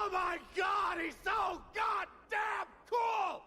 Oh my god, he's so goddamn cool!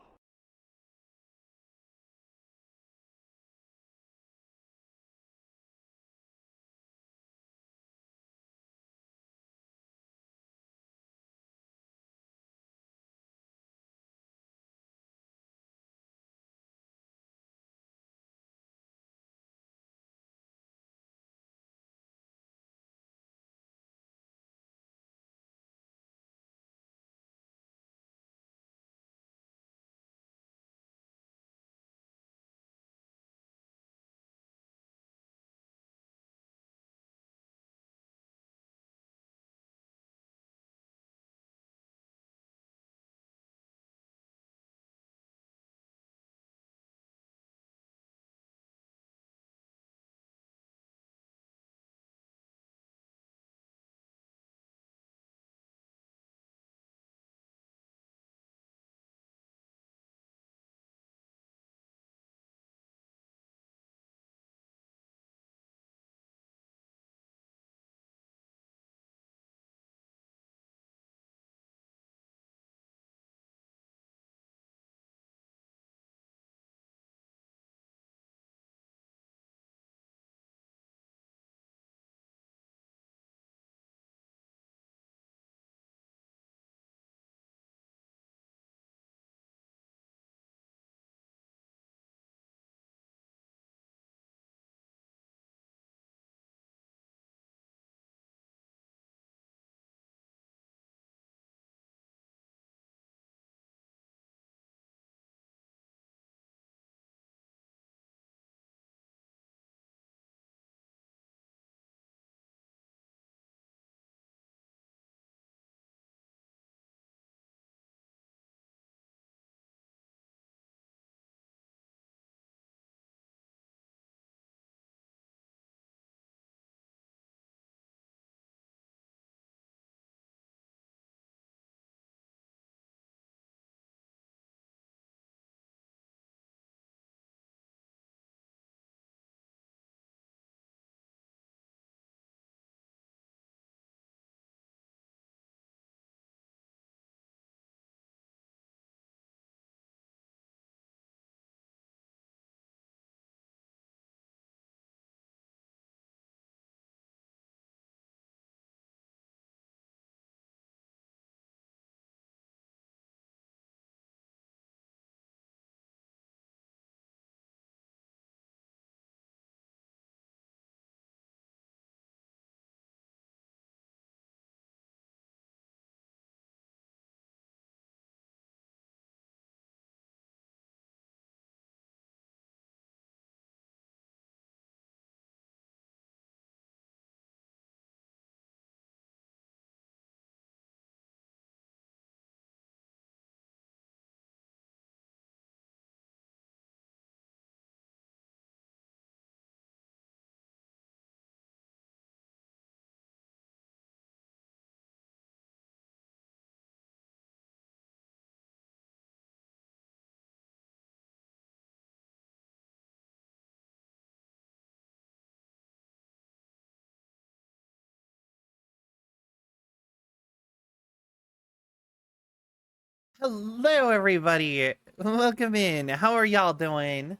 Hello, everybody. Welcome in. How are y'all doing?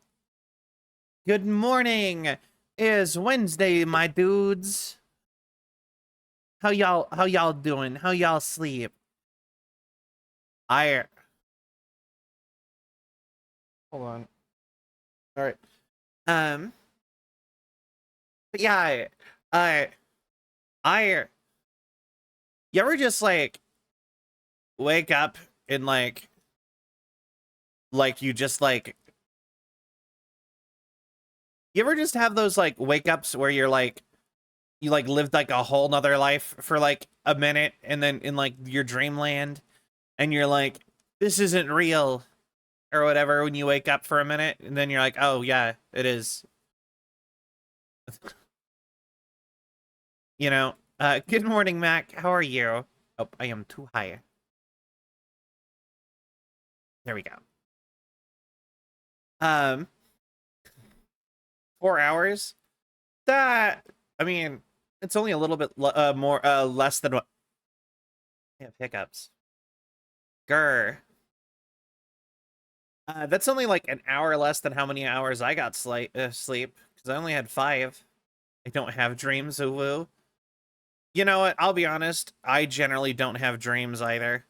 Good morning. It is Wednesday, my dudes. How y'all doing? How y'all sleep? I hold on. All right. Um. But yeah. I. I. You ever just wake up and you just you ever just have those wake ups where you lived a whole nother life for a minute, and then in your dreamland, and you're like, this isn't real or whatever when you wake up for a minute, and then you're like, oh yeah, it is. Good morning, Mac. How are you? Oh, I am too high. There we go. Um, 4 hours. That, I mean, it's only a little bit more less than I have hiccups. Grr. That's only like an hour less than how many hours I got sleep, because I only had 5. I don't have dreams, oh woo. You know what? I'll be honest. I generally don't have dreams either.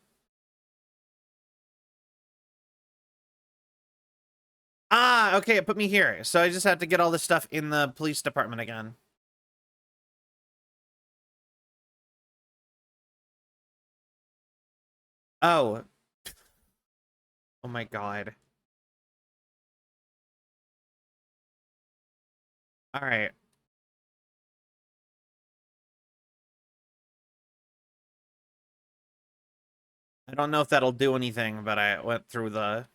Ah, okay, it put me here. So I just have to get all this stuff in the police department again. Oh. Oh my god. All right. I don't know if that'll do anything, but I went through the...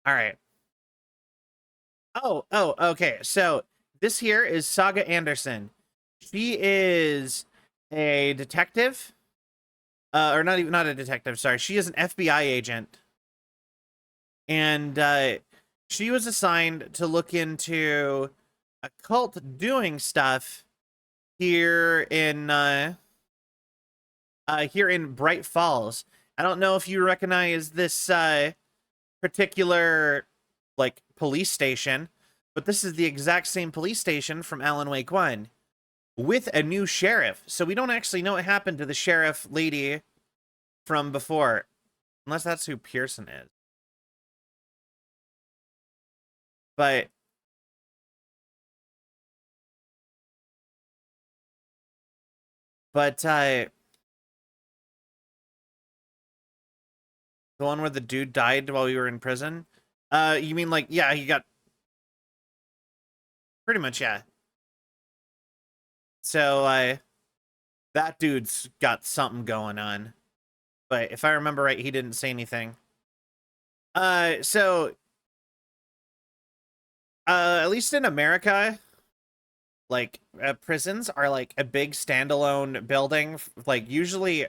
All right. Oh, okay. So this here is Saga Anderson. She is a detective. Or not a detective, sorry. She is an FBI agent. And she was assigned to look into a cult doing stuff here in here in Bright Falls. I don't know if you recognize this particular like police station, but this is the exact same police station from Alan Wake 1 with a new sheriff. So we don't actually know what happened to the sheriff lady from before, unless that's who Pearson is. But the one where the dude died while we were in prison? You mean like, yeah, he got pretty much, yeah. So that dude's got something going on. But if I remember right, he didn't say anything. So at least in America, like prisons are like a big standalone building, like usually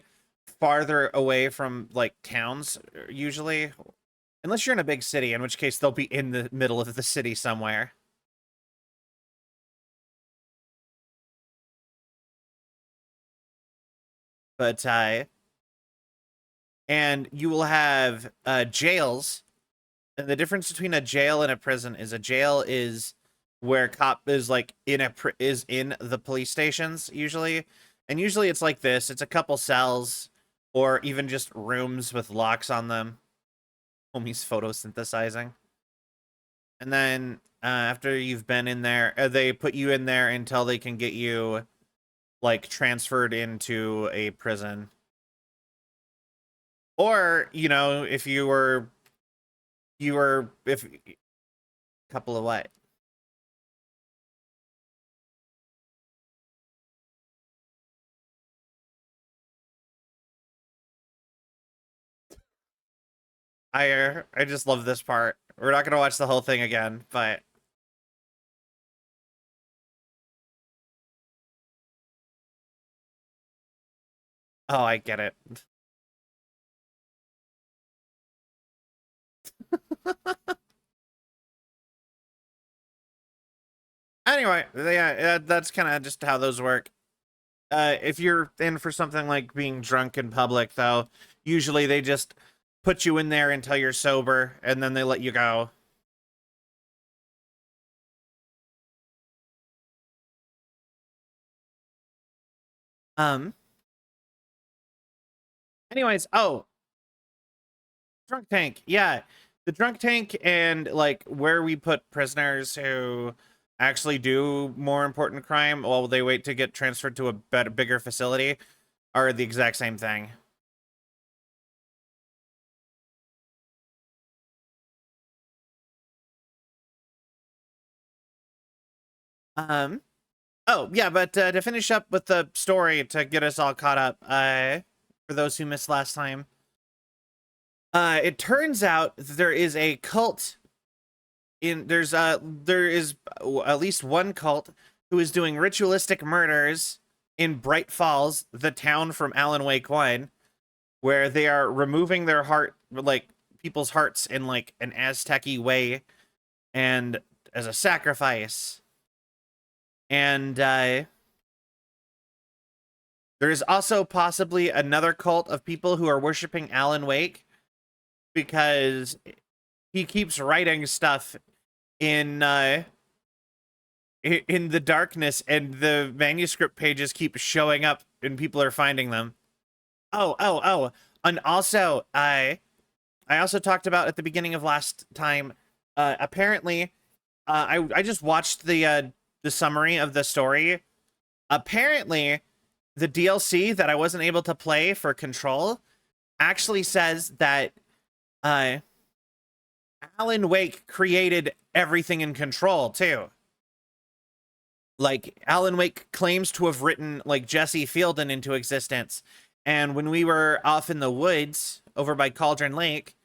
farther away from like towns, usually, unless you're in a big city, in which case they'll be in the middle of the city somewhere. But and you will have jails. And the difference between a jail and a prison is a jail is where cop is like is in the police stations usually, and usually it's like this. It's a couple cells or even just rooms with locks on them. Homie's photosynthesizing. And then after you've been in there, they put you in there until they can get you like transferred into a prison. Or, you know, if if couple of what? I just love this part. We're not gonna watch the whole thing again, but oh, I get it. Anyway, yeah, that's kind of just how those work. If you're in for something like being drunk in public, though, usually they just put you in there until you're sober, and then they let you go. Um. Anyways, oh, drunk tank. Yeah, the drunk tank and like where we put prisoners who actually do more important crime while they wait to get transferred to a better, bigger facility are the exact same thing. Um. Oh yeah, but to finish up with the story to get us all caught up, for those who missed last time, it turns out there is a cult there is at least one cult who is doing ritualistic murders in Bright Falls, the town from Alan Wake 1, where they are removing their heart, like people's hearts in like an Aztec-y way and as a sacrifice. And There's also possibly another cult of people who are worshiping Alan Wake because he keeps writing stuff in in the darkness, and the manuscript pages keep showing up and people are finding them. Oh. And also, I also talked about at the beginning of last time, apparently, I just watched the summary of the story. Apparently, the DLC that I wasn't able to play for Control actually says that uh Alan Wake created everything in Control too. Like, Alan Wake claims to have written like Jesse Fielden into existence. And when we were off in the woods over by Cauldron Lake,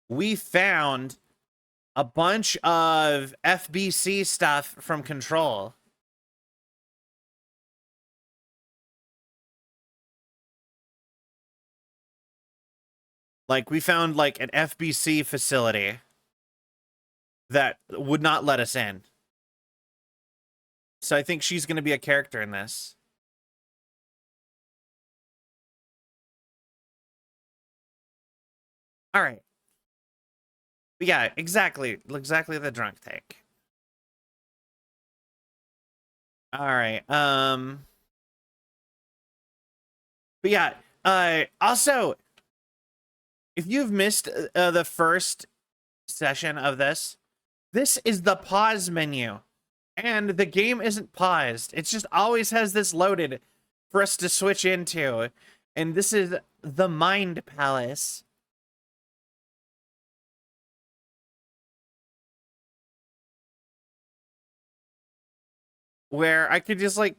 we found a bunch of FBC stuff from Control. Like, we found like an FBC facility that would not let us in. So I think she's going to be a character in this. All right. Yeah, exactly the drunk take. All right. But yeah, also, if you've missed the first session of this, this is the pause menu. And the game isn't paused. It just always has this loaded for us to switch into. And this is the Mind Palace. Where I could just like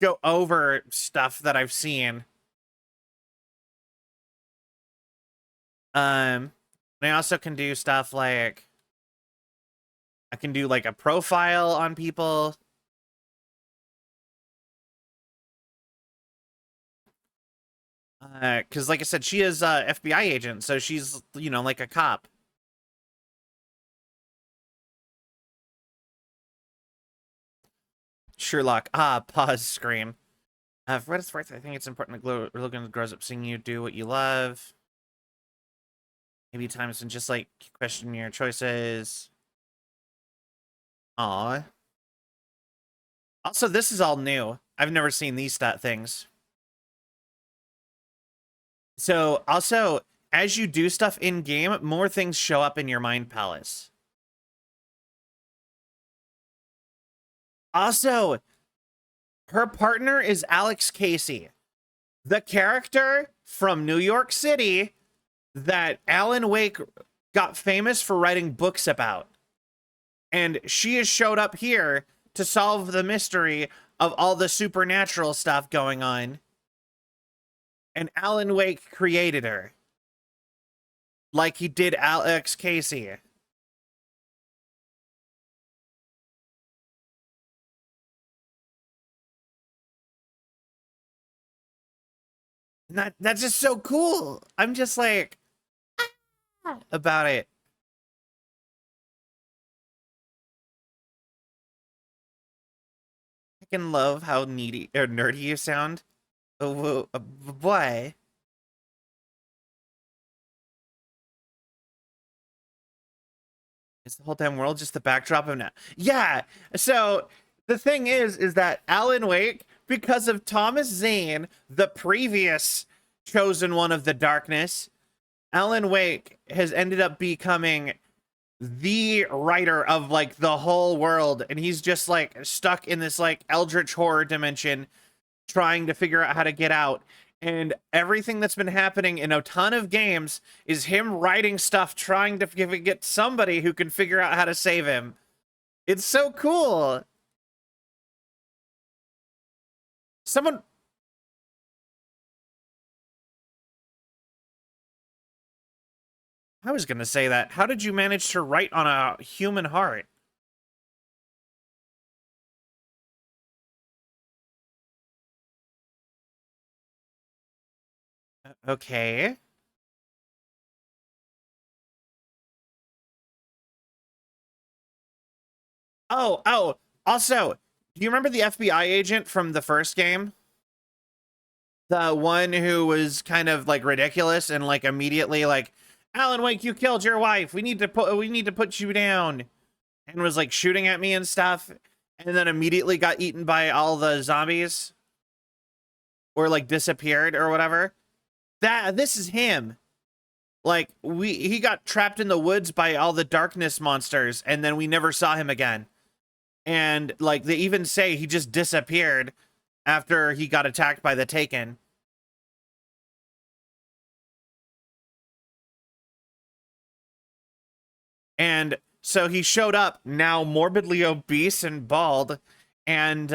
go over stuff that I've seen. I also can do stuff like I can do like a profile on people. Because like I said, she is a FBI agent, so she's, you know, like a cop. Sherlock. Pause scream. For what it's worth, I think it's important that Logan grows up seeing you do what you love. Maybe times when just like question your choices. Aw. Also, this is all new. I've never seen these things. So, also, as you do stuff in game, more things show up in your Mind Palace. Also, her partner is Alex Casey, the character from New York City that Alan Wake got famous for writing books about. And she has showed up here to solve the mystery of all the supernatural stuff going on. And Alan Wake created her. Like he did Alex Casey. That's just so cool. I'm just like about it. I can love how needy or nerdy you sound. Oh, boy. Is the whole damn world just the backdrop of now? Yeah. So the thing is that Alan Wake, because of Thomas Zane, the previous chosen one of the darkness, Alan Wake has ended up becoming the writer of like the whole world, and he's just like stuck in this like eldritch horror dimension trying to figure out how to get out. And everything that's been happening in a ton of games is him writing stuff trying to get somebody who can figure out how to save him. It's so cool. Someone, I was gonna say that. How did you manage to write on a human heart? Okay. Oh. Also, do you remember the FBI agent from the first game? The one who was kind of like ridiculous and like immediately like, Alan Wake, you killed your wife. We need to put you down, and was like shooting at me and stuff, and then immediately got eaten by all the zombies or like disappeared or whatever. This is him. Like he got trapped in the woods by all the darkness monsters, and then we never saw him again. And like they even say he just disappeared after he got attacked by the Taken. And so he showed up now morbidly obese and bald, and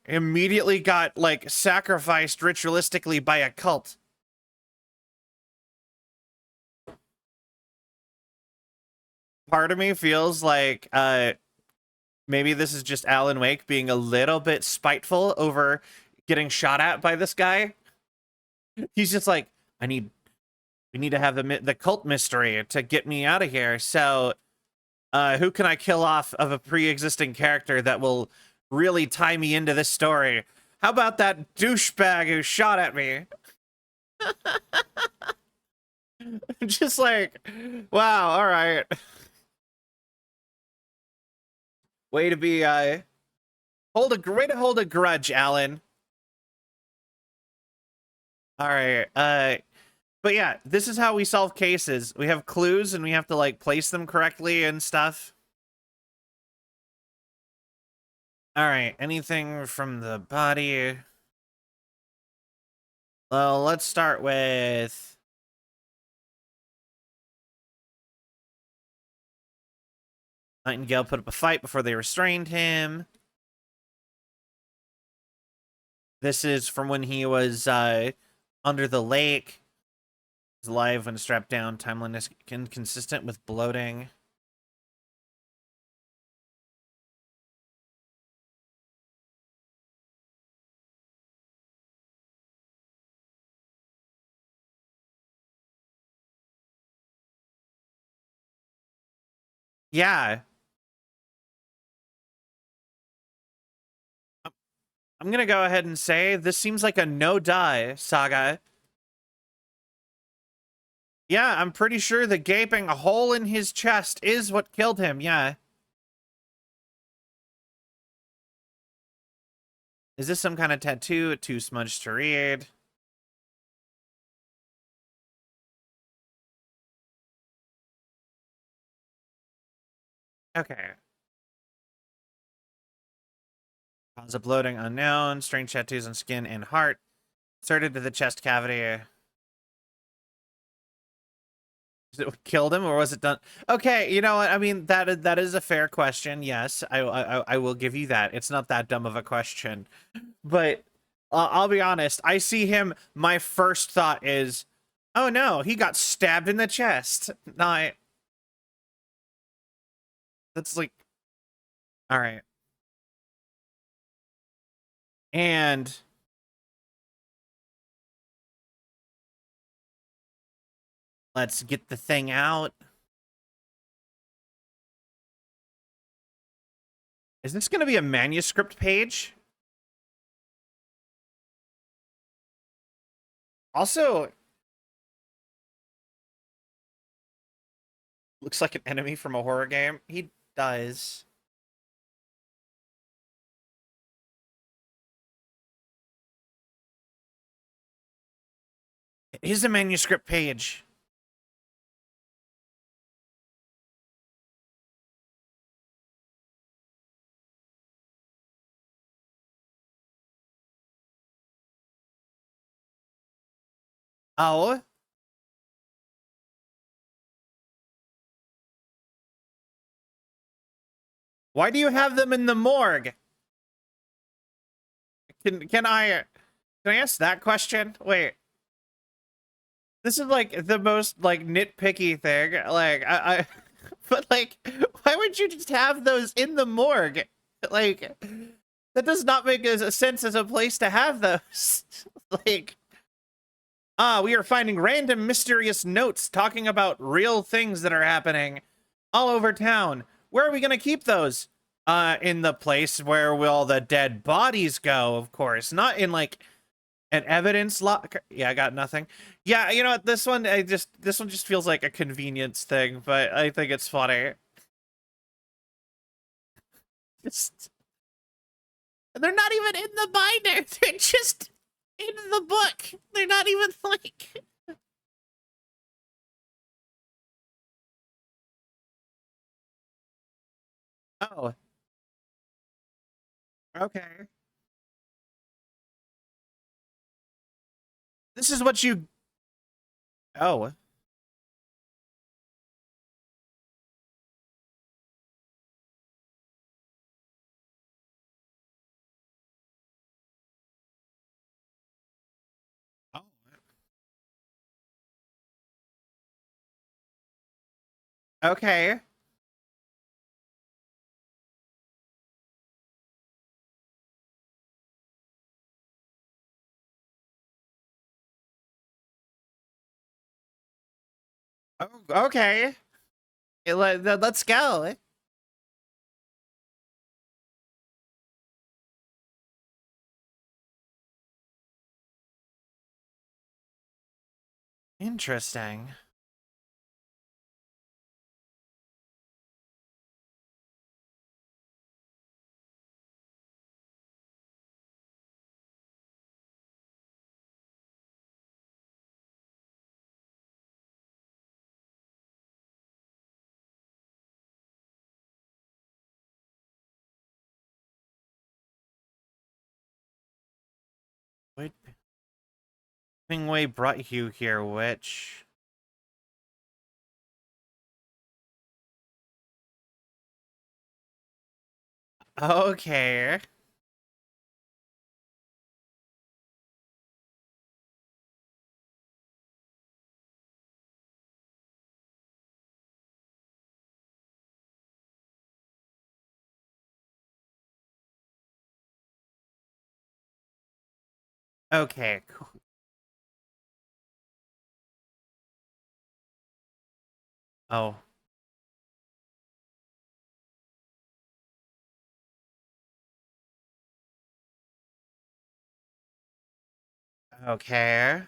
immediately got like sacrificed ritualistically by a cult. Part of me feels like maybe this is just Alan Wake being a little bit spiteful over getting shot at by this guy. He's just like, we need to have the cult mystery to get me out of here. So who can I kill off of a pre-existing character that will really tie me into this story? How about that douchebag who shot at me? Just like, wow, all right. Way to be way to hold a grudge, Alan. All right. But yeah, this is how we solve cases. We have clues and we have to like place them correctly and stuff. All right, anything from the body? Well, let's start with Nightingale put up a fight before they restrained him. This is from when he was under the lake. He's alive when strapped down. Timeliness inconsistent with bloating. Yeah. I'm gonna go ahead and say this seems like a no-die saga. Yeah, I'm pretty sure the gaping hole in his chest is what killed him, yeah. Is this some kind of tattoo? Too smudged to read. Okay. Cause of bloating unknown. Strange tattoos on skin and heart. Inserted to the chest cavity. Is it killed him or was it done? Okay, you know what? I mean, that is a fair question. Yes, I will give you that. It's not that dumb of a question. But I'll be honest. I see him. My first thought is, oh no, he got stabbed in the chest. Not. That's like, all right. And let's get the thing out. Is this going to be a manuscript page? Also, looks like an enemy from a horror game. He does. It is a manuscript page. Oh. Why do you have them in the morgue? Can I ask that question? Wait. This is like the most like nitpicky thing. Like I but like why would you just have those in the morgue? Like that does not make a sense as a place to have those. Like we are finding random mysterious notes talking about real things that are happening all over town. Where are we going to keep those? In the place where will the dead bodies go, of course. Not in like an evidence locker. Yeah, I got nothing. Yeah, you know what? This one just feels like a convenience thing, but I think it's funny. Just they're not even in the binder. They're just in the book. They're not even like Oh, okay. This is what you Oh, oh. Okay. Oh, okay. Let's go. Interesting. Wait, Way brought you here, witch. Okay. Okay. Oh. Okay.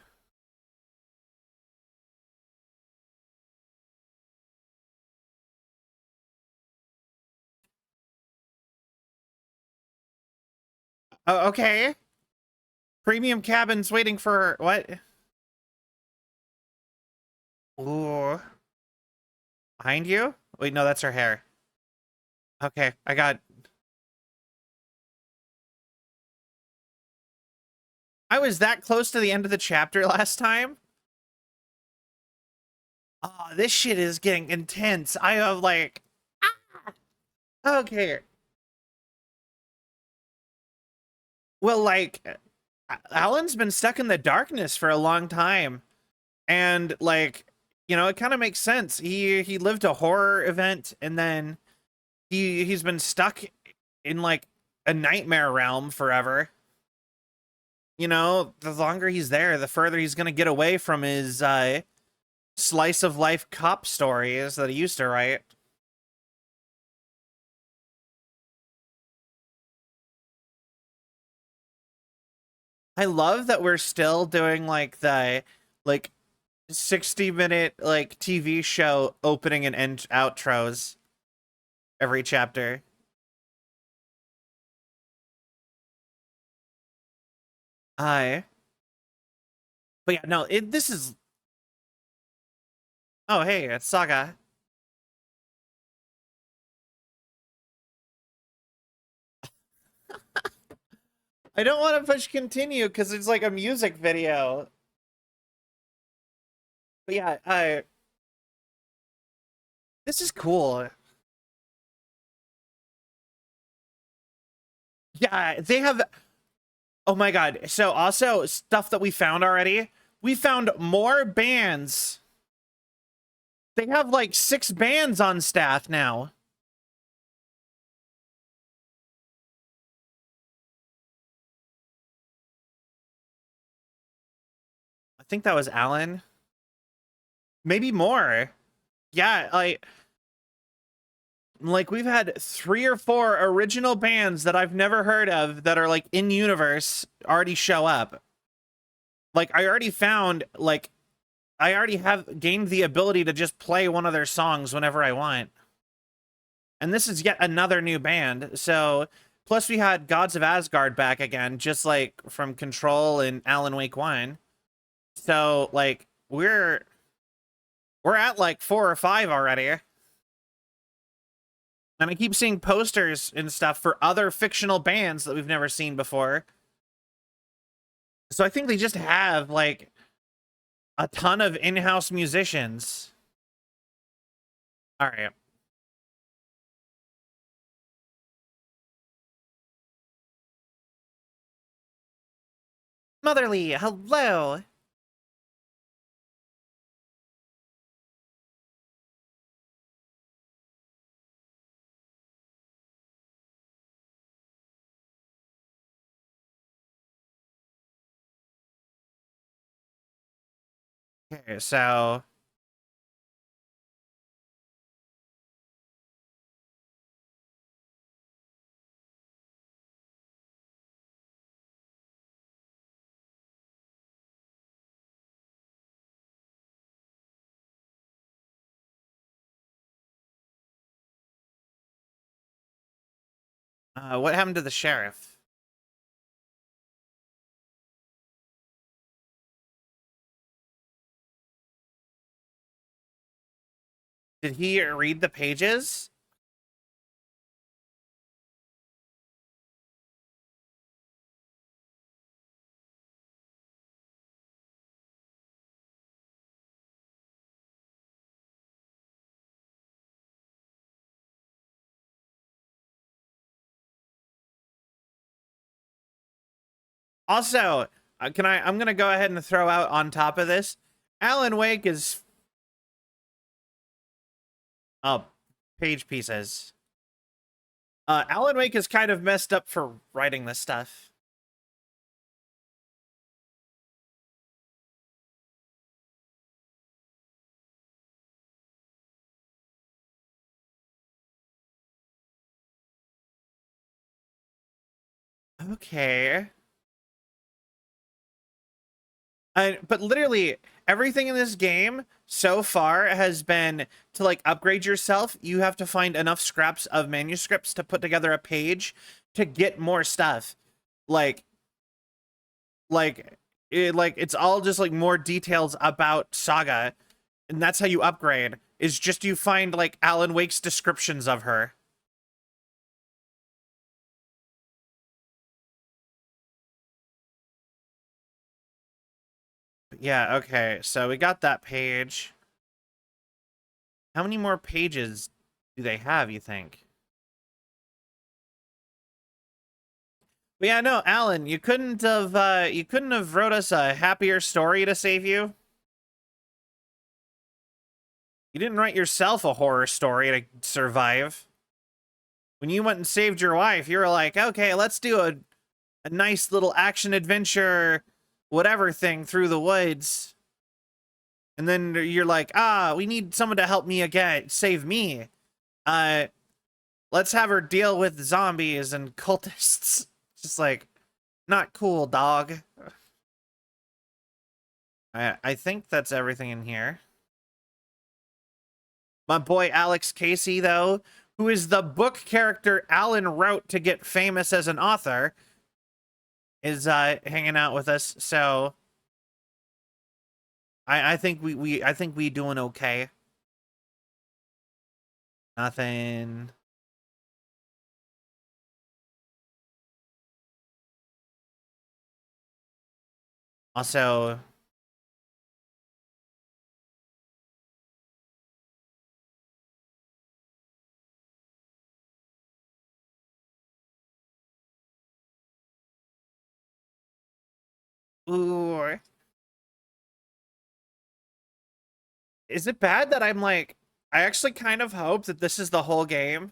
Oh, okay. Premium cabins waiting for what? Ooh. Behind you? Wait, no, that's her hair. Okay, I got. I was that close to the end of the chapter last time. Oh, this shit is getting intense. I have like. Okay. Well, like, Alan's been stuck in the darkness for a long time, and like, you know, it kind of makes sense. He lived a horror event, and then he's been stuck in like a nightmare realm forever. You know, the longer he's there, the further he's gonna get away from his slice of life cop stories that he used to write. I love that we're still doing like the like 60-minute like TV show opening and end outros every chapter. I But yeah, no, this is oh hey, it's Saga. I don't want to push continue because it's like a music video. But yeah, this is cool. Yeah, they have. Oh my god. So also stuff that we found already. We found more bands. They have like 6 bands on staff now. I think that was Alan. Maybe more. Yeah, like Like, we've had 3 or 4 original bands that I've never heard of that are like in universe already show up. Like, I already found, like, I already have gained the ability to just play one of their songs whenever I want. And this is yet another new band. So, plus we had Gods of Asgard back again, just like from Control and Alan Wake 1. So, like, we're at like 4 or 5 already. And I keep seeing posters and stuff for other fictional bands that we've never seen before. So I think they just have like a ton of in-house musicians. All right. Motherly, hello. Okay, so what happened to the sheriff? Did he read the pages? Also, I'm gonna go ahead and throw out on top of this. Alan Wake is oh, page pieces. Alan Wake is kind of messed up for writing this stuff. Okay. But literally everything in this game so far has been to like upgrade yourself. You have to find enough scraps of manuscripts to put together a page to get more stuff. Like, it's all just like more details about Saga, and that's how you upgrade. Is just you find like Alan Wake's descriptions of her. Yeah, okay. So we got that page. How many more pages do they have, you think? But yeah, no, Alan, you couldn't have wrote us a happier story to save you. You didn't write yourself a horror story to survive. When you went and saved your wife, you were like, okay, let's do a nice little action adventure, whatever thing through the woods. And then you're like, we need someone to help me again, save me. Uh, let's have her deal with zombies and cultists. Just like, not cool, dog. I think that's everything in here. My boy Alex Casey, though, who is the book character Alan wrote to get famous as an author, is hanging out with us. So I think I think we doing okay. Nothing. Also, ooh, is it bad that I'm like, I actually kind of hope that this is the whole game.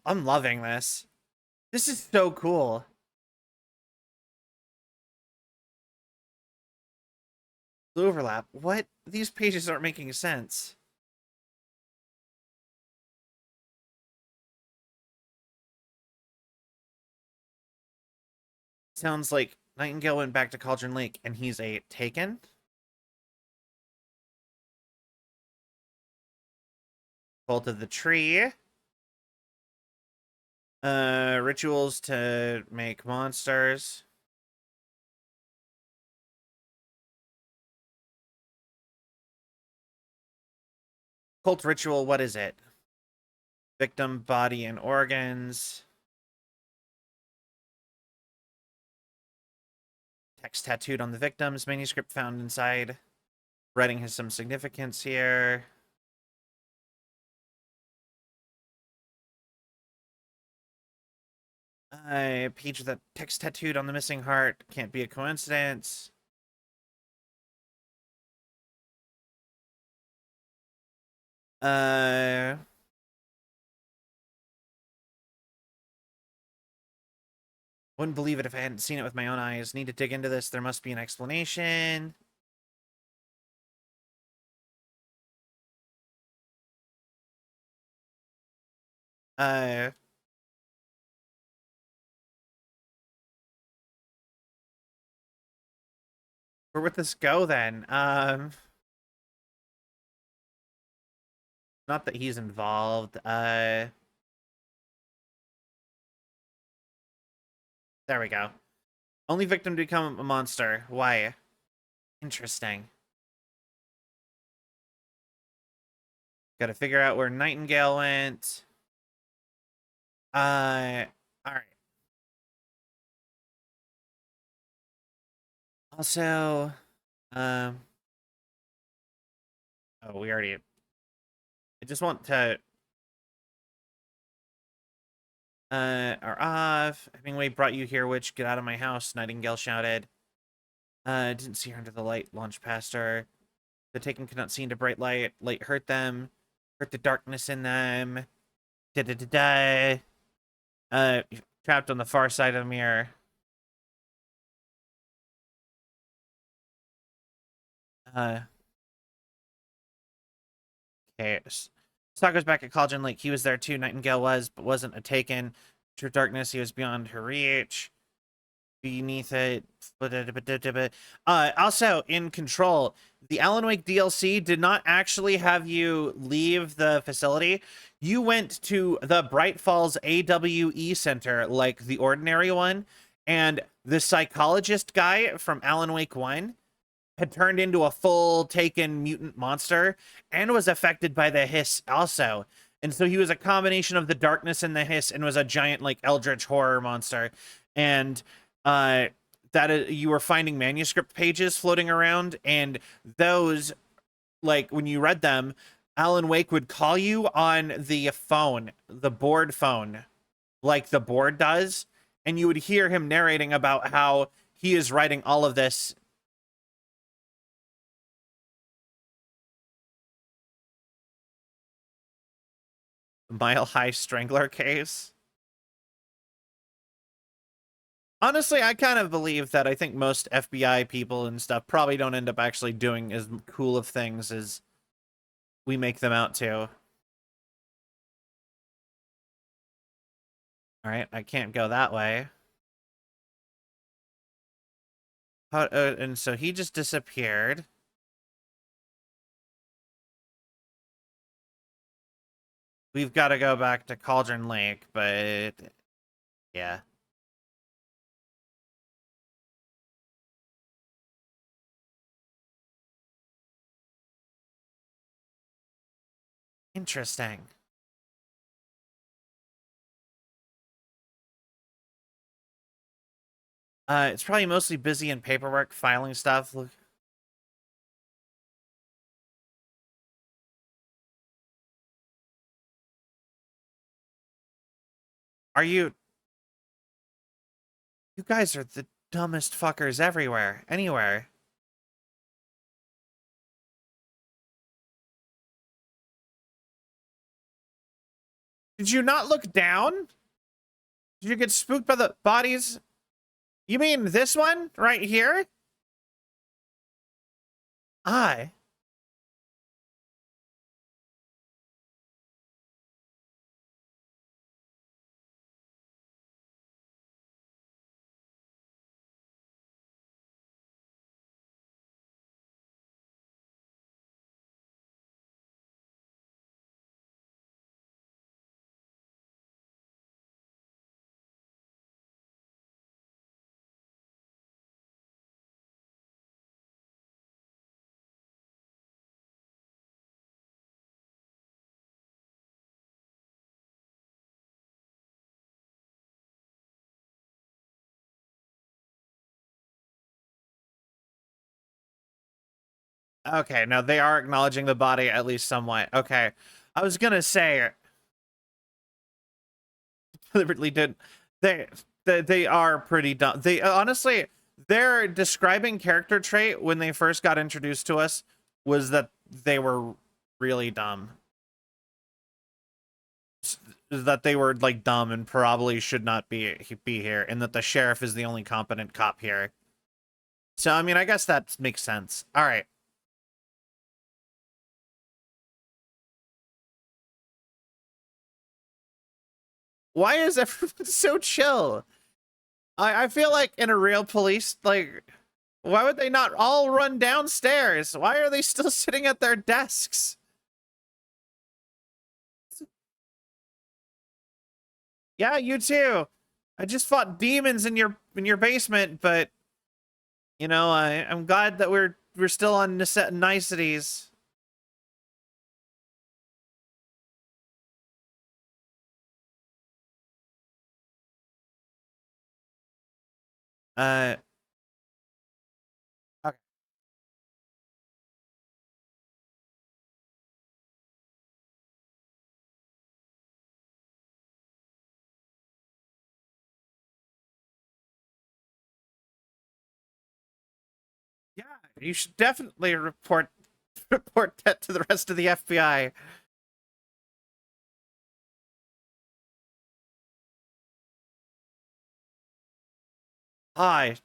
I'm loving this. This is so cool. The overlap. What? These pages aren't making sense. sounds like Nightingale went back to Cauldron Lake and he's a taken. Cult of the Tree. Rituals to make monsters. Cult ritual, what is it? Victim, body, and organs. Text tattooed on the victims. Manuscript found inside. Writing has some significance here. Page with a text tattooed on the missing heart. Can't be a coincidence. Wouldn't believe it if I hadn't seen it with my own eyes. Need to dig into this. There must be an explanation. Where would this go then? Not that he's involved. There we go. Only victim to become a monster. Why? Interesting. Gotta figure out where Nightingale went. Alright. Also, oh, we already... I just want to... are off. Hemingway brought you here, witch. Get out of my house, Nightingale shouted. Didn't see her under the light. Launched past her. The taken could not see into bright light. Light hurt them. Hurt the darkness in them. Da-da-da-da. Trapped on the far side of the mirror. Okay. Saga's back at Cauldron Lake. He was there too. Nightingale was, but wasn't a taken. True darkness, he was beyond her reach. Beneath it. Also, in Control, the Alan Wake DLC did not actually have you leave the facility. You went to the Bright Falls AWE Center, like the ordinary one, and the psychologist guy from Alan Wake 1 had turned into a full taken mutant monster and was affected by the hiss also. And so he was a combination of the darkness and the hiss and was a giant like eldritch horror monster. And you were finding manuscript pages floating around, and those, like when you read them, Alan Wake would call you on the phone, the board phone, like the board does, and you would hear him narrating about how he is writing all of this. Mile High Strangler case. Honestly, I kind of believe that I think most FBI people and stuff probably don't end up actually doing as cool of things as we make them out to. All right, I can't go that way. And so he just disappeared. We've got to go back to Cauldron Lake, but yeah. Interesting. It's probably mostly busy in paperwork, filing stuff. Look. Are you... You guys are the dumbest fuckers everywhere, anywhere. Did you not look down? Did you get spooked by the bodies? You mean this one right here? I. Okay, now they are acknowledging the body at least somewhat. Okay. I was gonna say deliberately did they they are pretty dumb. They honestly their describing character trait when they first got introduced to us was that they were really dumb. That they were like dumb and probably should not be here, and that the sheriff is the only competent cop here. So I mean, I guess that makes sense. All right. Why is everyone so chill? I feel like in a real police, like, why would they not all run downstairs? Why are they still sitting at their desks? Yeah, you too. I just fought demons in your basement, but you know, I'm glad that we're still on niceties. Uh, okay. Yeah, you should definitely report that to the rest of the FBI. Hi.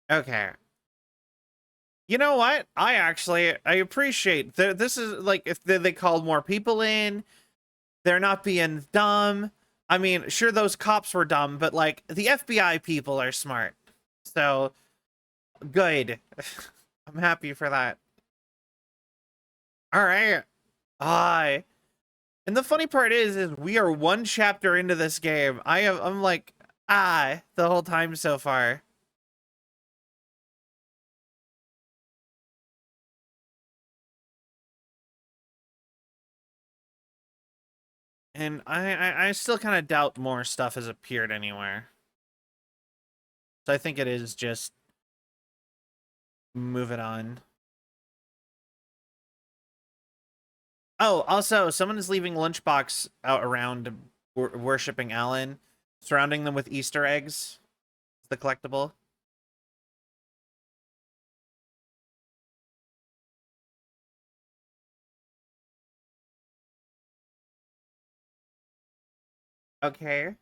Okay. You know what? I appreciate this is like if they called more people in, they're not being dumb. I mean, sure those cops were dumb, but like the FBI people are smart. So, good. I'm happy for that. All right. I and the funny part is we are one chapter into this game. I'm like the whole time so far. And I still kind of doubt more stuff has appeared anywhere. So I think it is just move it on. Oh, also, someone is leaving lunchbox out around worshipping Alan, surrounding them with Easter eggs. It's the collectible. Okay.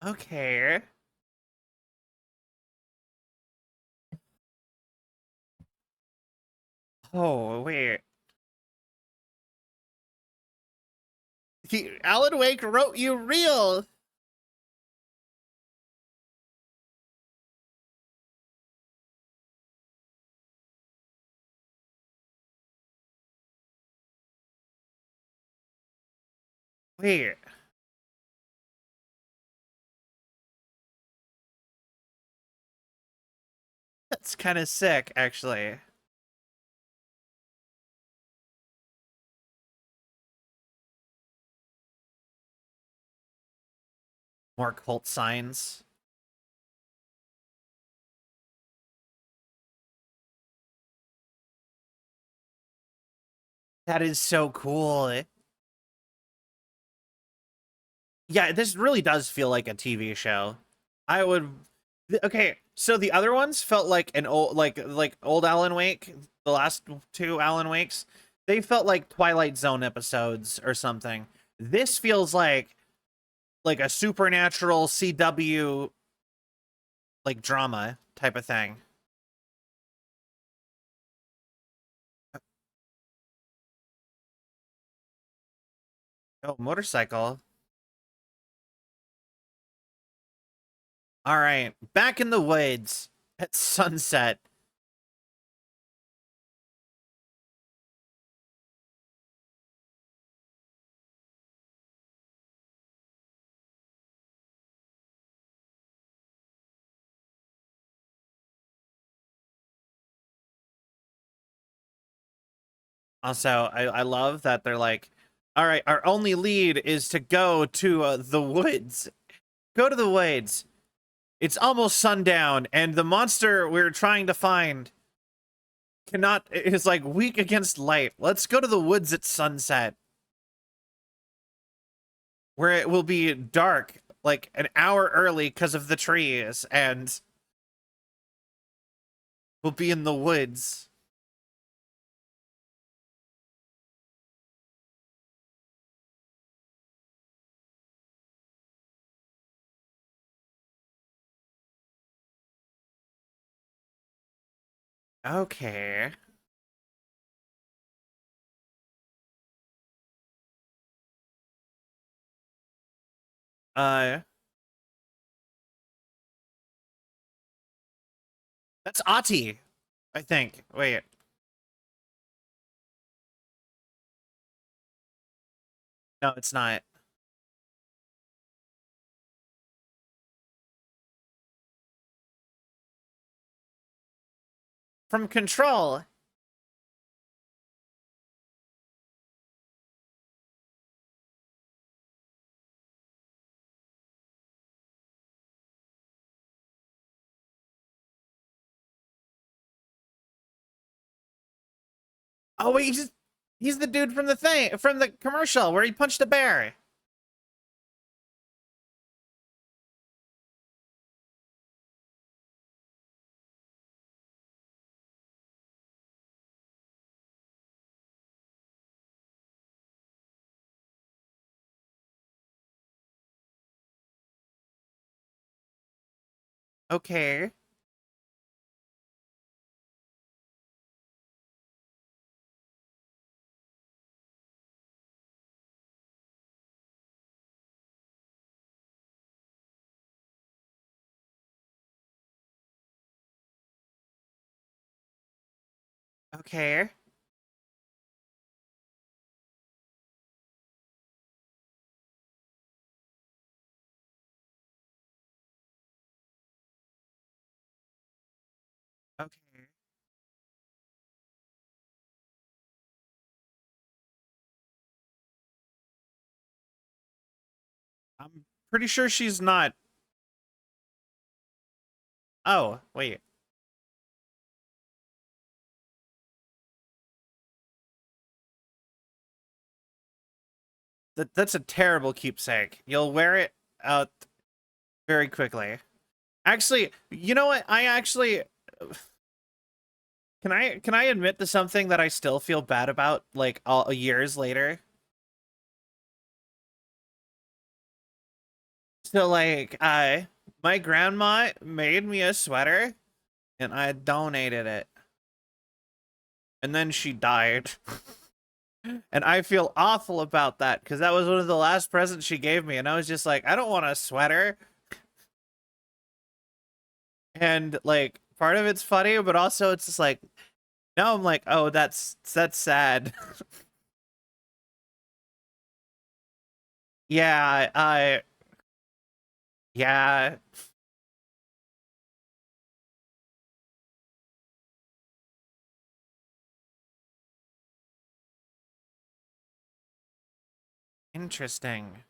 Okay. Oh, wait. Alan Wake wrote you real. Wait. That's kind of sick, actually. More cult signs. That is so cool. Yeah, this really does feel like a TV show. I would okay, so the other ones felt like an old like old Alan Wake, the last two Alan Wakes, they felt like Twilight Zone episodes or something. This feels like a supernatural CW like drama type of thing. Oh, motorcycle. All right, back in the woods at sunset. Also, I love that they're like, all right, our only lead is to go to the woods. Go to the woods. It's almost sundown, and the monster we're trying to find cannot is like weak against light. Let's go to the woods at sunset, where it will be dark like an hour early because of the trees, and we'll be in the woods. Okay. Uh, that's Ati, I think. Wait. No, it's not. From Control. Oh wait, he's the dude from the thing from the commercial where he punched a bear. Okay. Okay. Okay. I'm pretty sure she's not. Oh, wait. That's a terrible keepsake. You'll wear it out very quickly. Actually, you know what? I actually can I admit to something that I still feel bad about like all years later? So like I my grandma made me a sweater and I donated it. And then she died. And I feel awful about that because that was one of the last presents she gave me and I was just like, I don't want a sweater. And like part of it's funny, but also it's just like now I'm like, oh, that's sad. Yeah, yeah, interesting.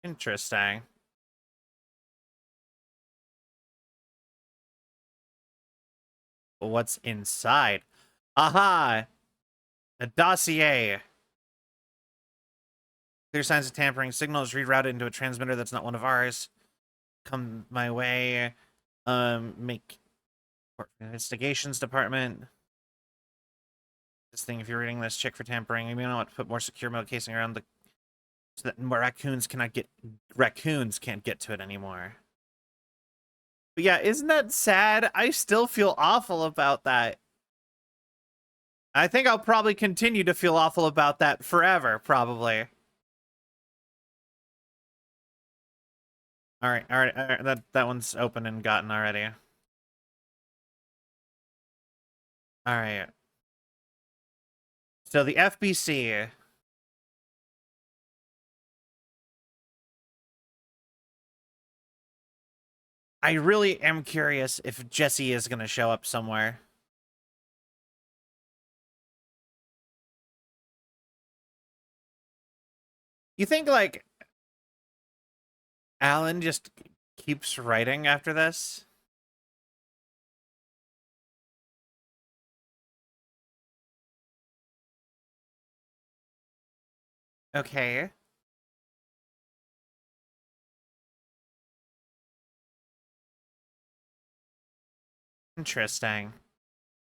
Interesting. What's inside? Aha! A dossier. Clear signs of tampering. Signal is rerouted into a transmitter that's not one of ours. Come my way. Make investigations department. This thing, if you're reading this, check for tampering. You may want to put more secure mode casing around the so that raccoons can't get to it anymore. But yeah, isn't that sad? I still feel awful about that. I think I'll probably continue to feel awful about that forever, probably. All right, all right, all right. That one's open and gotten already. All right. So the FBC. I really am curious if Jesse is going to show up somewhere. You think, like, Alan just keeps writing after this? Okay. Interesting.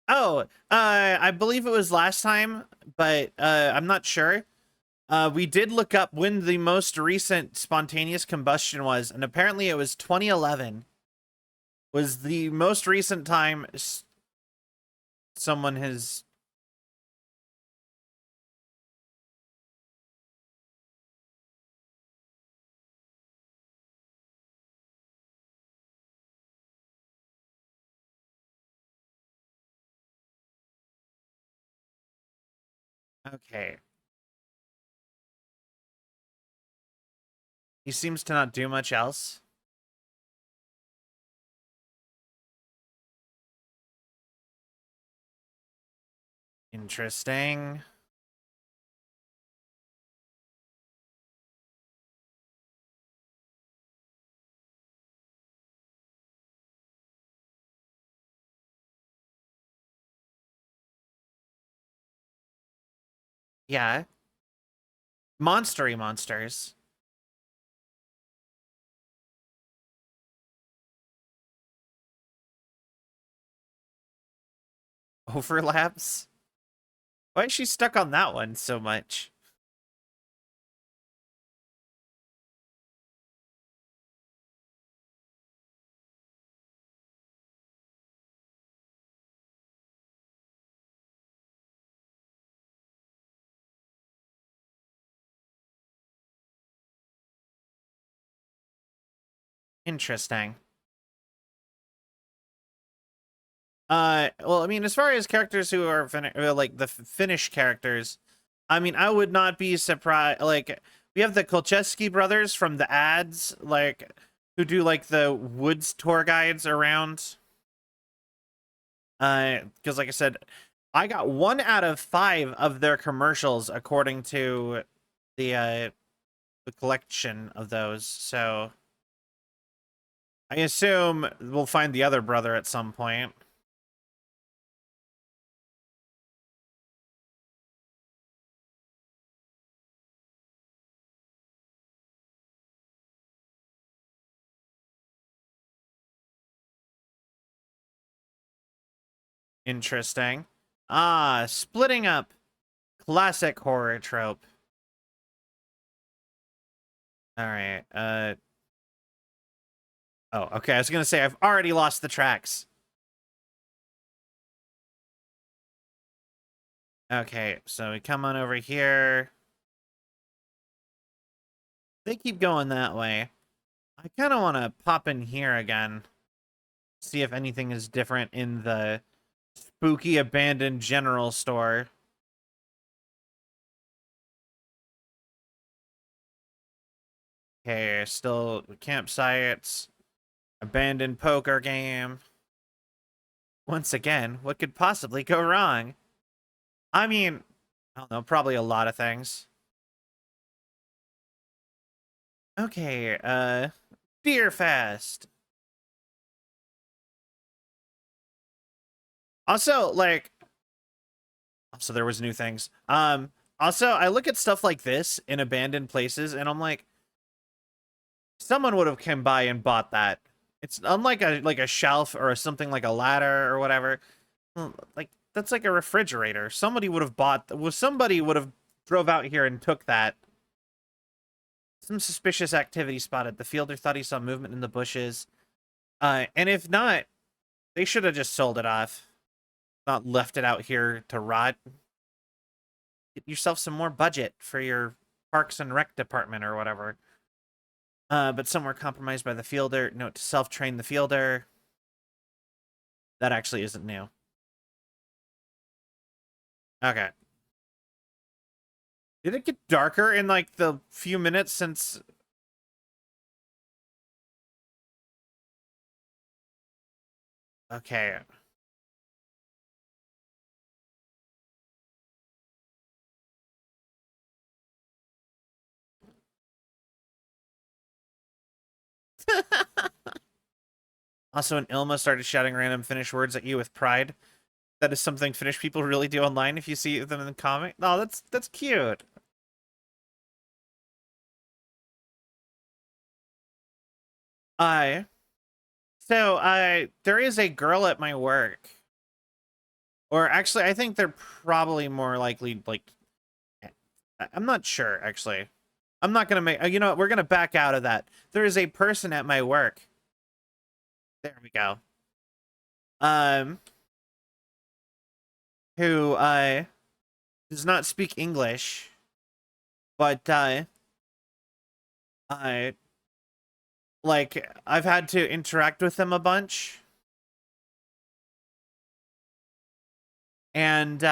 Oh, I believe it was last time, but I'm not sure. We did look up when the most recent spontaneous combustion was, and apparently it was 2011. Was the most recent time someone has... Okay. He seems to not do much else. Interesting. Yeah. Monstery monsters. Overlaps? Why is she stuck on that one so much? Interesting. Well, I mean, as far as characters who are like the Finnish characters, I mean, I would not be surprised. Like, we have the Kolcheski brothers from the ads, like, who do like the woods tour guides around. Because like I said, I got 1 out of 5 of their commercials according to the collection of those. So I assume we'll find the other brother at some point. Interesting. Ah, splitting up. Classic horror trope. All right. Oh, okay. I was gonna say I've already lost the tracks. Okay, so we come on over here. They keep going that way. I kind of want to pop in here again. See if anything is different in the spooky abandoned general store. Okay, still campsites. Abandoned poker game. Once again, what could possibly go wrong? I mean, I don't know, probably a lot of things. Okay, Beer Fest. Also, like, also there was new things. Also, I look at stuff like this in abandoned places, and I'm like, someone would have come by and bought that. It's unlike a shelf or something like a ladder or whatever. Like, that's like a refrigerator. Somebody would have bought. Somebody would have drove out here and took that. Some suspicious activity spotted. The fielder thought he saw movement in the bushes. And if not, they should have just sold it off. Not left it out here to rot. Get yourself some more budget for your Parks and Rec department or whatever. But some were compromised by the fielder. Note to self-train the fielder. That actually isn't new. Okay. Did it get darker in like the few minutes since? Okay. Also, when Ilma started shouting random Finnish words at you with pride, that is something Finnish people really do online if you see them in the comic. Oh, that's cute. I so I there is a girl at my work. Or actually, I think they're probably more likely like I'm not sure actually. I'm not gonna make you know what, we're gonna back out of that. There is a person at my work. There we go. Um who does not speak English, but I like I've had to interact with them a bunch. And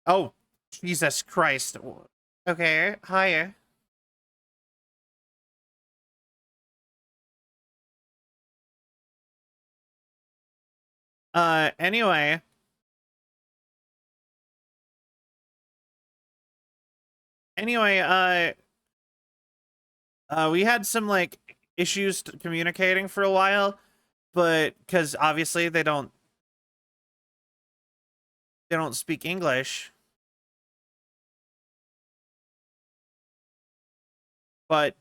oh, Jesus Christ. Okay, hi. Anyway, anyway, we had some like issues communicating for a while, but because obviously they don't speak English, but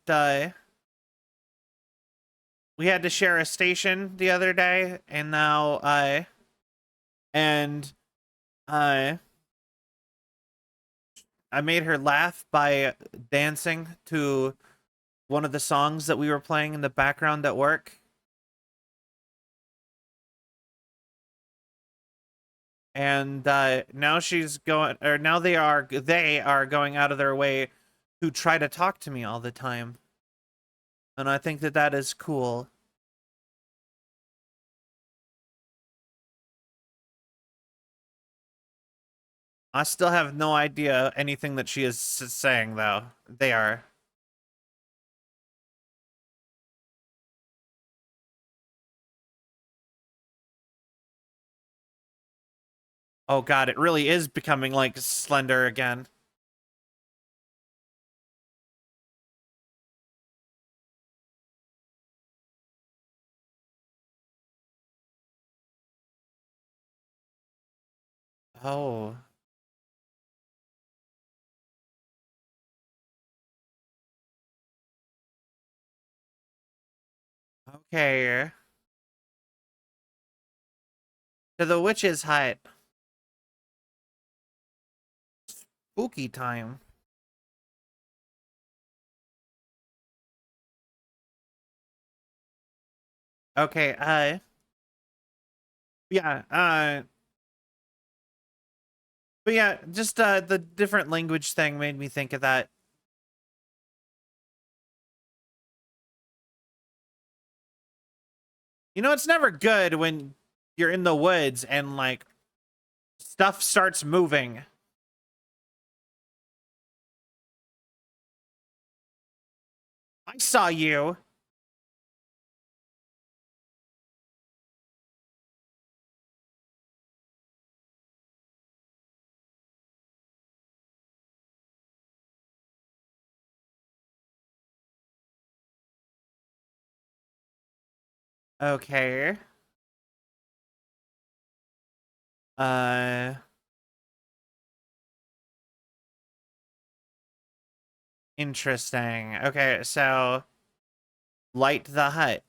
we had to share a station the other day, and now and uh I made her laugh by dancing to one of the songs that we were playing in the background at work. And now she's going, or now they are going out of their way to try to talk to me all the time, and I think that that is cool. I still have no idea anything that she is saying though. They are. Oh god, it really is becoming like Slender again. Oh, okay. To the witch's hut. Spooky time. Okay, yeah, but yeah, just the different language thing made me think of that. You know, it's never good when you're in the woods and like stuff starts moving. I saw you. Okay. Uh, interesting. Okay, so light the hut.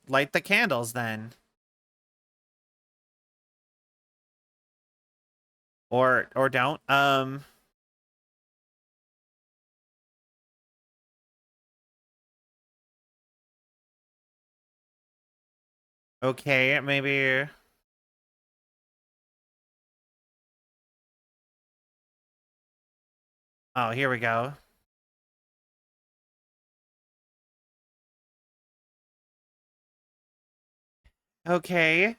Light the candles then. Or don't. Okay, maybe. Oh, here we go. Okay.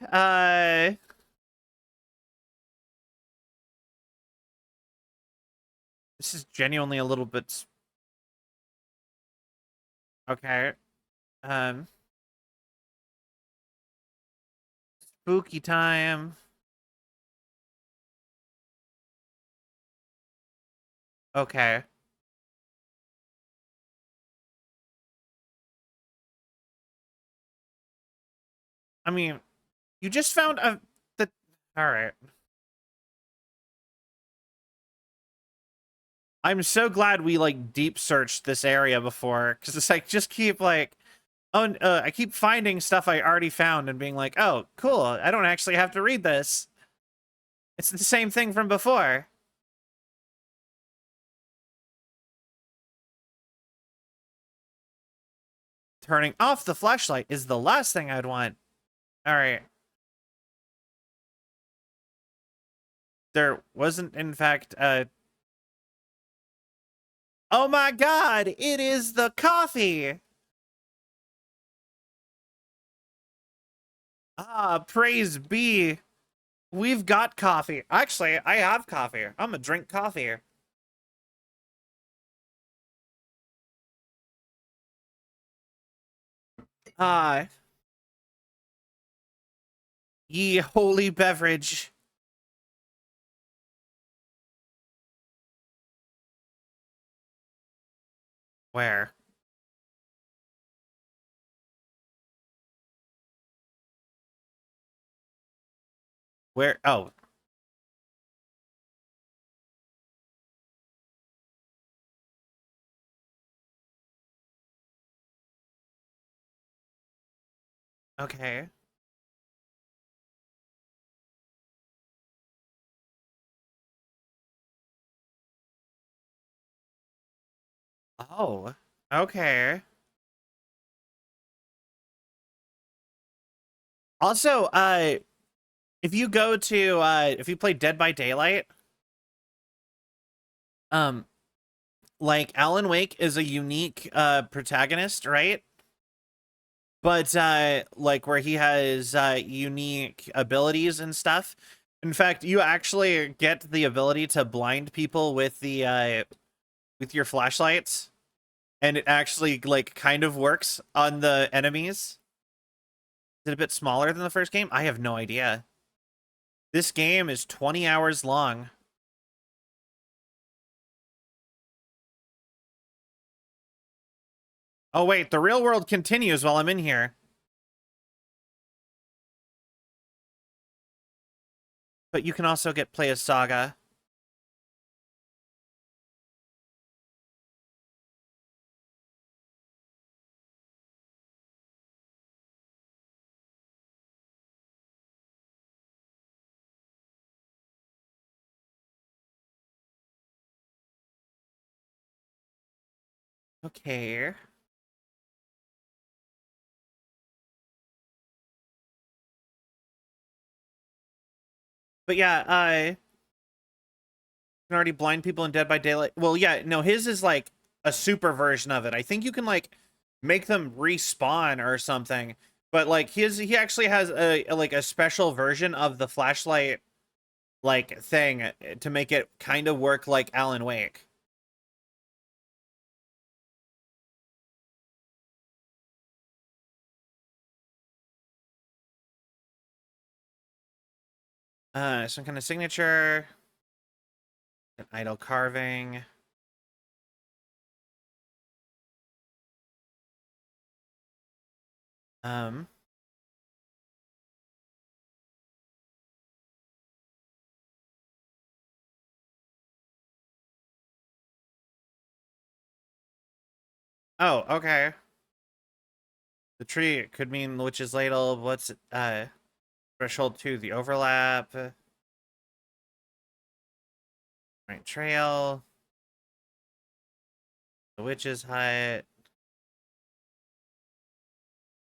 This is genuinely a little bit okay. Um, spooky time. Okay. I mean, you just found a the all right. I'm so glad we like deep searched this area before cuz it's like just keep like oh I keep finding stuff I already found and being like, "Oh, cool. I don't actually have to read this. It's the same thing from before." Turning off the flashlight is the last thing I'd want. All right. There wasn't in fact oh my god, it is the coffee. Ah, praise be. We've got coffee. Actually, I have coffee. I'm gonna drink coffee. Ah, ye holy beverage. Where? Where? Oh, okay. Oh, okay. Also, if you go to if you play Dead by Daylight, um, like Alan Wake is a unique protagonist, right? But like where he has unique abilities and stuff. In fact, you actually get the ability to blind people with your flashlights, and it actually like kind of works on the enemies. Is it a bit smaller than the first game? I have no idea. This game is 20 hours long. Oh wait, the real world continues while I'm in here. But you can also play as Saga. Okay. But yeah, I can already blind people in Dead by Daylight. Well, yeah, no, his is like a super version of it. I think you can like make them respawn or something. But like he actually has like a special version of the flashlight like thing to make it kind of work like Alan Wake. Some kind of signature, an idol carving. Um, oh, okay. The tree could mean witch's ladle. What's threshold 2, the overlap. Right trail. The witch's hut.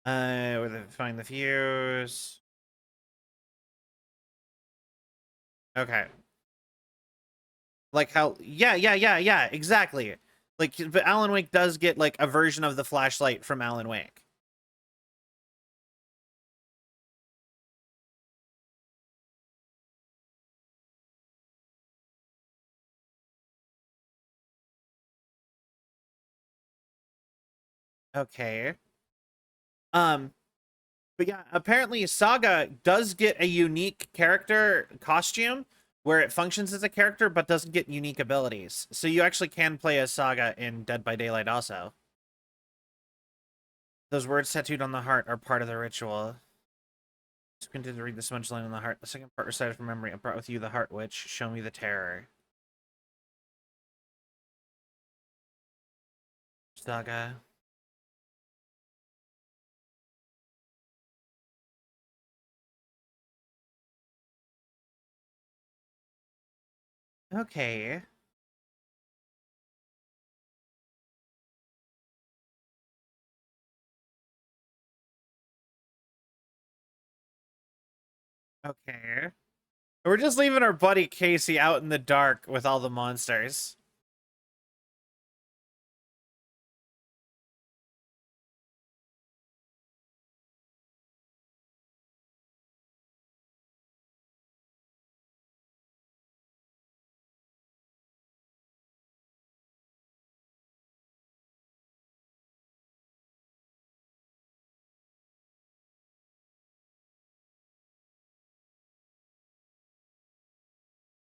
Find the fuse. Okay. Like how, yeah, exactly. Like, but Alan Wake does get like a version of the flashlight from Alan Wake. Okay. Um, but yeah, apparently Saga does get a unique character costume where it functions as a character but doesn't get unique abilities. So you actually can play as Saga in Dead by Daylight also. Those words tattooed on the heart are part of the ritual. Just continue to read the smudge line on the heart. The second part recited from memory. I brought with you the heart witch. Show me the terror. Saga. Okay. Okay. We're just leaving our buddy Casey out in the dark with all the monsters.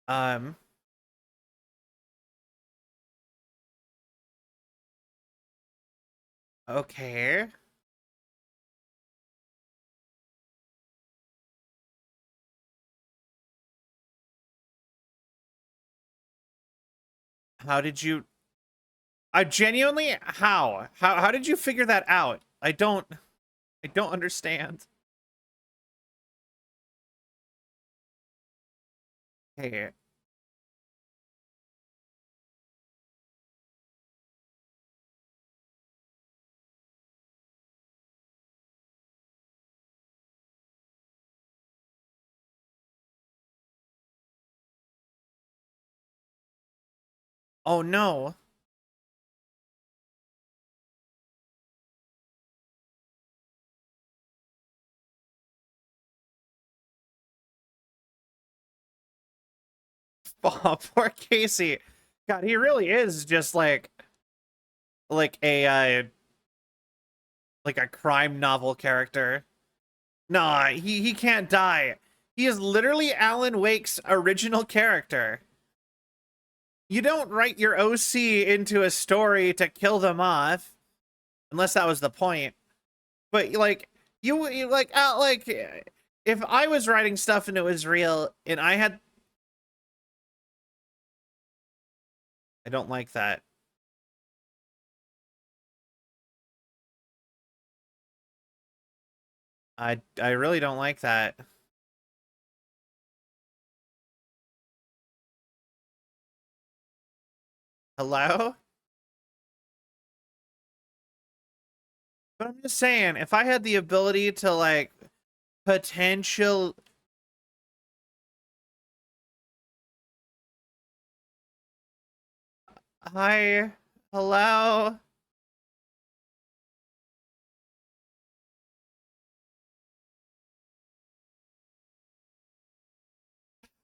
Um, okay. How did you I genuinely how did you figure that out? I don't understand. Okay. Oh no. Oh, poor Casey. God, he really is just like like a crime novel character. Nah, he can't die. He is literally Alan Wake's original character. You don't write your OC into a story to kill them off, unless that was the point. But like you like out like if I was writing stuff and it was real and I don't like that. I really don't like that. Hello? But I'm just saying, if I had the ability to like potential hi, hello.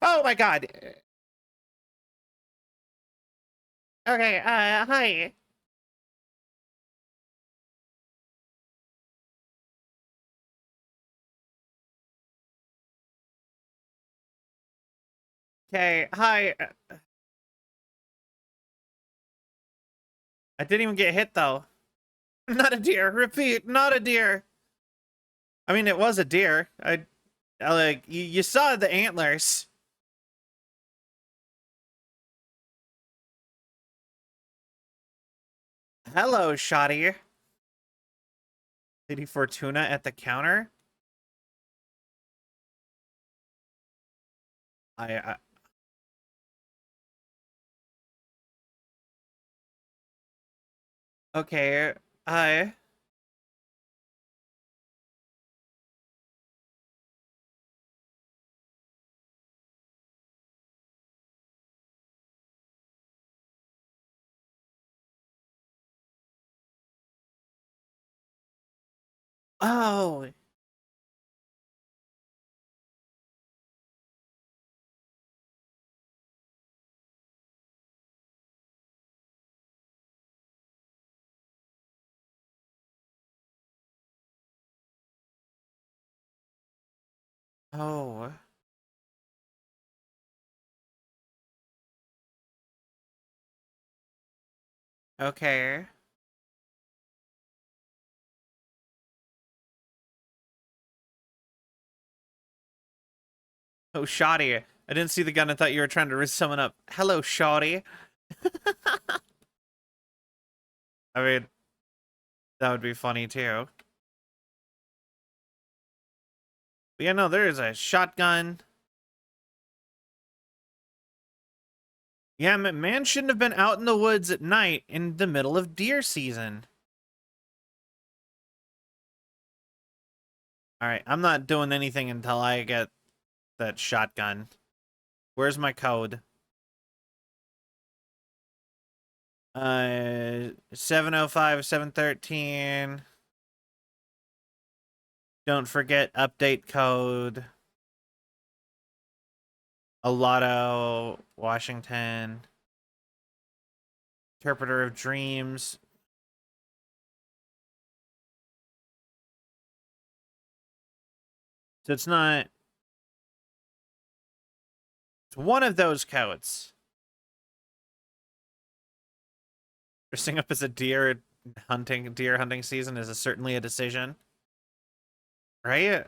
Oh my god. Okay, hi. Okay, hi. I didn't even get hit though. Not a deer. Repeat, not a deer. I mean, it was a deer. I like you saw the antlers. Hello, Shoddy. Lady Fortuna at the counter. I okay. I Oh. Oh. Okay. Oh, shoddy. I didn't see the gun. I thought you were trying to risk someone up. Hello, shoddy. I mean, that would be funny too. But yeah, no, there is a shotgun. Yeah, man shouldn't have been out in the woods at night in the middle of deer season. All right, I'm not doing anything until I get that shotgun. Where's my code? 705 713. Don't forget update code. Alotto, Washington. Interpreter of Dreams. So it's not. It's one of those codes. Dressing up as a deer hunting season is certainly a decision. Right?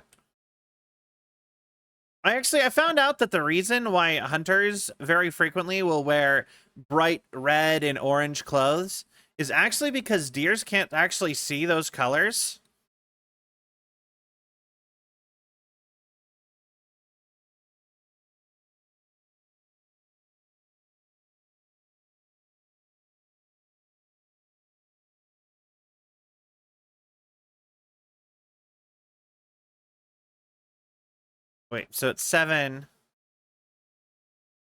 I found out that the reason why hunters very frequently will wear bright red and orange clothes is actually because deers can't actually see those colors. Wait, so it's 7.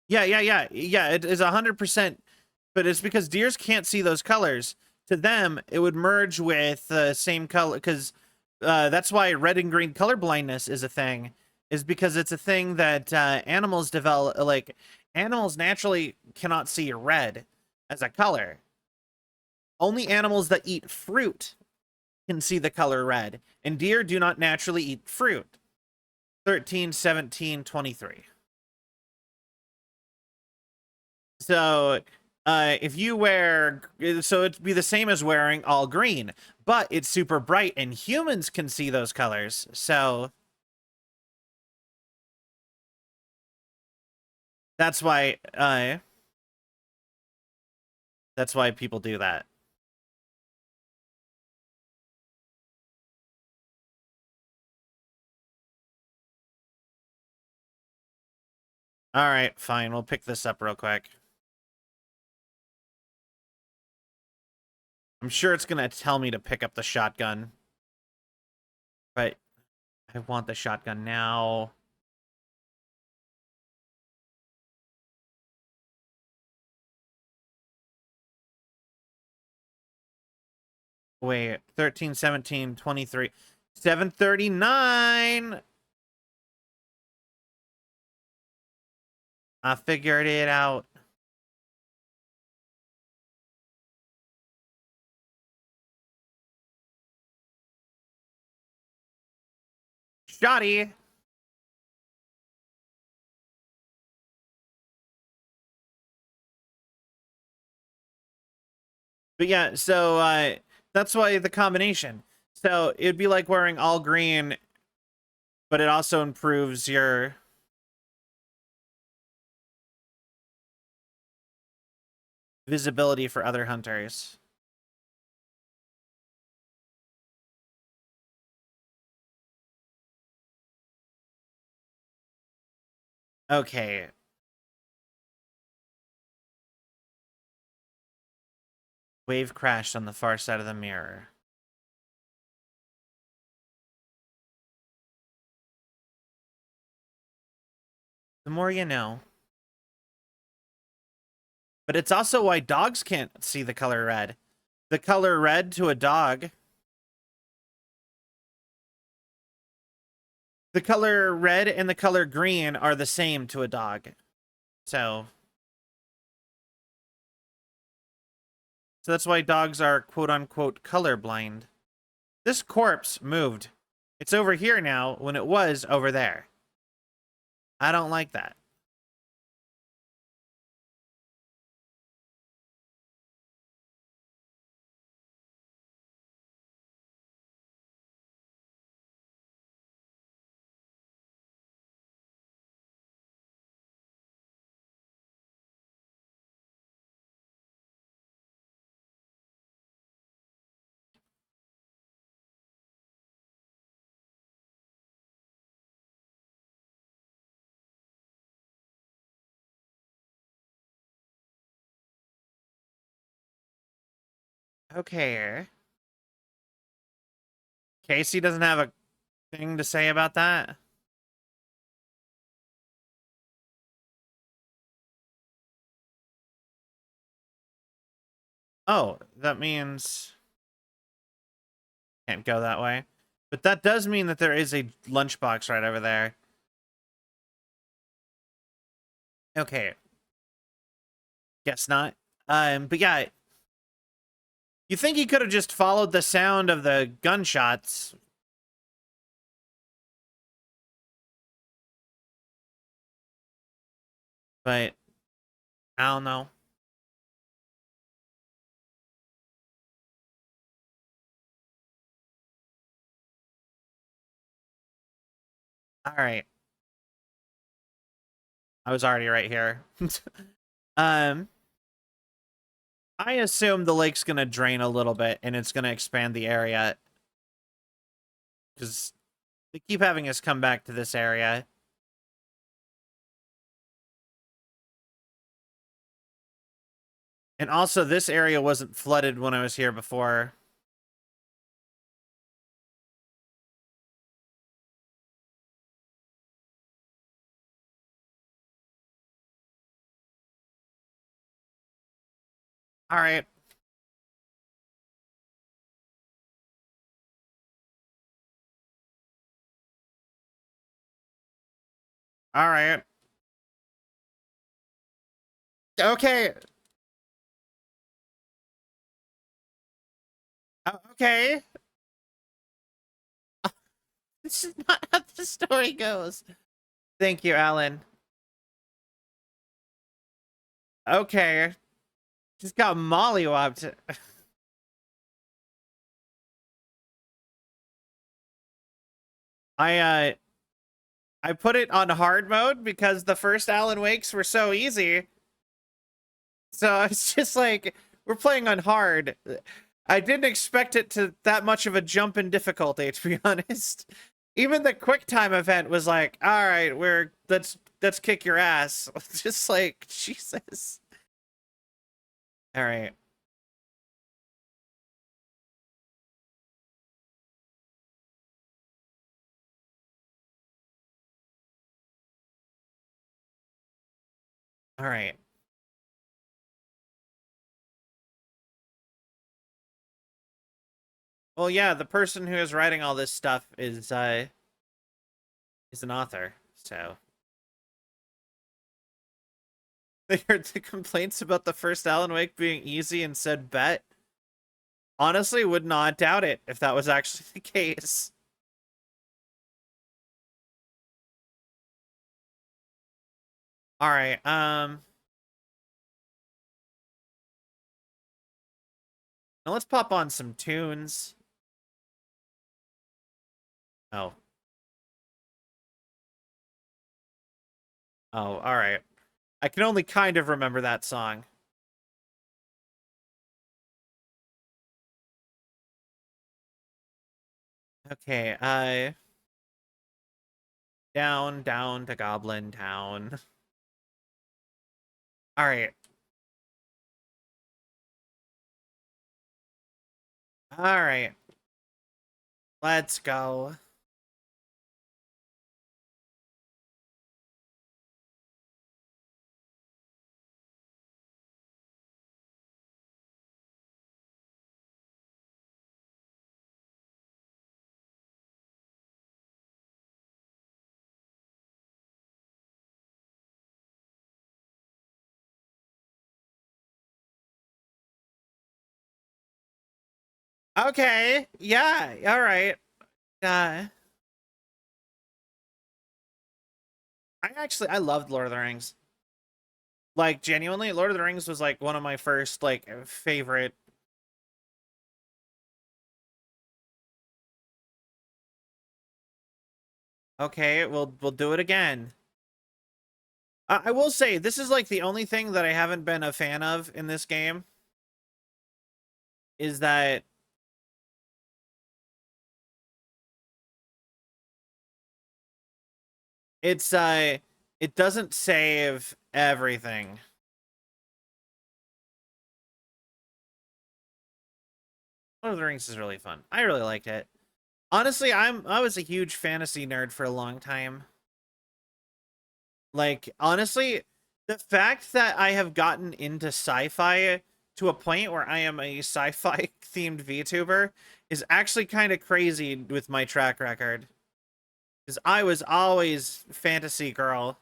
Yeah. It is 100%, but it's because deers can't see those colors. To them, it would merge with the same color because that's why red and green color blindness is a thing. Is because it's a thing that animals develop. Like animals naturally cannot see red as a color. Only animals that eat fruit can see the color red, and deer do not naturally eat fruit. 13, 17, 23. So if you wear, so it'd be the same as wearing all green, but it's super bright and humans can see those colors. So that's why people do that. All right, fine. We'll pick this up real quick. I'm sure it's going to tell me to pick up the shotgun, but I want the shotgun now. Wait, 13, 17, 23, 739. I figured it out. Shoddy. But yeah, so that's why the combination. So it'd be like wearing all green, but it also improves your visibility for other hunters. Okay. Wave crashed on the far side of the mirror. The more you know. But it's also why dogs can't see the color red. The color red to a dog The color red and the color green are the same to a dog. So that's why dogs are quote unquote colorblind. This corpse moved. It's over here now when it was over there. I don't like that. Okay. Casey doesn't have a thing to say about that. Oh, that means can't go that way. But that does mean that there is a lunchbox right over there. Okay. Guess not. But yeah, you think he could have just followed the sound of the gunshots. But I don't know. All right. I was already right here. um, I assume the lake's gonna drain a little bit and it's gonna expand the area. Because they keep having us come back to this area. And also, this area wasn't flooded when I was here before. All right. All right. Okay. Okay. This is not how the story goes. Thank you, Alan. Okay. Just got mollywopped. I I put it on hard mode because the first Alan Wakes were so easy. So it's just like we're playing on hard. I didn't expect it to that much of a jump in difficulty, to be honest. Even the quick time event was like, all right, let's kick your ass. Just like Jesus. All right. All right. Well, yeah, the person who is writing all this stuff is an author. So they heard the complaints about the first Alan Wake being easy and said bet. Honestly, would not doubt it if that was actually the case. All right. Now let's pop on some tunes. Oh. Oh, all right. I can only kind of remember that song. Okay, down to Goblin Town. All right. All right. Let's go. Okay, yeah, all right. Uh, I loved Lord of the Rings. Like genuinely, Lord of the Rings was like one of my first like favorite. Okay, we'll do it again. I will say this is like the only thing that I haven't been a fan of in this game is that it's it doesn't save everything. Lord of the Rings is really fun. I really liked it. Honestly, I was a huge fantasy nerd for a long time. Like honestly, the fact that I have gotten into sci-fi to a point where I am a sci-fi themed VTuber is actually kind of crazy with my track record. Because I was always fantasy girl.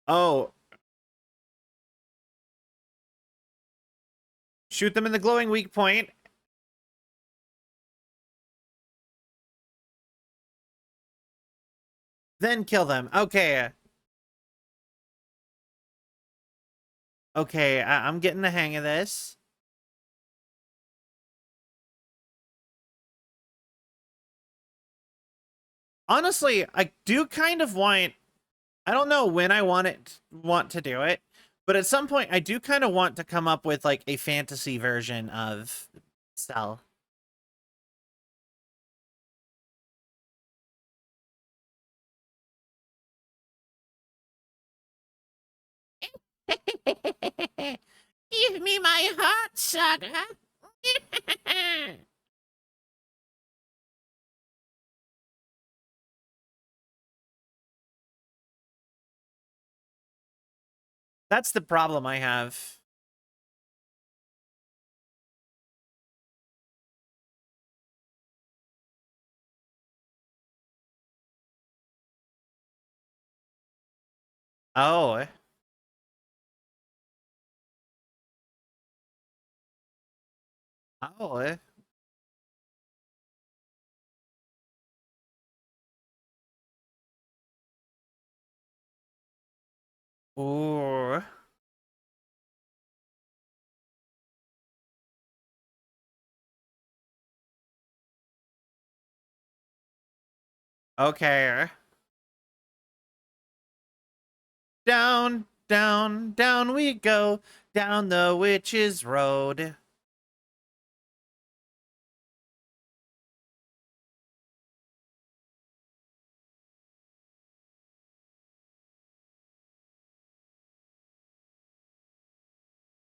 Oh, shoot them in the glowing weak point, then kill them. Okay. Okay, I'm getting the hang of this. Honestly, I do kind of want, I don't know when I want to do it, but at some point I do kind of want to come up with like a fantasy version of Cell. Give me my heart, Saga. That's the problem I have. Oh. Oh. Ooh. Okay. Down, down, down we go, down the witch's road.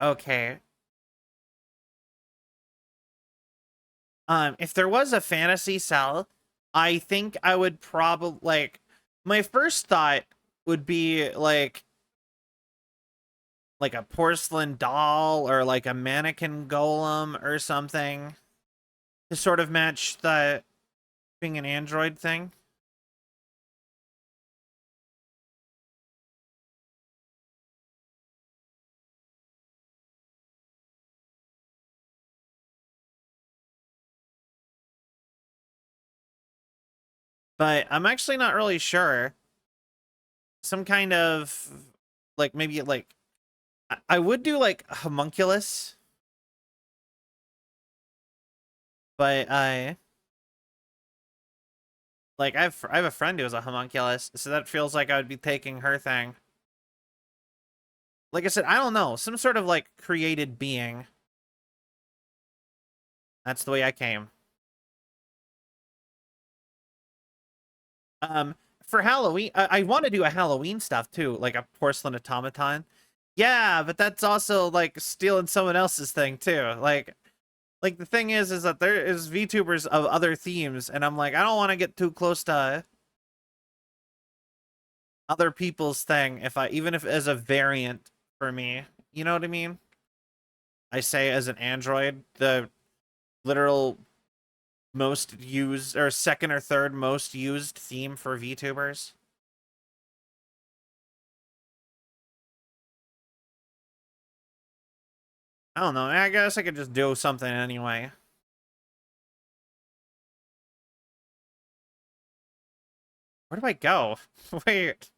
Okay. If there was a fantasy cell, I think I would probably like my first thought would be like a porcelain doll or like a mannequin golem or something to sort of match the being an android thing. But I'm actually not really sure. Some kind of like maybe like I would do like homunculus, but I like I have a friend who is a homunculus, so that feels like I would be taking her thing. Like I said, I don't know, some sort of like created being. That's the way I came. Um, for Halloween, I want to do a Halloween stuff too, like a porcelain automaton. Yeah, but that's also like stealing someone else's thing too. Like the thing is that there is VTubers of other themes, and I'm like, I don't want to get too close to other people's thing if I even if as a variant for me. You know what I mean? I say as an android, the literal most used or second or third most used theme for VTubers. I don't know. I guess I could just do something anyway. Where do I go? Wait.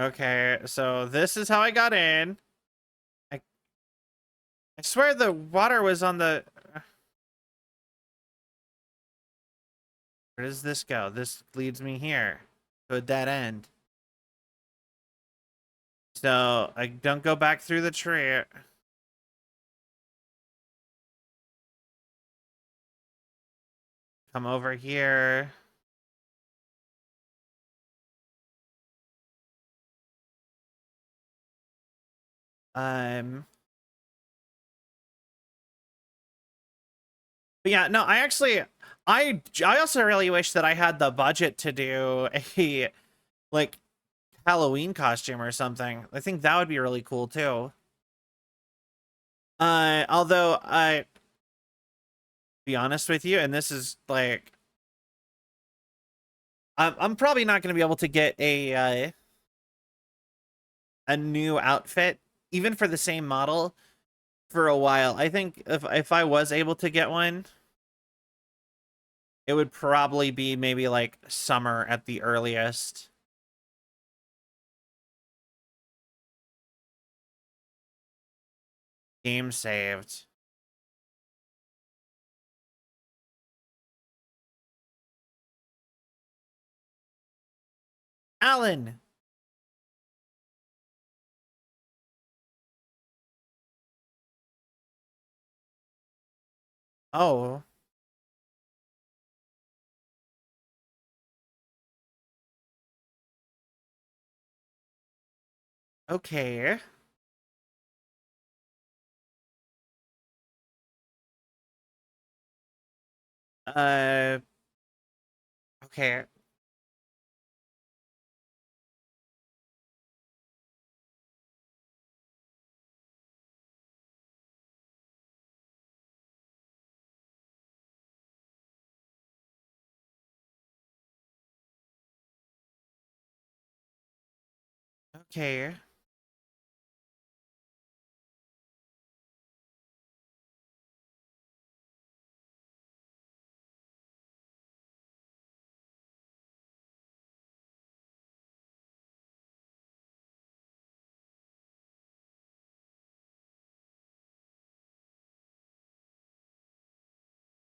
Okay, so this is how I got in. I I swear the water was on the... Where does this go? This leads me here. To a dead end. So, I don't go back through the tree. Come over here. But yeah, no, I also really wish that I had the budget to do a like Halloween costume or something. I think that would be really cool too. Although I be honest with you, and this is like I'm probably not going to be able to get a new outfit even for the same model for a while. I think if I was able to get one, it would probably be maybe like summer at the earliest. Game saved. Alan. Oh, okay. Uh, okay. Okay.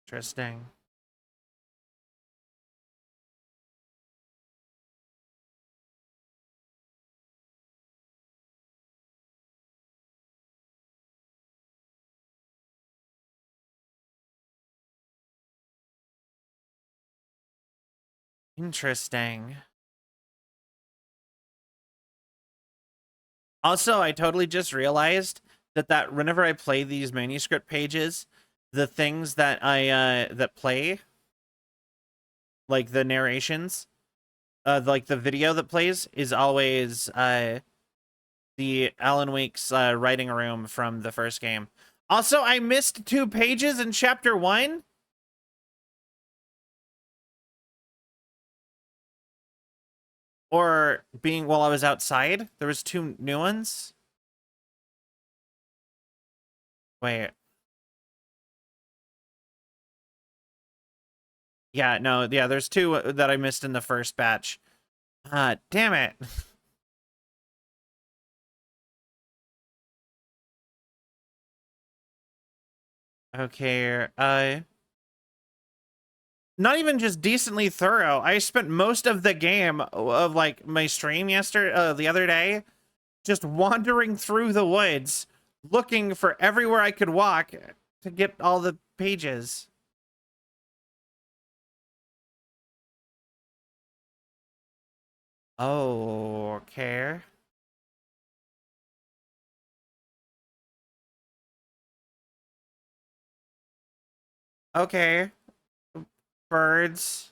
Interesting. Interesting. Also, I totally just realized that whenever I play these manuscript pages, the things that I that play, like the narrations, like the video that plays is always the Alan Wake's writing room from the first game. Also, I missed 2 pages in chapter 1. Or being while I was outside. There was 2 new ones. Wait. Yeah, no, yeah, there's 2 that I missed in the first batch. Damn it. Okay, not even just decently thorough. I spent most of the game of like my stream the other day just wandering through the woods looking for everywhere I could walk to get all the pages. Oh, okay. Okay. Birds.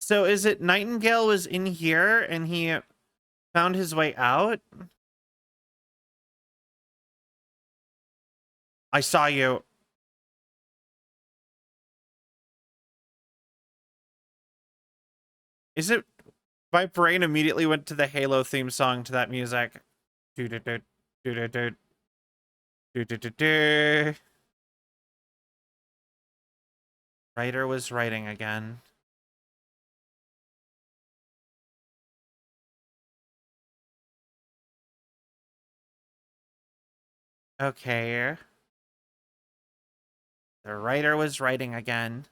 So is it Nightingale was in here and he found his way out? I saw you. Is it? My brain immediately went to the Halo theme song to that music. Do do do do do do do do do do. Writer was writing again. Okay. The writer was writing again.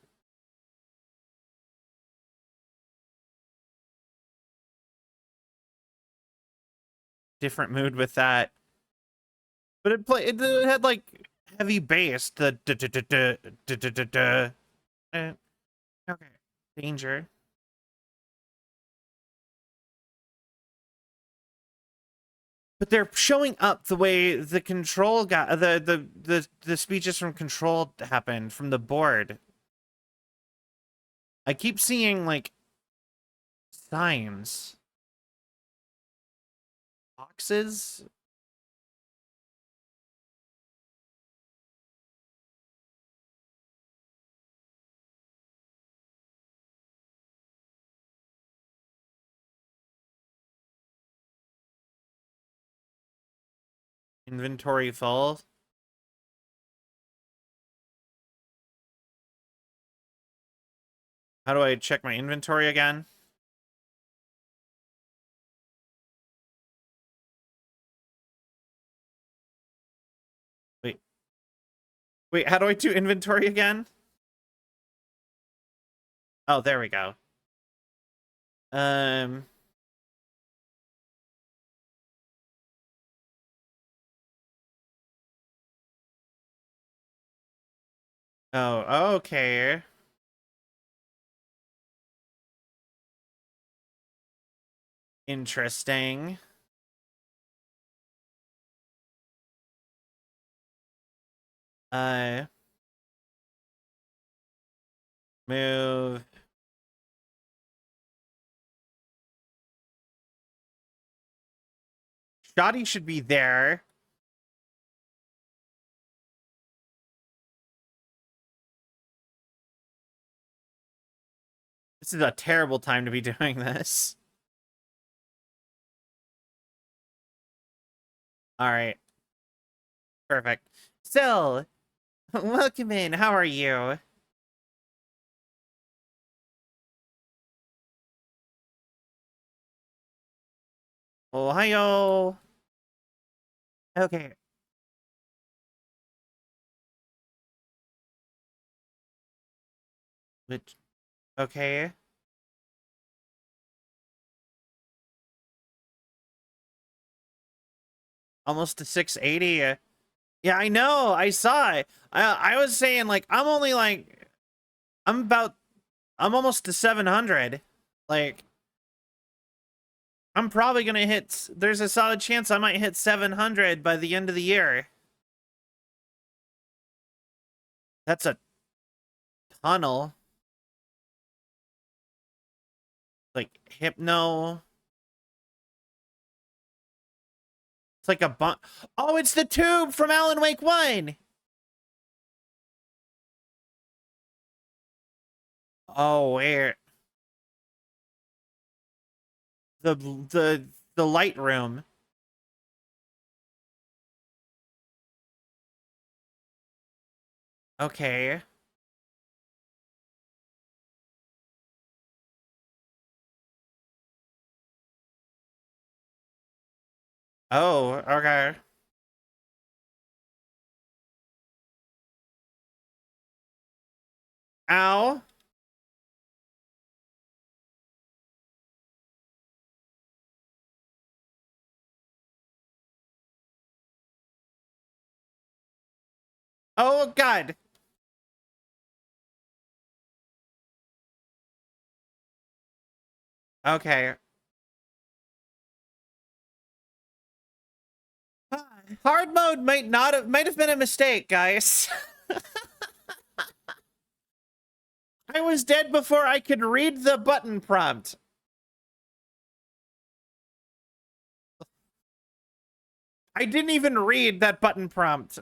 Different mood with that. But it had like heavy bass. The duh, duh, duh, duh, duh, duh, duh, duh. Okay. Danger. But they're showing up the way the control got the speeches from control happened from the board. I keep seeing like signs. Boxes? Inventory full. How do I check my inventory again? Wait. Wait, how do I do inventory again? Oh, there we go. Um Oh, okay. Interesting. Uh Move. Shoddy should be there. This is a terrible time to be doing this. All right. Perfect. So, welcome in. How are you? Ohio. Okay. Which okay. Almost to 680. Yeah, I know. I saw it. I was saying like I'm only like I'm about I'm almost to 700. Like I'm probably going to hit there's a solid chance I might hit 700 by the end of the year. That's a tunnel. Like hypno. It's like a Oh, it's the tube from Alan Wake 1. Oh, where the light room. Okay. Oh, okay. Ow. Oh, God. Okay. Hard mode might have been a mistake, guys. I was dead before I could read the button prompt. I didn't even read that button prompt.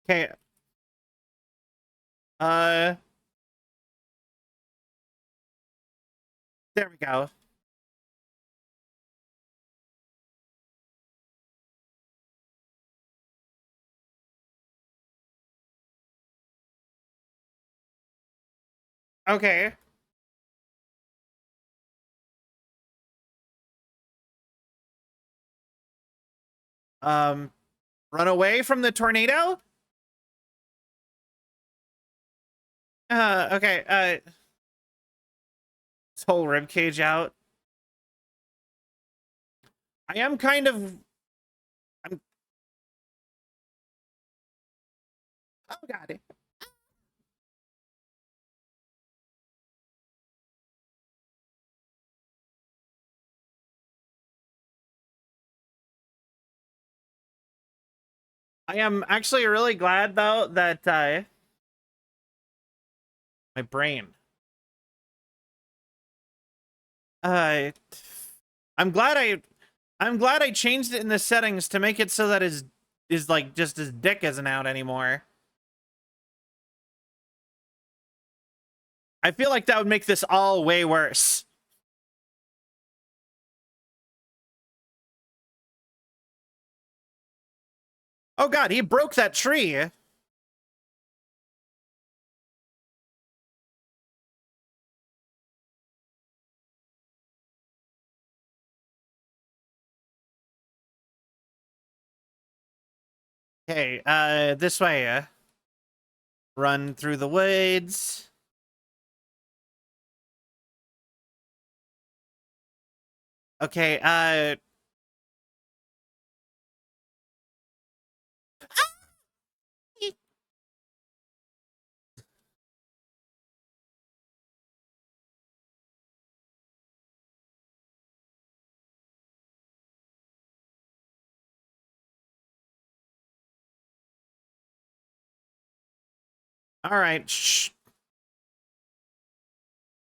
Okay. Uh, there we go. Okay. Um, run away from the tornado? Okay, this whole rib cage out. I am kind of... I'm... Oh, God. I am actually really glad, though, that, my brain. Uh, I'm glad I changed it in the settings to make it so that his like just his dick isn't out anymore. I feel like that would make this all way worse. Oh God, he broke that tree. Okay, this way. Run through the woods. Okay, all right. Shh.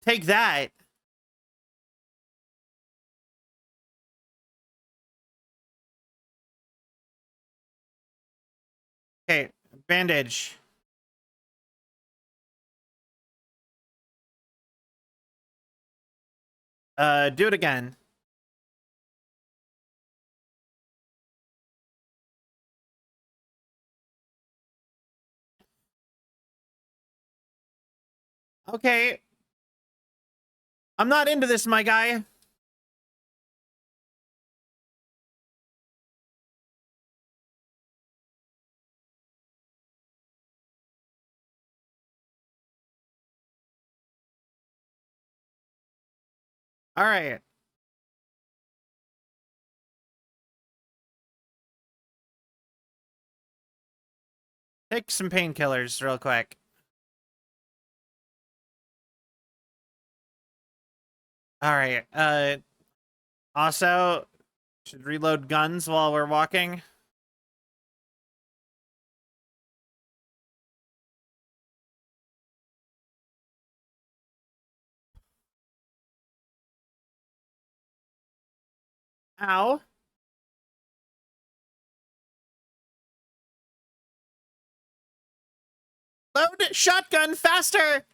Take that. Okay, bandage. Do it again. Okay. I'm not into this, my guy. All right. Take some painkillers real quick. All right. Also, should reload guns while we're walking. Ow. Load shotgun faster.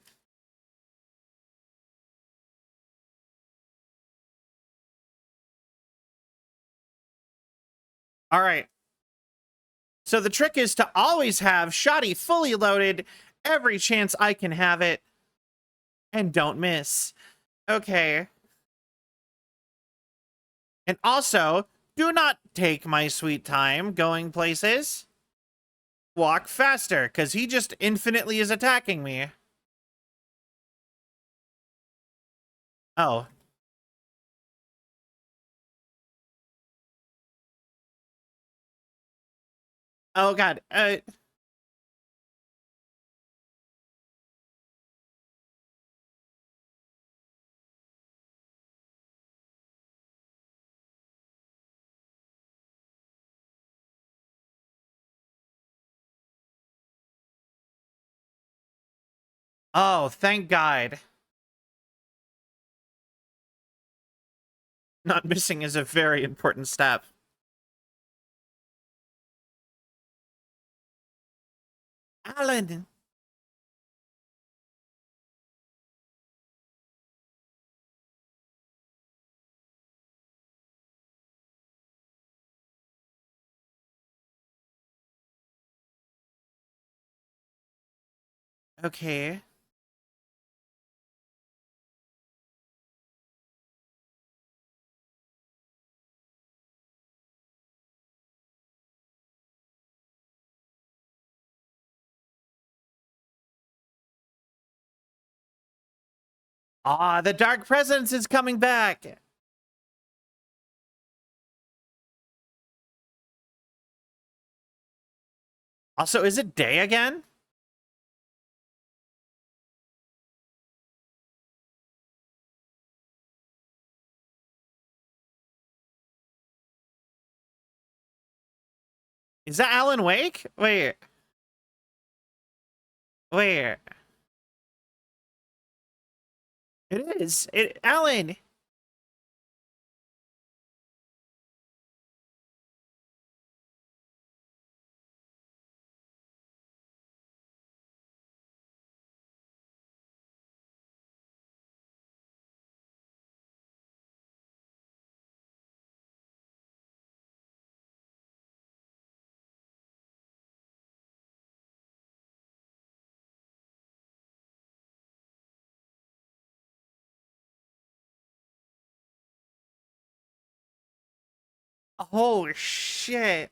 All right. So the trick is to always have shotty fully loaded every chance I can have it. And don't miss. Okay. And also, do not take my sweet time going places. Walk faster, because he just infinitely is attacking me. Oh. Oh god. Oh, thank God. Not missing is a very important step. Alan. Okay. Ah, the Dark Presence is coming back. Also, is it day again? Is that Alan Wake? Wait. Wait. It is. Alan. Oh shit.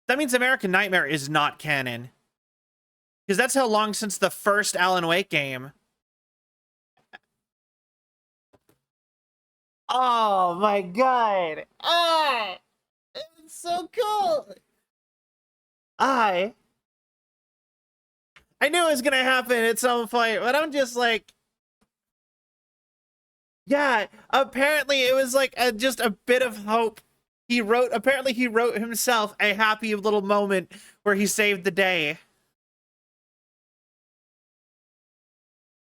That means American Nightmare is not canon. Because that's how long since the first Alan Wake game. Oh my god. Ah, it's so cool. I I knew it was gonna happen at some point, but I'm just like, yeah, apparently it was like just a bit of hope. Apparently he wrote himself a happy little moment where he saved the day.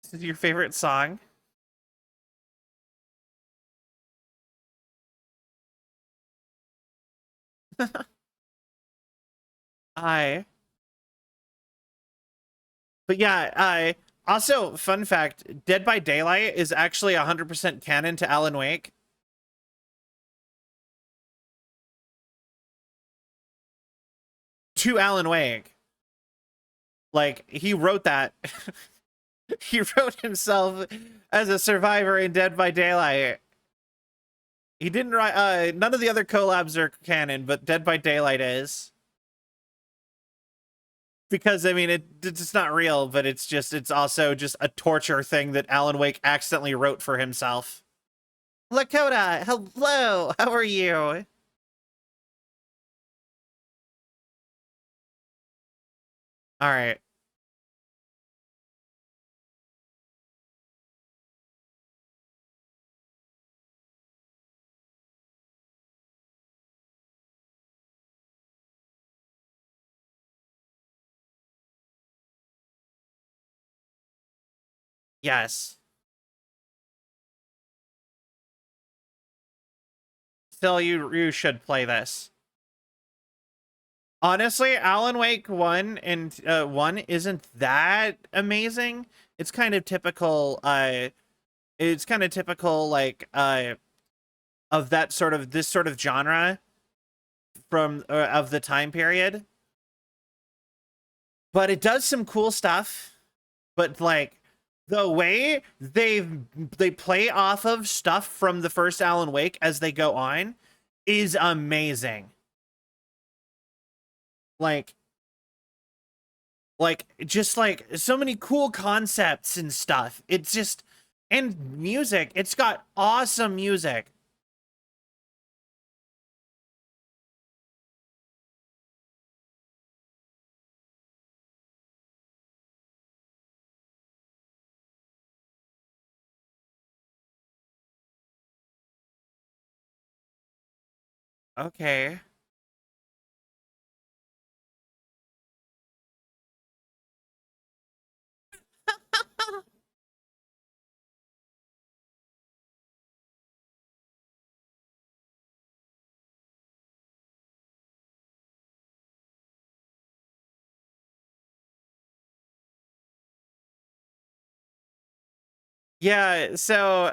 This is your favorite song? I But yeah, I also fun fact, Dead by Daylight is actually 100% canon to Alan Wake. To Alan Wake. Like he wrote that. He wrote himself as a survivor in Dead by Daylight. He didn't write none of the other collabs are canon, but Dead by Daylight is. Because I mean it's not real, but it's also just a torture thing that Alan Wake accidentally wrote for himself. Lakota, hello, how are you? All right. Yes. Still, you should play this. Honestly, Alan Wake 1 and 1 isn't that amazing. It's kind of typical like of that sort of this sort of genre from of the time period. But it does some cool stuff. But like the way they play off of stuff from the first Alan Wake as they go on is amazing. Like just like so many cool concepts and stuff. It's just, and music, it's got awesome music. Okay. Yeah, so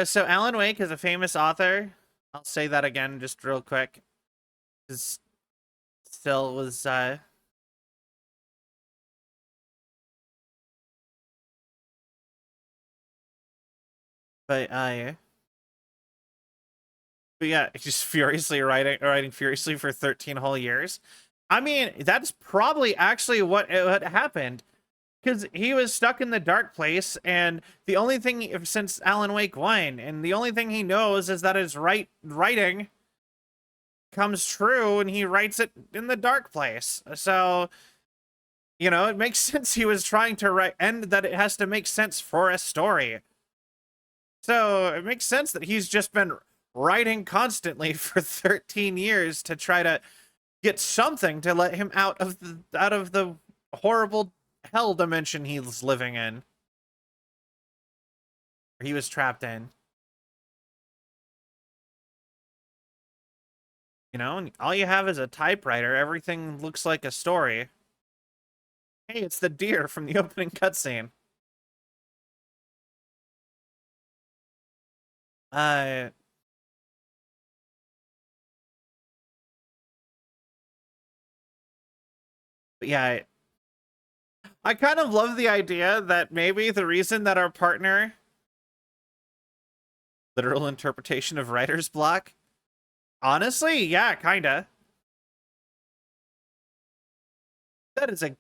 so Alan Wake is a famous author. I'll say that again just real quick. 'Cause still was but but yeah, just furiously writing furiously for 13 whole years. I mean, that's probably actually what happened, because he was stuck in the dark place, and the only thing since Alan Wake 1, and the only thing he knows is that his writing comes true, and he writes it in the dark place. So, it makes sense he was trying to write, and that it has to make sense for a story. So it makes sense that he's just been writing constantly for 13 years to try to get something to let him out of the horrible hell dimension he's living in. He was trapped in. And all you have is a typewriter. Everything looks like a story. Hey, it's the deer from the opening cutscene. Uh, but yeah, I kind of love the idea that maybe the reason that our partner, literal interpretation of writer's block, honestly, yeah, kinda. That's a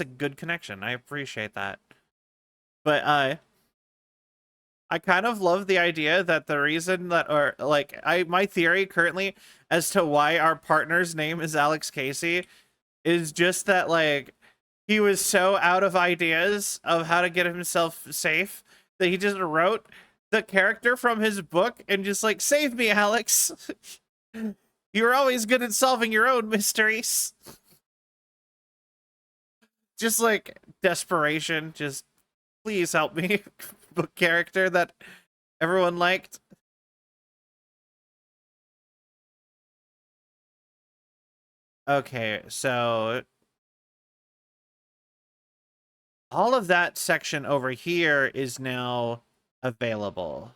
good connection. I appreciate that. But I kind of love the idea that the reason that, or like, my theory currently as to why our partner's name is Alex Casey is just that, like, he was so out of ideas of how to get himself safe that he just wrote the character from his book and just like, save me, Alex. You're always good at solving your own mysteries. Just like desperation, just please help me. Book character that everyone liked. Okay, so all of that section over here is now available.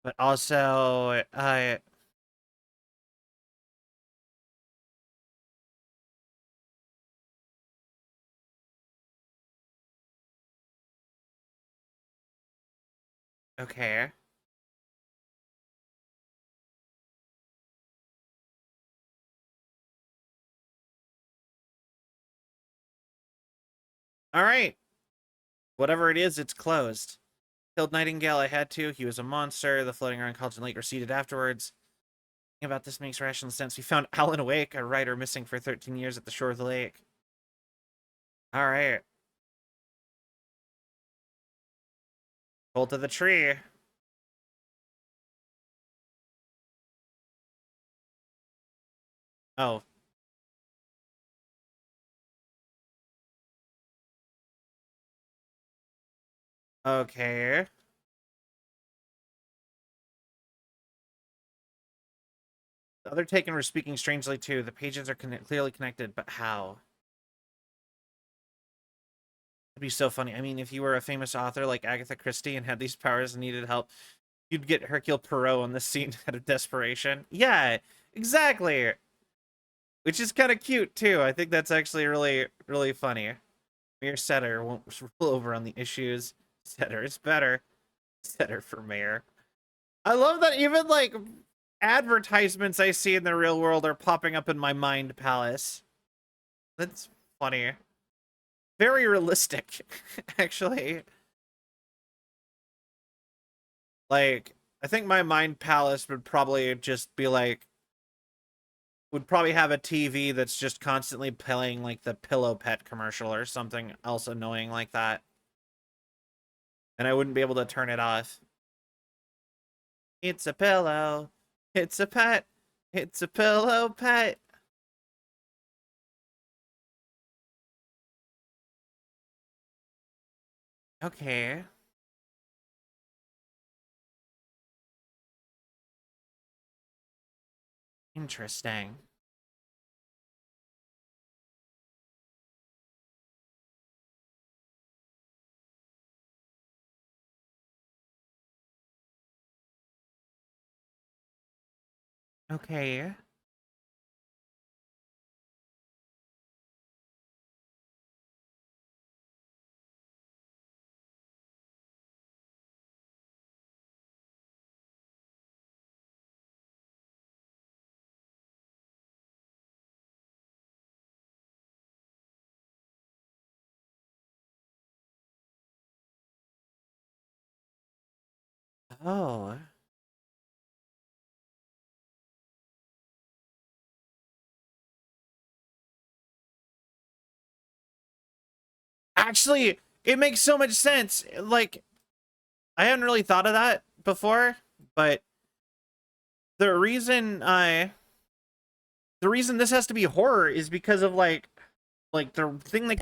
But also, okay. All right. Whatever it is, it's closed. Killed Nightingale, I had to. He was a monster. The floating around College Lake receded afterwards. Thinking about this makes rational sense. We found Alan Wake, a writer missing for 13 years at the shore of the lake. All right. Pull to the tree. Oh, Okay. The other taken were speaking strangely too. The pages are clearly connected, but how? It'd be so funny. I mean, if you were a famous author like Agatha Christie and had these powers and needed help, you'd get Hercule Poirot on the scene out of desperation. Yeah, exactly. Which is kind of cute too. I think that's actually really, really funny. Mayor Setter won't rule over on the issues. Setter is better. Setter for mayor. I love that even like advertisements I see in the real world are popping up in my mind palace. That's funny. Very realistic, actually. Like, I think my mind palace would probably just be like, would probably have a TV that's just constantly playing like the Pillow Pet commercial or something else annoying like that. And I wouldn't be able to turn it off. It's a pillow. It's a pet. It's a pillow pet. Okay. Interesting. Okay. Oh. Actually, it makes so much sense. Like, I hadn't really thought of that before, but the reason I the reason this has to be horror is because of like the thing that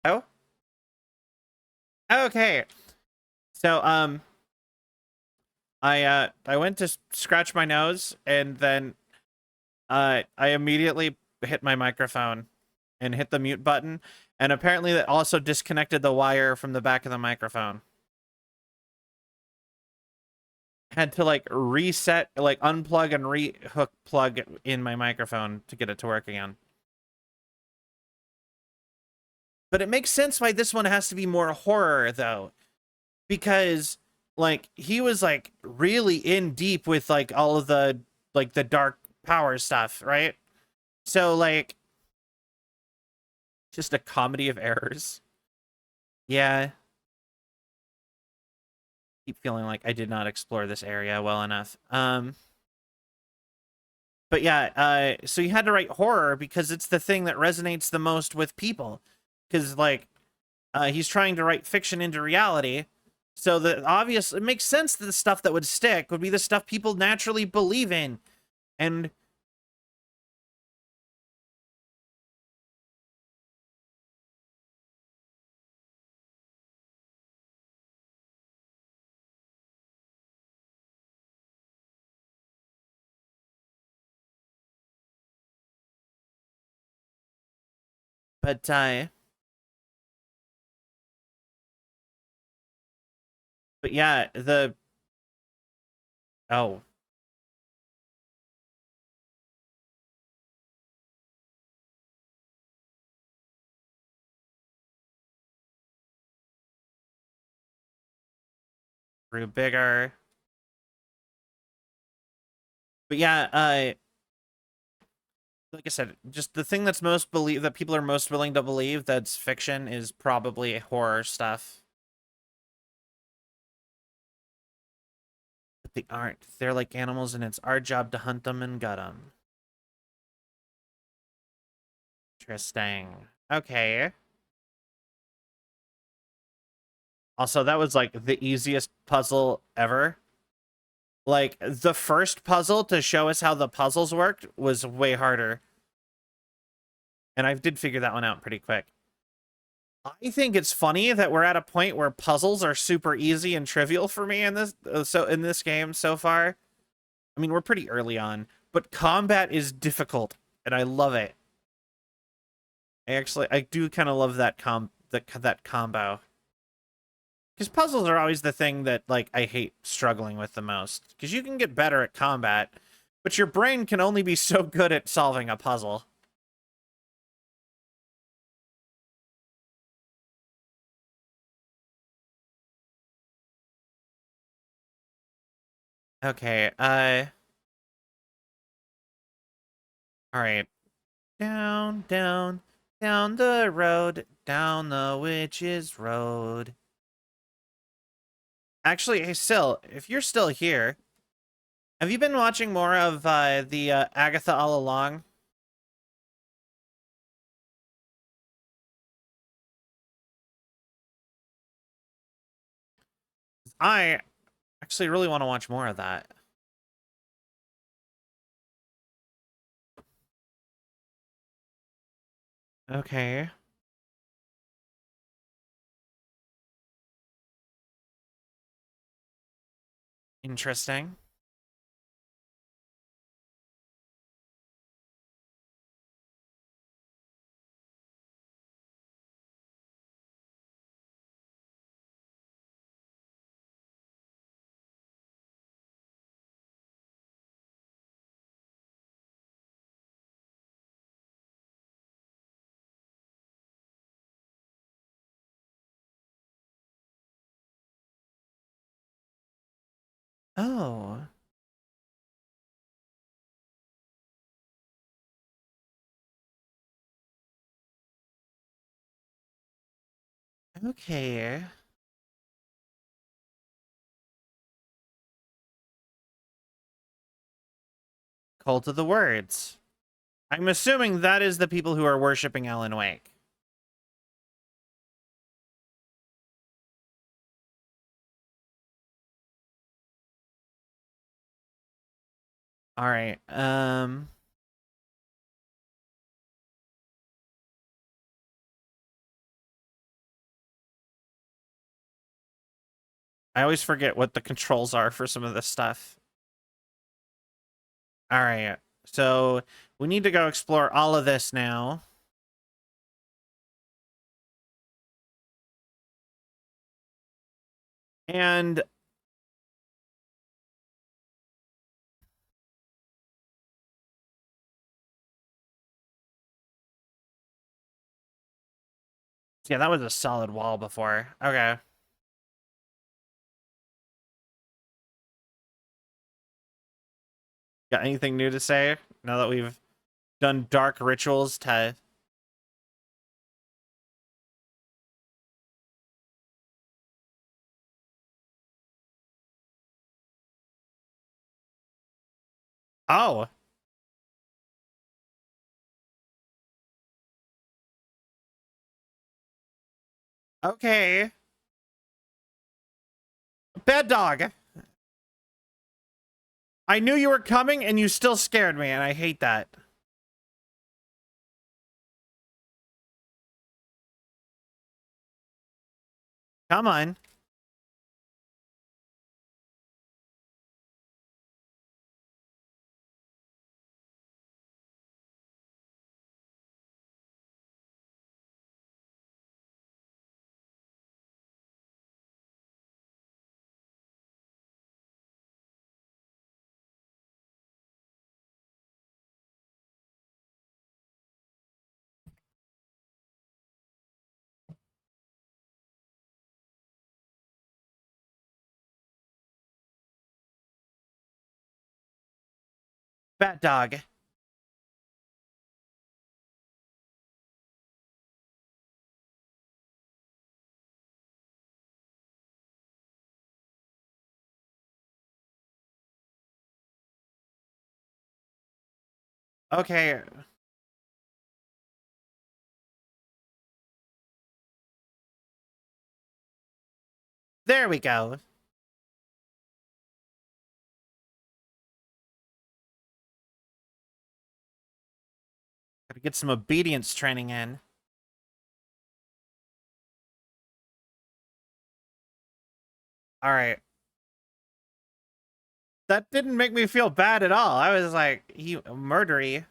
oh, okay. So I went to scratch my nose and then I immediately hit my microphone and hit the mute button, and apparently that also disconnected the wire from the back of the microphone. Had to like reset, like unplug and rehook plug in my microphone to get it to work again. But it makes sense why this one has to be more horror though, because like he was like really in deep with like all of the like the dark power stuff, right? So like just a comedy of errors. Yeah, keep feeling like I did not explore this area well enough. But yeah, so you had to write horror because it's the thing that resonates the most with people. Because like he's trying to write fiction into reality. So the obvious, it makes sense that the stuff that would stick would be the stuff people naturally believe in. And but but yeah, the oh, grew bigger. But yeah, like I said, just the thing that's most believe that people are most willing to believe that's fiction is probably horror stuff. But they aren't. They're like animals, and it's our job to hunt them and gut them. Interesting. Okay. Also, that was like the easiest puzzle ever. Like, the first puzzle to show us how the puzzles worked was way harder. And I did figure that one out pretty quick. I think it's funny that we're at a point where puzzles are super easy and trivial for me in this game so far. I mean, we're pretty early on, but combat is difficult, and I love it. I do kind of love that combo. Because puzzles are always the thing that, like, I hate struggling with the most. Because you can get better at combat, but your brain can only be so good at solving a puzzle. Okay, alright. Down, down, down the road, down the witch's road. Actually, hey, Sil, if you're still here, have you been watching more of the Agatha All Along? I actually really want to watch more of that. Okay. Interesting. Oh. Okay. Cult of the Words. I'm assuming that is the people who are worshiping Alan Wake. All right. I always forget what the controls are for some of this stuff. All right. So we need to go explore all of this now. And yeah, that was a solid wall before. Okay. Got anything new to say now that we've done dark rituals to... Oh. Okay. Bad dog. I knew you were coming and you still scared me, and I hate that. Come on. Bat dog. Okay. There we go. Gotta get some obedience training in. All right. That didn't make me feel bad at all. I was like, you murdery.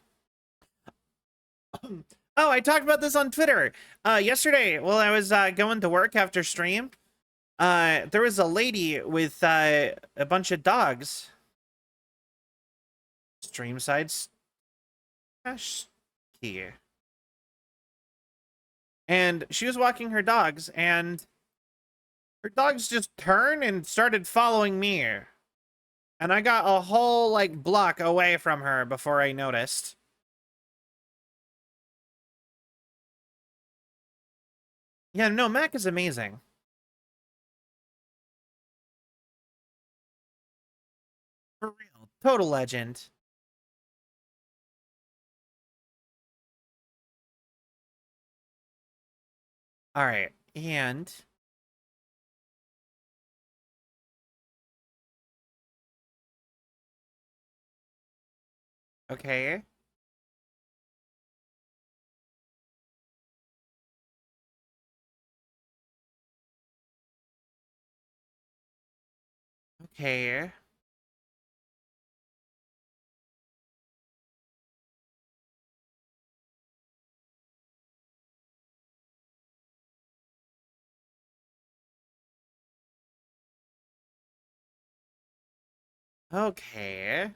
Oh, I talked about this on Twitter. Yesterday, while I was going to work after stream, there was a lady with a bunch of dogs. Stream sides. Gosh, here. And she was walking her dogs, and her dogs just turned and started following me. And I got a whole, like, block away from her before I noticed. Yeah, no, Mac is amazing. For real. Total legend. All right. And okay. Okay. Okay.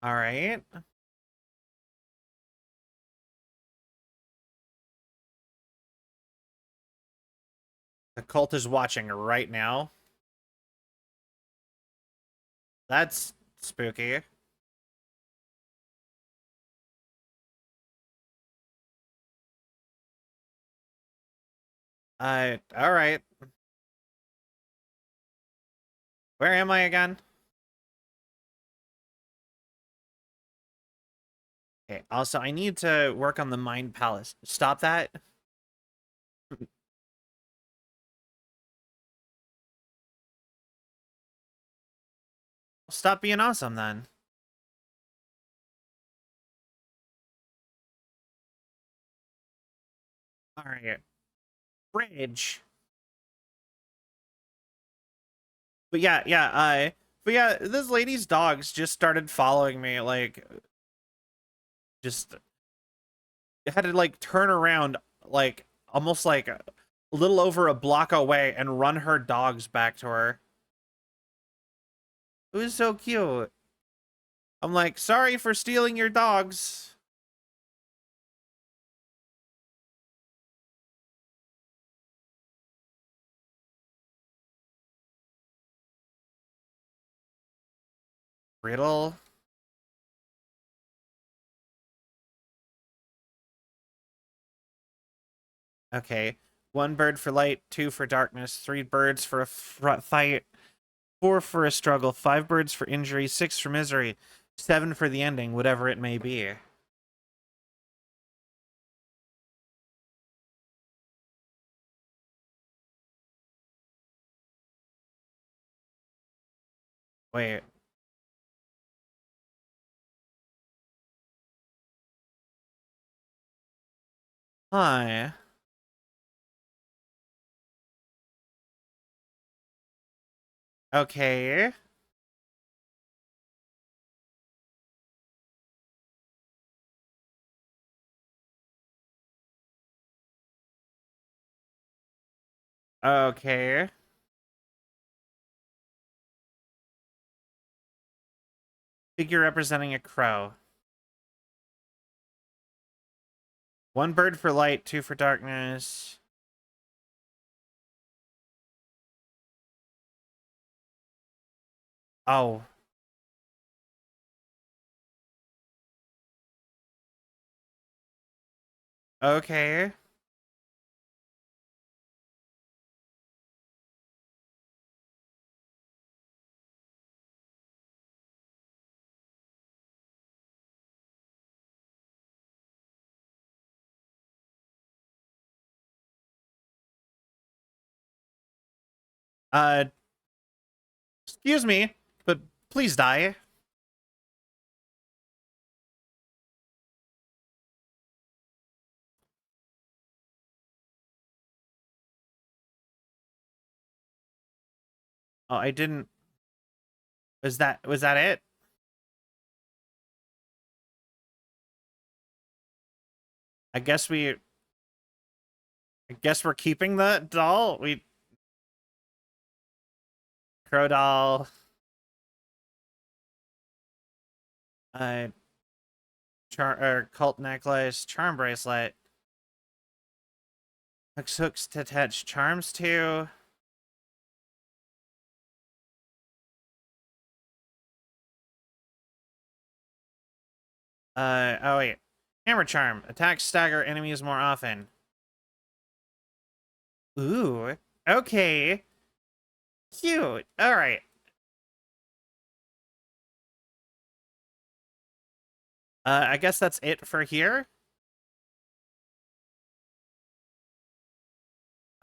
All right. The cult is watching right now. That's spooky. All right. Where am I again? Okay, also, I need to work on the Mind Palace. Stop that. Stop being awesome, then. All right. Bridge. But yeah, this lady's dogs just started following me, like, just had to, like, turn around, like, almost, like, a little over a block away and run her dogs back to her. It was so cute. I'm like, sorry for stealing your dogs. Riddle. Okay. One bird for light, two for darkness, three birds for a fight, four for a struggle, five birds for injury, six for misery, seven for the ending, whatever it may be. Wait. Hi. Okay. Okay. Figure representing a crow. One bird for light, two for darkness. Oh. Okay. Uh, excuse me, but please die. Oh, I didn't. Was that it? I guess we. I guess we're keeping the doll. We crow doll. Uh, cult necklace, charm bracelet. Hooks to attach charms to. Oh wait. Hammer charm. Attacks stagger enemies more often. Ooh. Okay. Cute. Alright. I guess that's it for here.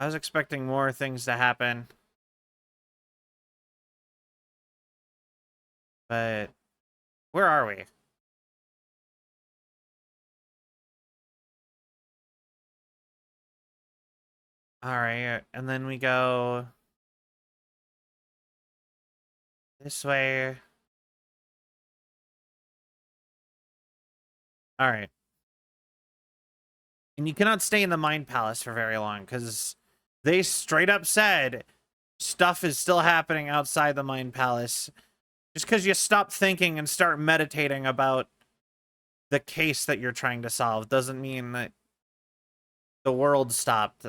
I was expecting more things to happen. But where are we? Alright, and then we go this way. Alright. And you cannot stay in the Mind Palace for very long, because they straight up said stuff is still happening outside the Mind Palace. Just because you stop thinking and start meditating about the case that you're trying to solve doesn't mean that the world stopped.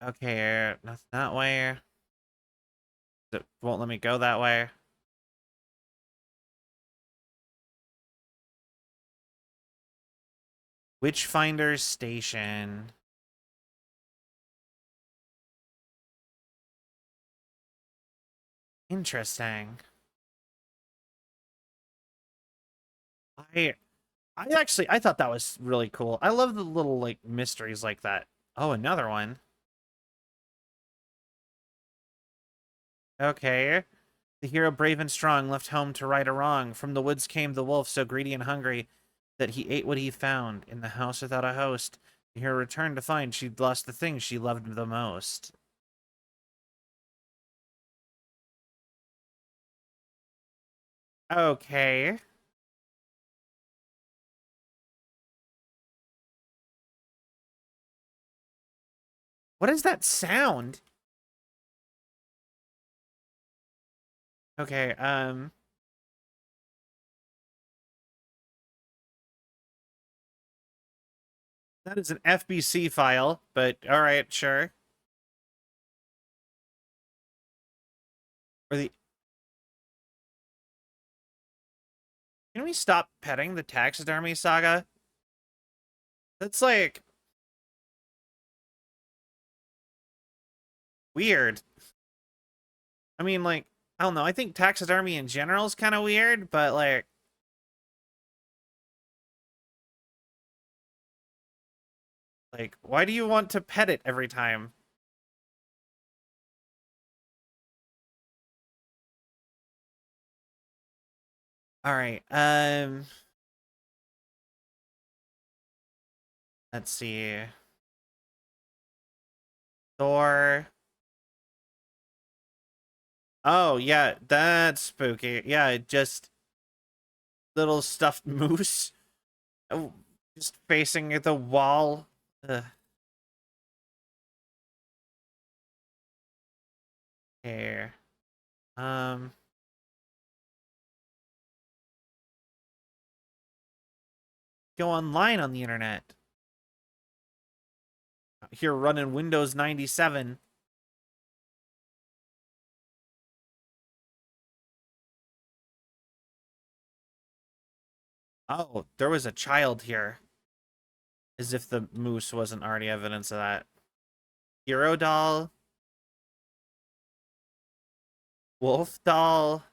Okay, nothing that way. It won't let me go that way. Witchfinder's Station. Interesting. I I thought that was really cool. I love the little like mysteries like that. Oh, another one. Okay. The hero brave and strong left home to right a wrong. From the woods came the wolf, so greedy and hungry that he ate what he found. In the house without a host, the hero returned to find she'd lost the thing she loved the most. Okay. What is that sound? Okay, that is an FBC file, but all right, sure. Or the Can we stop petting the taxidermy saga? That's like weird. I mean, like, I don't know. I think taxidermy in general is kind of weird, but like, why do you want to pet it every time? All right. Let's see. Thor. Oh, yeah, that's spooky. Yeah, just little stuffed moose. Oh, just facing the wall. Ugh. Here. Um, Go online on the internet. Here running Windows 97. Oh, there was a child here. As if the moose wasn't already evidence of that. Hero doll. Wolf doll.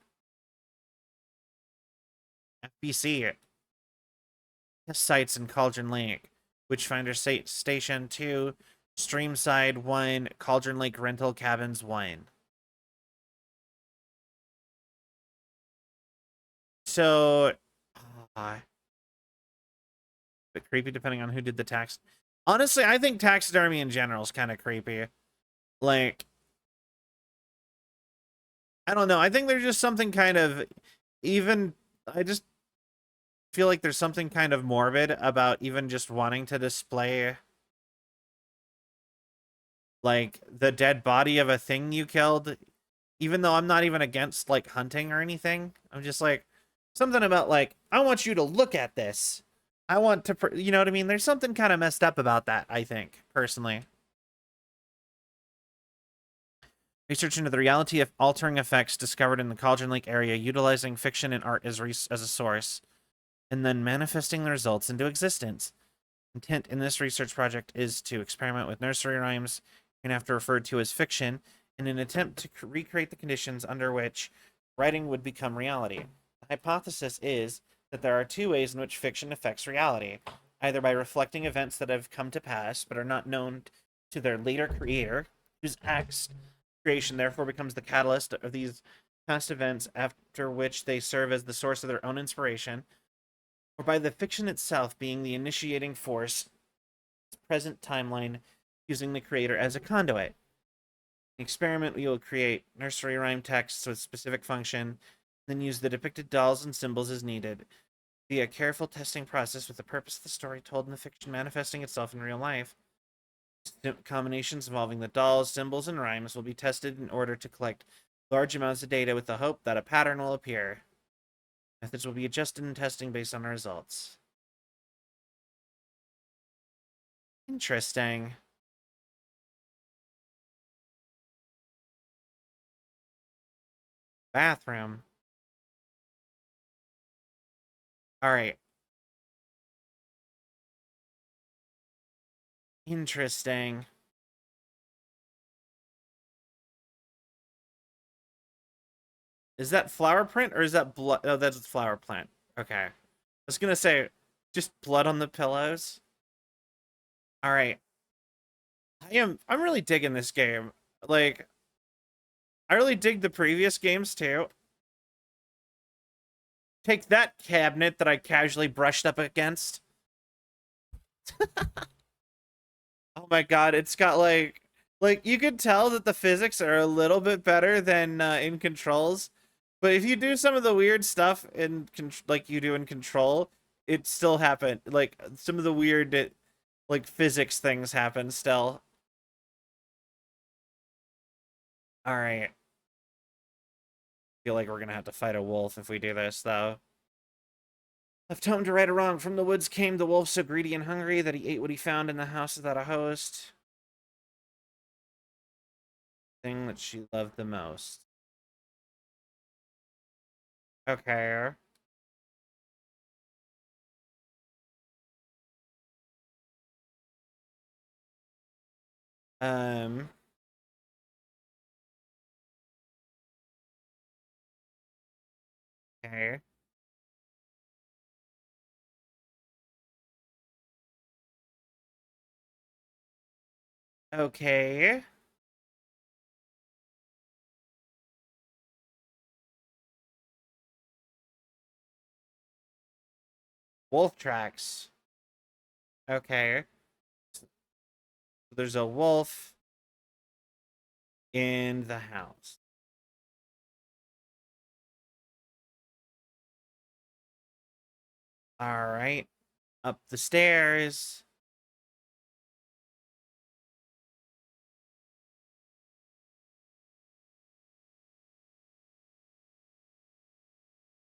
FBC. Sites in Cauldron Lake. Witchfinder Station 2. Streamside 1, Cauldron Lake Rental Cabins 1. So, uh, bit creepy depending on who did the tax. Honestly, I think taxidermy in general is kind of creepy. Like, I don't know. I think there's just something kind of even. I just feel like there's something kind of morbid about even just wanting to display like the dead body of a thing you killed, even though I'm not even against like hunting or anything. I'm just like something about like I want you to look at this. I want to, you know what I mean? There's something kind of messed up about that, I think, personally. Research into the reality of altering effects discovered in the Cauldron Lake area, utilizing fiction and art as a source, and then manifesting the results into existence. Intent in this research project is to experiment with nursery rhymes, and after referred to as fiction, in an attempt to recreate the conditions under which writing would become reality. The hypothesis is that there are two ways in which fiction affects reality, either by reflecting events that have come to pass but are not known to their later creator, whose acts creation therefore becomes the catalyst of these past events, after which they serve as the source of their own inspiration, or by the fiction itself being the initiating force, present timeline, using the creator as a conduit. In the experiment, we will create nursery rhyme texts with specific function, then use the depicted dolls and symbols as needed, via a careful testing process with the purpose of the story told in the fiction manifesting itself in real life. Combinations involving the dolls, symbols, and rhymes will be tested in order to collect large amounts of data with the hope that a pattern will appear. Methods will be adjusted in testing based on the results. Interesting. Bathroom. All right. Interesting. Is that flower print or is that blood? Oh, that's a flower plant. Okay. I was gonna say, just blood on the pillows. All right. I'm really digging this game. Like, I really dig the previous games too. Take that cabinet that I casually brushed up against. Oh my god, it's got like you could tell that the physics are a little bit better than in controls, but if you do some of the weird stuff in like you do in control, it still happen. Like some of the weird like physics things happen still. All right. Feel like we're gonna have to fight a wolf if we do this though. Left home to right or wrong. From the woods came the wolf, so greedy and hungry that he ate what he found in the house without a host. Thing that she loved the most. Okay. Um. Okay. Okay. Wolf tracks. Okay. So there's a wolf in the house. All right. Up the stairs.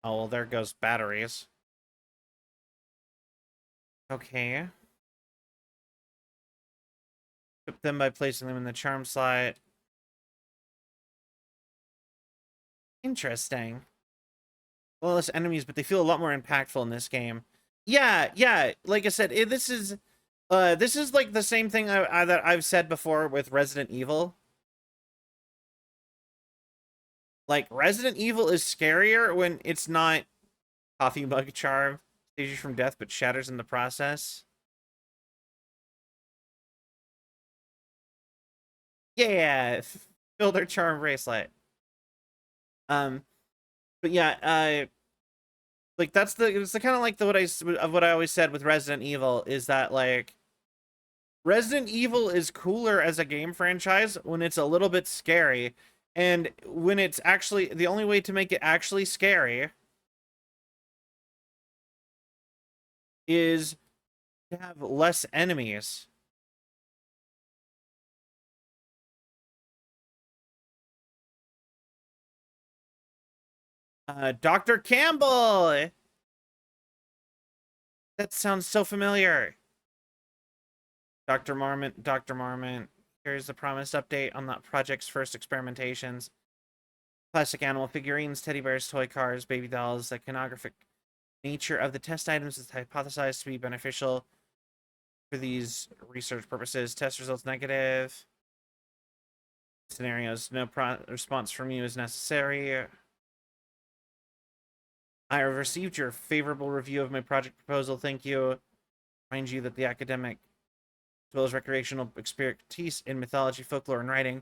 Oh, well, there goes batteries. Okay. Equip them by placing them in the charm slot. Interesting. Well, less enemies, but they feel a lot more impactful in this game. Yeah, yeah. Like I said, this is like the same thing that I've said before with Resident Evil. Like Resident Evil is scarier when it's not coffee mug charm, saves you from death, but shatters in the process. Yeah, fill their charm bracelet. But yeah, like that's it's the kind of like the what I always said with Resident Evil is that like Resident Evil is cooler as a game franchise when it's a little bit scary, and when it's actually the only way to make it actually scary is to have less enemies. Dr. Campbell! That sounds so familiar. Dr. Marmont. Here's the promised update on the project's first experimentations. Plastic animal figurines, teddy bears, toy cars, baby dolls. The iconographic nature of the test items is hypothesized to be beneficial for these research purposes. Test results negative. Scenarios, no response from you is necessary. I have received your favorable review of my project proposal. Thank you. Mind you that the academic as well as recreational expertise in mythology, folklore, and writing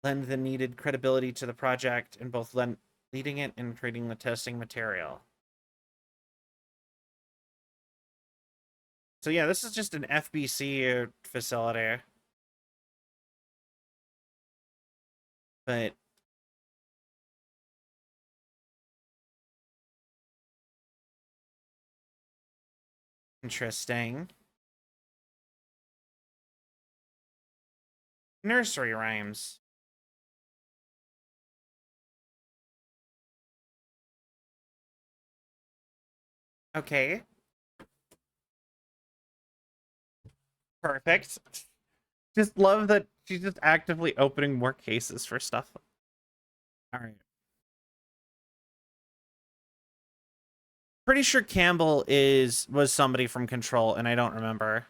lend the needed credibility to the project in both leading it and creating the testing material. So yeah, this is just an FBC facility. But interesting. Nursery rhymes. Okay. Perfect. Just love that she's just actively opening more cases for stuff. All right. Pretty sure Campbell was somebody from Control, and I don't remember.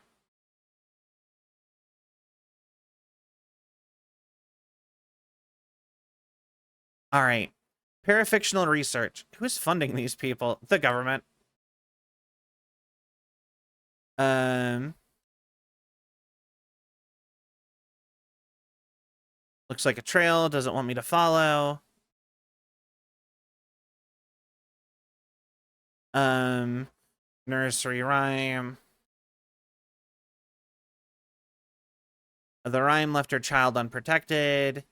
All right. Parafictional research. Who's funding these people? The government. Looks like a trail. Doesn't want me to follow. Nursery rhyme. The rhyme left her child unprotected.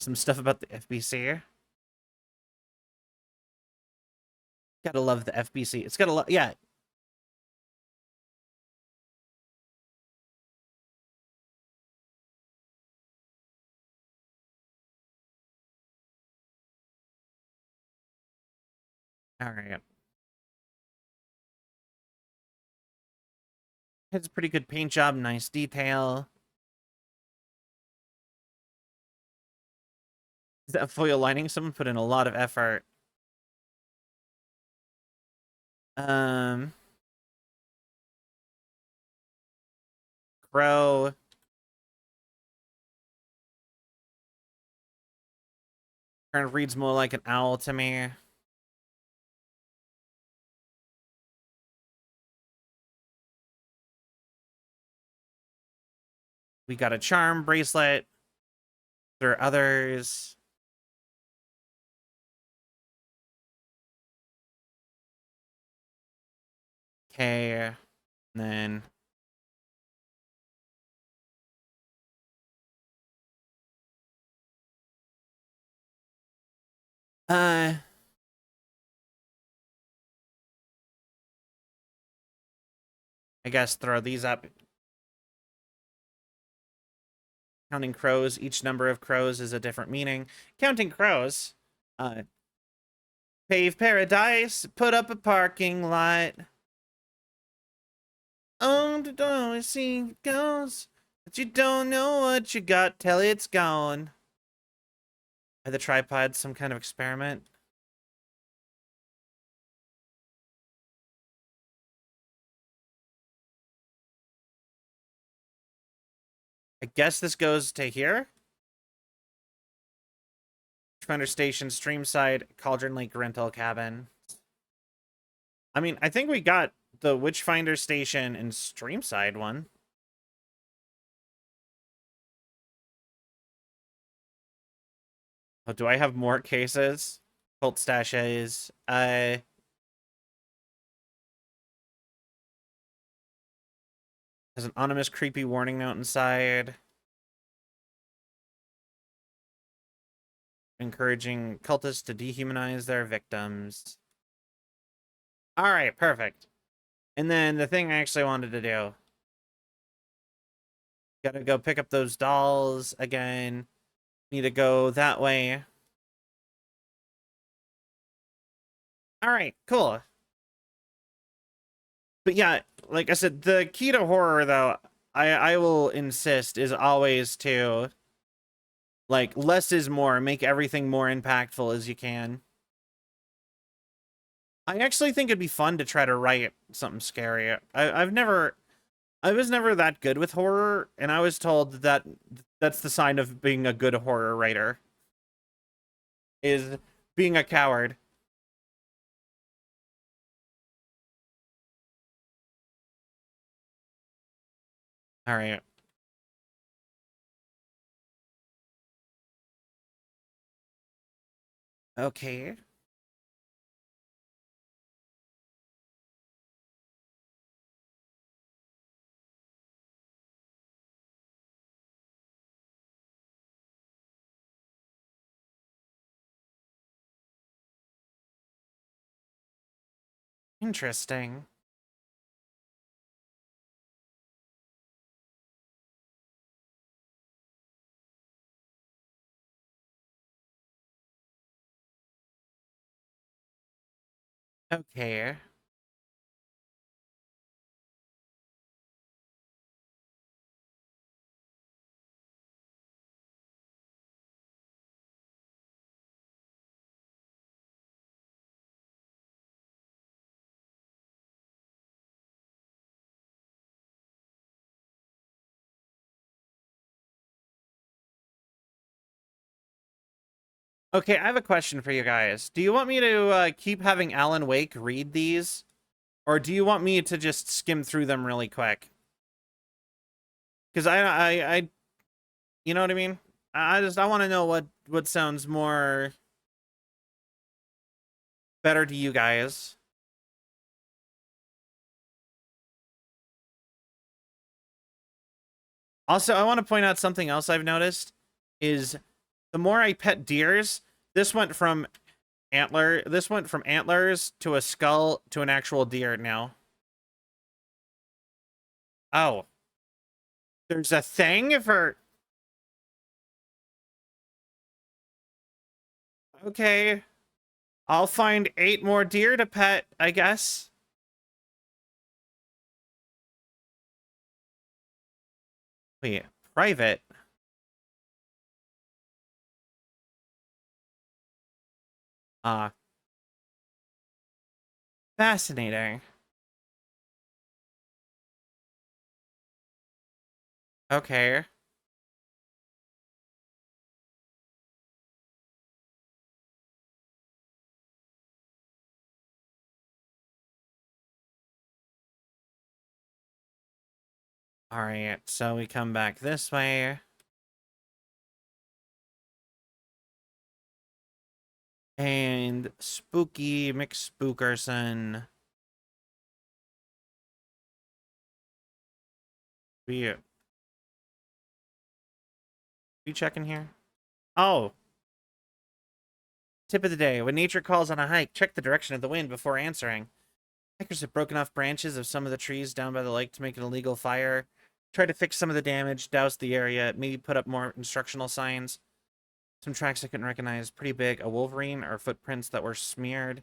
Some stuff about the FBC. Gotta love the FBC. It's gotta love, yeah. All right. It's a pretty good paint job, nice detail. Is that foil lining? Someone put in a lot of effort. Crow. Kind of reads more like an owl to me. We got a charm bracelet. There are others. Okay. And then I guess throw these up. Counting crows. Each number of crows is a different meaning. Counting crows. Pave paradise. Put up a parking lot. Oh, don't see it goes. But you don't know what you got till it's gone. Are the tripods some kind of experiment? I guess this goes to here. Commander Station, Streamside, Cauldron Lake rental cabin. I mean, I think we got the Witchfinder Station and Streamside one. Oh, do I have more cases? Cult stashes. There's an ominous, creepy warning note inside. Encouraging cultists to dehumanize their victims. All right, perfect. And then the thing I actually wanted to do. Gotta go pick up those dolls again. Need to go that way. All right, cool. But yeah, like I said, the key to horror, though, I will insist, is always to, like, less is more. Make everything more impactful as you can. I actually think it'd be fun to try to write something scary. I was never that good with horror, and I was told that that's the sign of being a good horror writer, is being a coward. All right. Okay. Interesting. Okay. Okay, I have a question for you guys. Do you want me to keep having Alan Wake read these? Or do you want me to just skim through them really quick? Because I, you know what I mean? I want to know what sounds more better to you guys. Also, I want to point out something else I've noticed is the more I pet deers, this went from antlers to a skull to an actual deer now. Oh. There's a thing for... Okay. I'll find 8 more deer to pet, I guess. Wait, private? Ah, fascinating. Okay. Alright, so we come back this way. And Spooky McSpookerson. We checking here? Oh. Tip of the day. When nature calls on a hike, check the direction of the wind before answering. Hikers have broken off branches of some of the trees down by the lake to make an illegal fire. Try to fix some of the damage, douse the area, maybe put up more instructional signs. Some tracks I couldn't recognize. Pretty big. A wolverine or footprints that were smeared.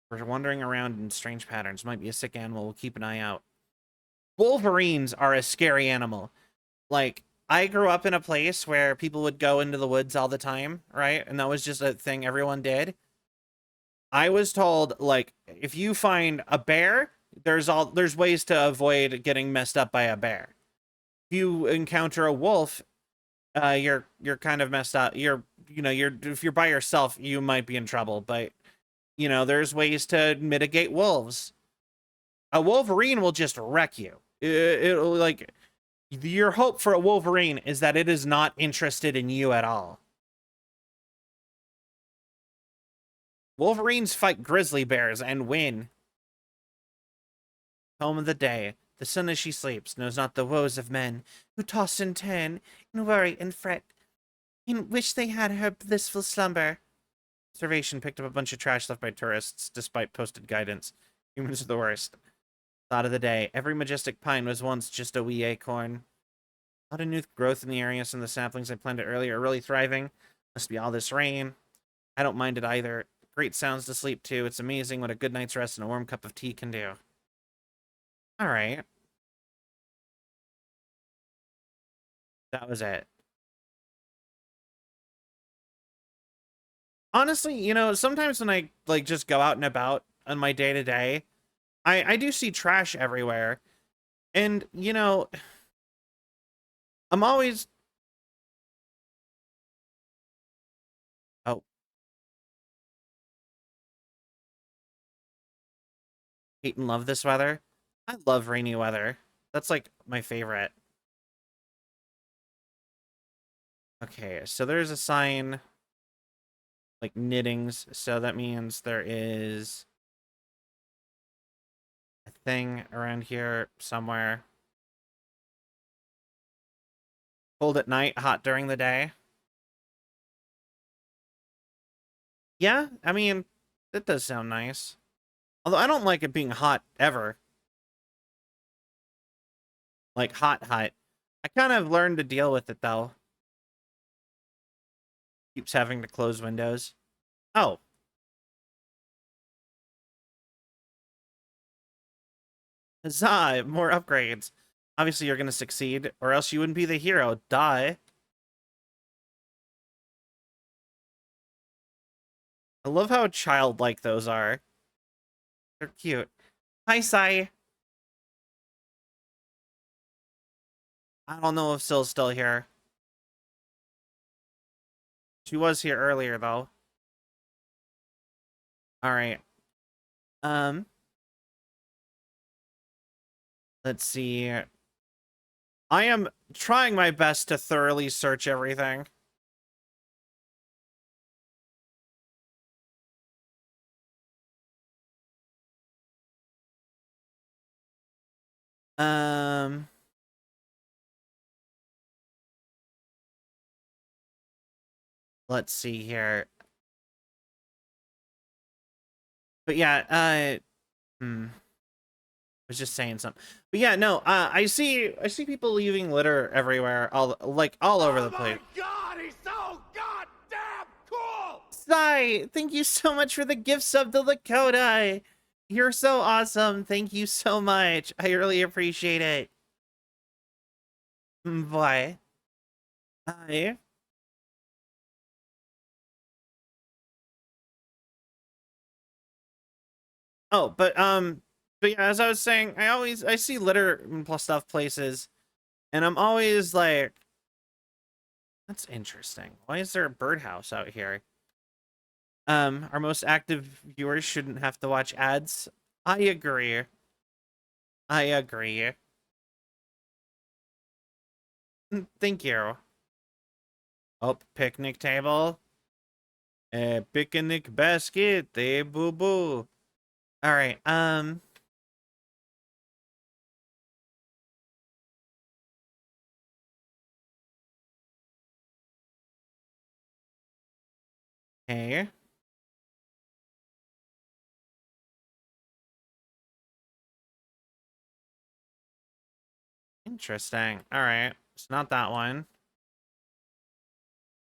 We're wandering around in strange patterns. Might be a sick animal. We'll keep an eye out. Wolverines are a scary animal. Like, I grew up in a place where people would go into the woods all the time, right? And that was just a thing everyone did. I was told, like, if you find a bear, there's ways to avoid getting messed up by a bear. If you encounter a wolf, you're kind of messed up. If you're by yourself, you might be in trouble, but there's ways to mitigate wolves. A Wolverine will just wreck you. It'll like your hope for a Wolverine is that it is not interested in you at all. Wolverines fight grizzly bears and win. Home of the day. The sun as she sleeps knows not the woes of men who toss and turn and worry and fret and wish they had her blissful slumber. Observation picked up a bunch of trash left by tourists despite posted guidance. Humans are the worst. Thought of the day. Every majestic pine was once just a wee acorn. A lot of new growth in the area, some of the saplings I planted earlier are really thriving. Must be all this rain. I don't mind it either. Great sounds to sleep to. It's amazing what a good night's rest and a warm cup of tea can do. Alright. That was it. Honestly, you know, sometimes when I like just go out and about on my day to day, I do see trash everywhere. And, you know, I'm always oh, hate and love this weather. I love rainy weather. That's like my favorite. Okay, so there's a sign like knittings, so that means there is a thing around here somewhere. Cold at night, hot during the day. Yeah, I mean, that does sound nice. Although I don't like it being hot ever. Like hot, hot. I kind of learned to deal with it though. Keeps having to close windows. Oh. Huzzah, more upgrades. Obviously you're gonna succeed, or else you wouldn't be the hero. Die. I love how childlike those are. They're cute. Hi, Sai. I don't know if Syl's still here. She was here earlier, though. Alright. Um, let's see. I am trying my best to thoroughly search everything. Um, let's see here. But yeah, I was just saying something. But yeah, no, I see people leaving litter everywhere, all over the place. Oh my god, he's so goddamn cool! Sai, thank you so much for the gift sub to Lakota. You're so awesome. Thank you so much. I really appreciate it. Bye. Hi. Oh, but yeah, as I was saying, I see litter and plus stuff places, and I'm always like, that's interesting. Why is there a birdhouse out here? Our most active viewers shouldn't have to watch ads. I agree. I agree. Thank you. Oh, picnic table. Picnic basket. Boo boo. All right. Hey. Interesting. All right. It's not that one.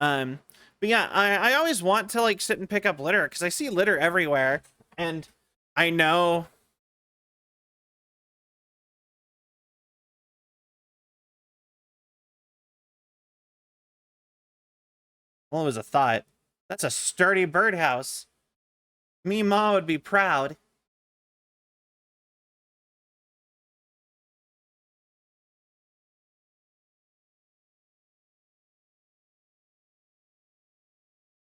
Um, but yeah, I always want to like sit and pick up litter because I see litter everywhere, and I know. Well, it was a thought. That's a sturdy birdhouse. Me ma would be proud.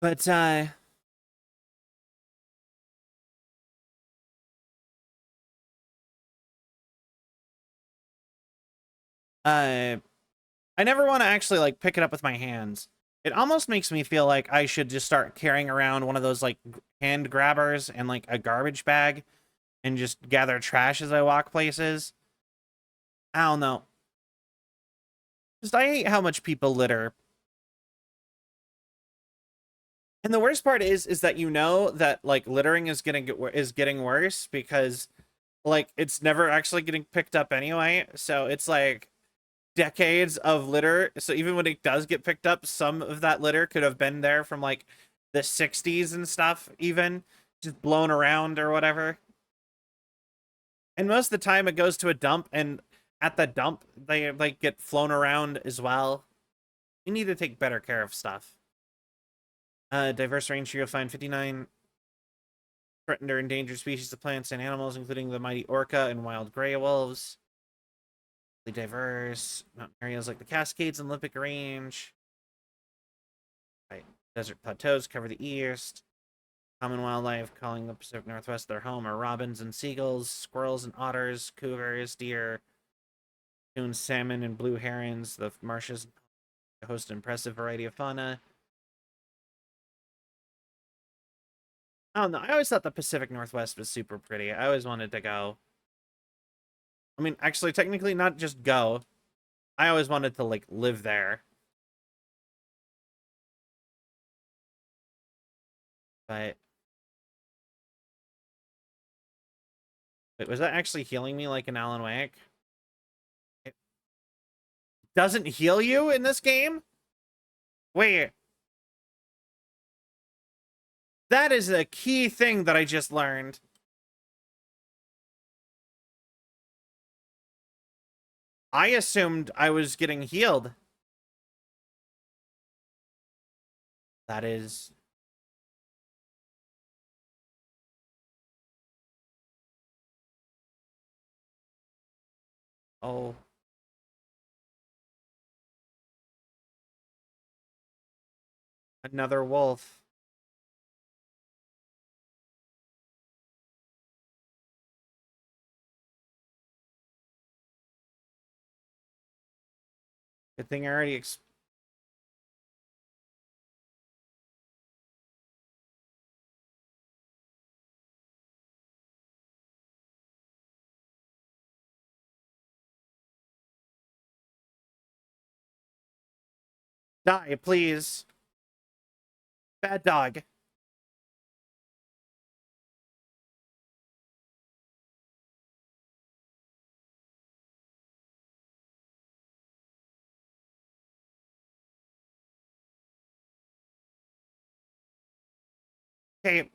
But I never want to actually like pick it up with my hands. It almost makes me feel like I should just start carrying around one of those like hand grabbers and like a garbage bag and just gather trash as I walk places. I don't know. Just I hate how much people litter. And the worst part is that you know that like littering is getting worse because like it's never actually getting picked up anyway. So it's like decades of litter. So even when it does get picked up, some of that litter could have been there from like the 60s and stuff, even just blown around or whatever. And most of the time it goes to a dump, and at the dump they like get flown around as well. You need to take better care of stuff. Diverse range here, you'll find 59 threatened or endangered species of plants and animals, including the mighty orca and wild gray wolves. Diverse mountain areas like the Cascades and Olympic Range. Right. Desert plateaus cover the east. Common wildlife calling the Pacific Northwest their home are robins and seagulls, squirrels and otters, cougars, deer, coon, salmon, and blue herons. The marshes host an impressive variety of fauna. I don't know. I always thought the Pacific Northwest was super pretty. I always wanted to go. I mean, actually, technically, not just go. I always wanted to, like, live there. But... Wait, was that actually healing me like an Alan Wake? It doesn't heal you in this game? Wait. That is a key thing that I just learned. I assumed I was getting healed. That is... Oh. Another wolf. Good thing I already... Die, please. Bad dog. Okay.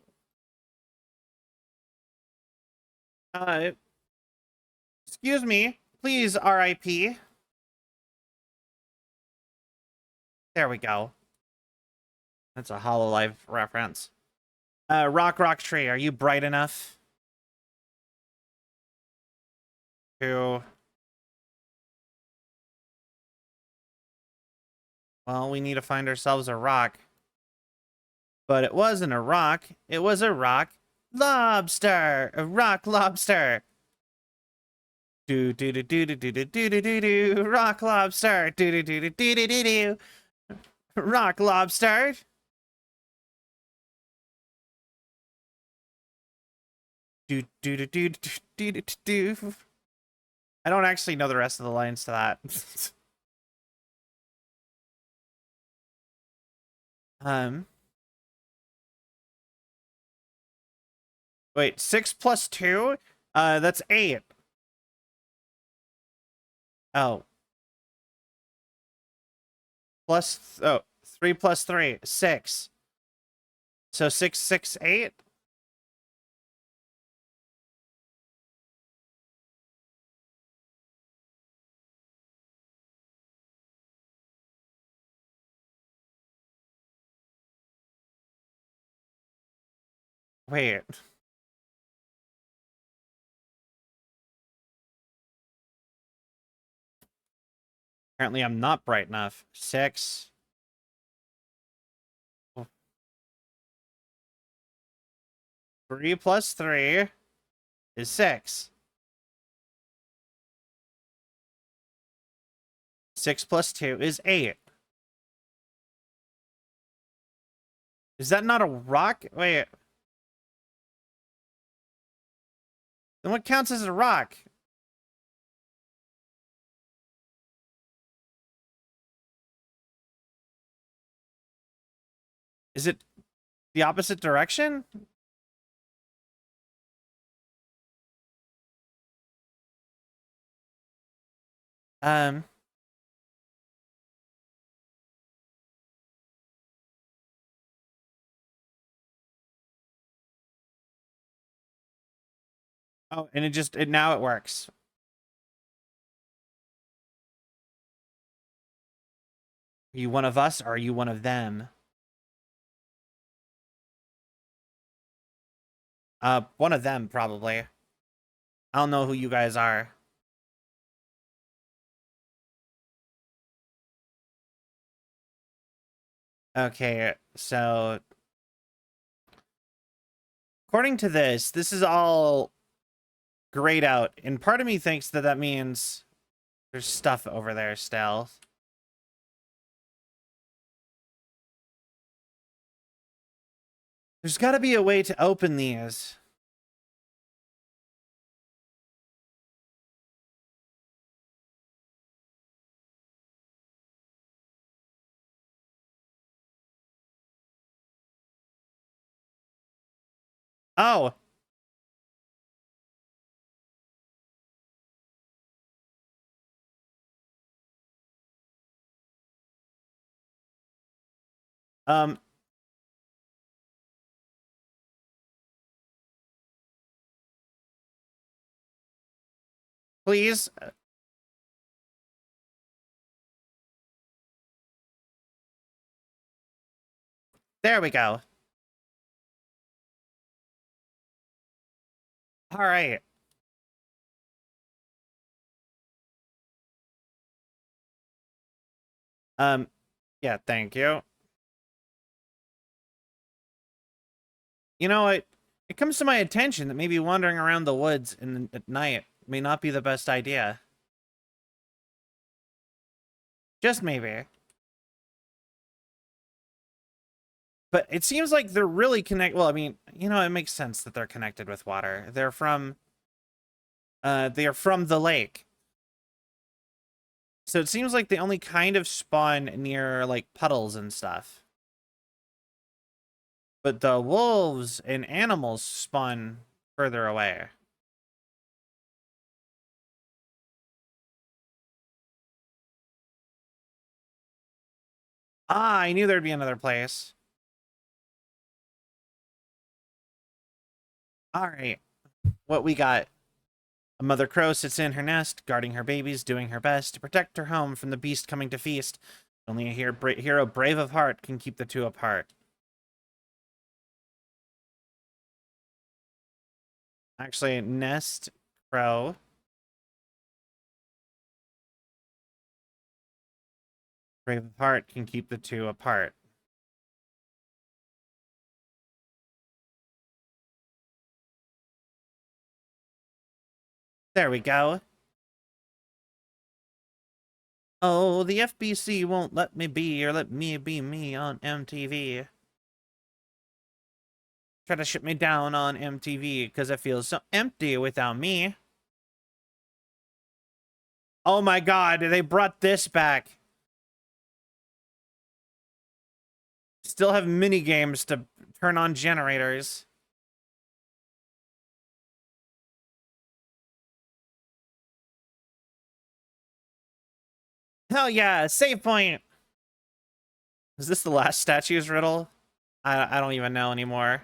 Excuse me. Please, RIP. There we go. That's a Hololive reference. Rock Tree, are you bright enough to... Well, we need to find ourselves a rock. But it wasn't a rock. It was a rock lobster. A rock lobster. Do do do do do do do do do do. Rock lobster. Do do do do do do do do. Rock lobster. Do do do do do do do do. I don't actually know the rest of the lines to that. Wait, 6 plus 2? That's 8. Oh. Plus, oh, 3 plus 3, 6. So 6, 6, 8? Wait. Apparently I'm not bright enough. 6. 3 plus 3 is 6. 6 plus 2 is 8. Is that not a rock? Wait. Then what counts as a rock? Is it the opposite direction? Um. Oh, and now it works. Are you one of us or are you one of them? One of them, probably. I don't know who you guys are. Okay, so according to this is all grayed out, and part of me thinks that that means there's stuff over there still. There's got to be a way to open these. Oh. Um. Please. There we go. All right. Yeah, thank you. You know, it comes to my attention that maybe wandering around the woods at night may not be the best idea. Just maybe. But it seems like they're really connected. Well, I mean, you know, it makes sense that they're connected with water. They're from the lake. So it seems like they only kind of spawn near like puddles and stuff. But the wolves and animals spawn further away. Ah, I knew there'd be another place. All right. What we got? A mother crow sits in her nest, guarding her babies, doing her best to protect her home from the beast coming to feast. Only a hero brave of heart can keep the two apart. Actually, nest crow. Brave of heart can keep the two apart. There we go. Oh, the FBC won't let me be or let me be me on MTV. Try to shut me down on MTV because it feels so empty without me. Oh my god, they brought this back. Still have mini games to turn on generators. Hell yeah, save point. Is this the last statue's riddle? I don't even know anymore.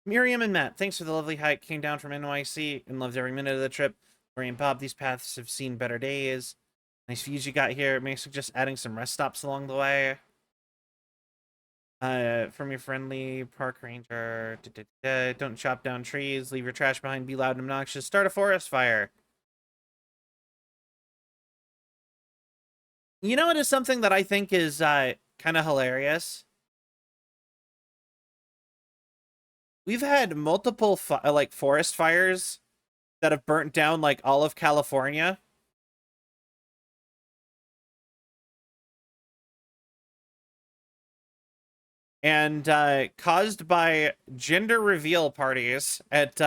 Miriam and Matt, thanks for the lovely hike. Came down from NYC and loved every minute of the trip. Lori and Bob, these paths have seen better days. Nice views you got here. May suggest adding some rest stops along the way. From your friendly park ranger. Don't chop down trees. Leave your trash behind. Be loud and obnoxious. Start a forest fire. You know, it is something that I think is kind of hilarious. We've had multiple like forest fires that have burnt down like all of California. And caused by gender reveal parties at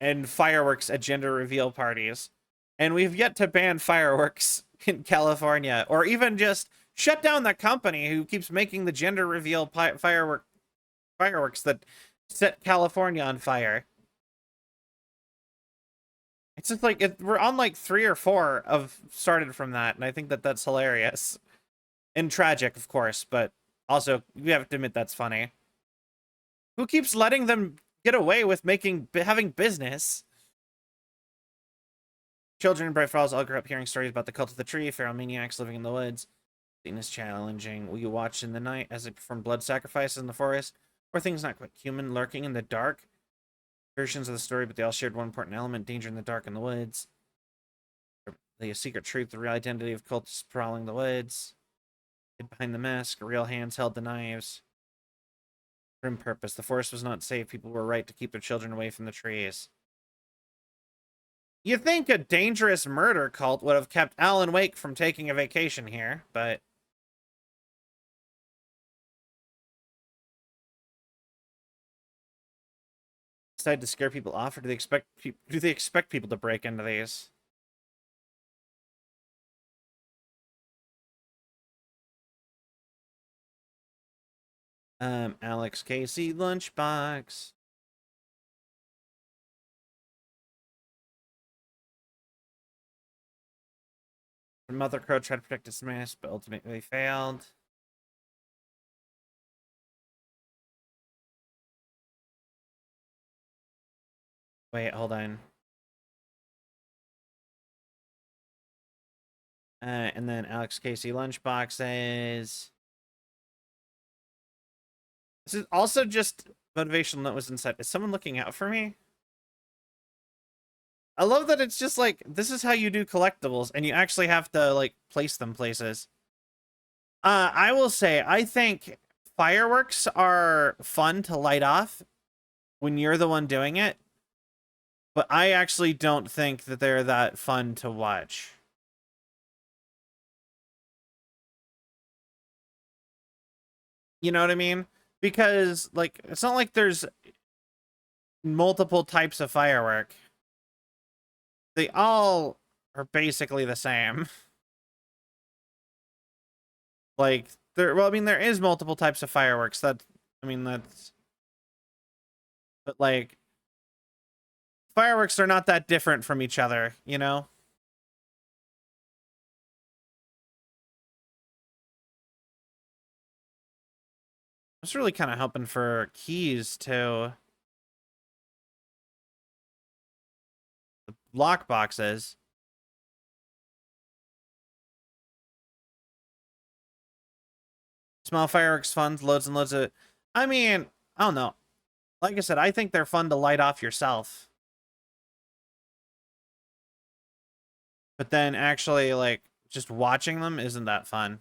and fireworks at gender reveal parties. And we've yet to ban fireworks in California, or even just shut down the company who keeps making the gender reveal fireworks that set California on fire. It's just like we're on like 3 or 4 of started from that, and I think that that's hilarious and tragic, of course, but also we have to admit that's funny. Who keeps letting them get away with having business? Children in Bright Falls all grew up hearing stories about the cult of the tree, feral maniacs living in the woods. Satan is challenging. Will you watch in the night as they perform blood sacrifices in the forest? Or things not quite human lurking in the dark? Versions of the story, but they all shared one important element: danger in the dark in the woods. The secret truth, the real identity of cultists prowling the woods. Hid behind the mask, real hands held the knives. Grim purpose. The forest was not safe. People were right to keep their children away from the trees. You think a dangerous murder cult would have kept Alan Wake from taking a vacation here, but decided to scare people off, or do they expect people to break into these? Alex Casey lunchbox. Mother Crow tried to protect its nest, but ultimately failed. Wait, hold on. And then Alex Casey lunchbox says, this is also just motivational note was inside. Is someone looking out for me? I love that it's just like, this is how you do collectibles, and you actually have to like place them places. I will say, I think fireworks are fun to light off when you're the one doing it, but I actually don't think that they're that fun to watch. You know what I mean? Because like it's not like there's multiple types of firework. They all are basically the same. Like well, I mean there is multiple types of fireworks. That's but like fireworks are not that different from each other, you know? I was really kind of hoping for keys to the lock boxes. Small fireworks fun, loads and loads of. I mean, I don't know. Like I said, I think they're fun to light off yourself. But then actually, like, just watching them isn't that fun.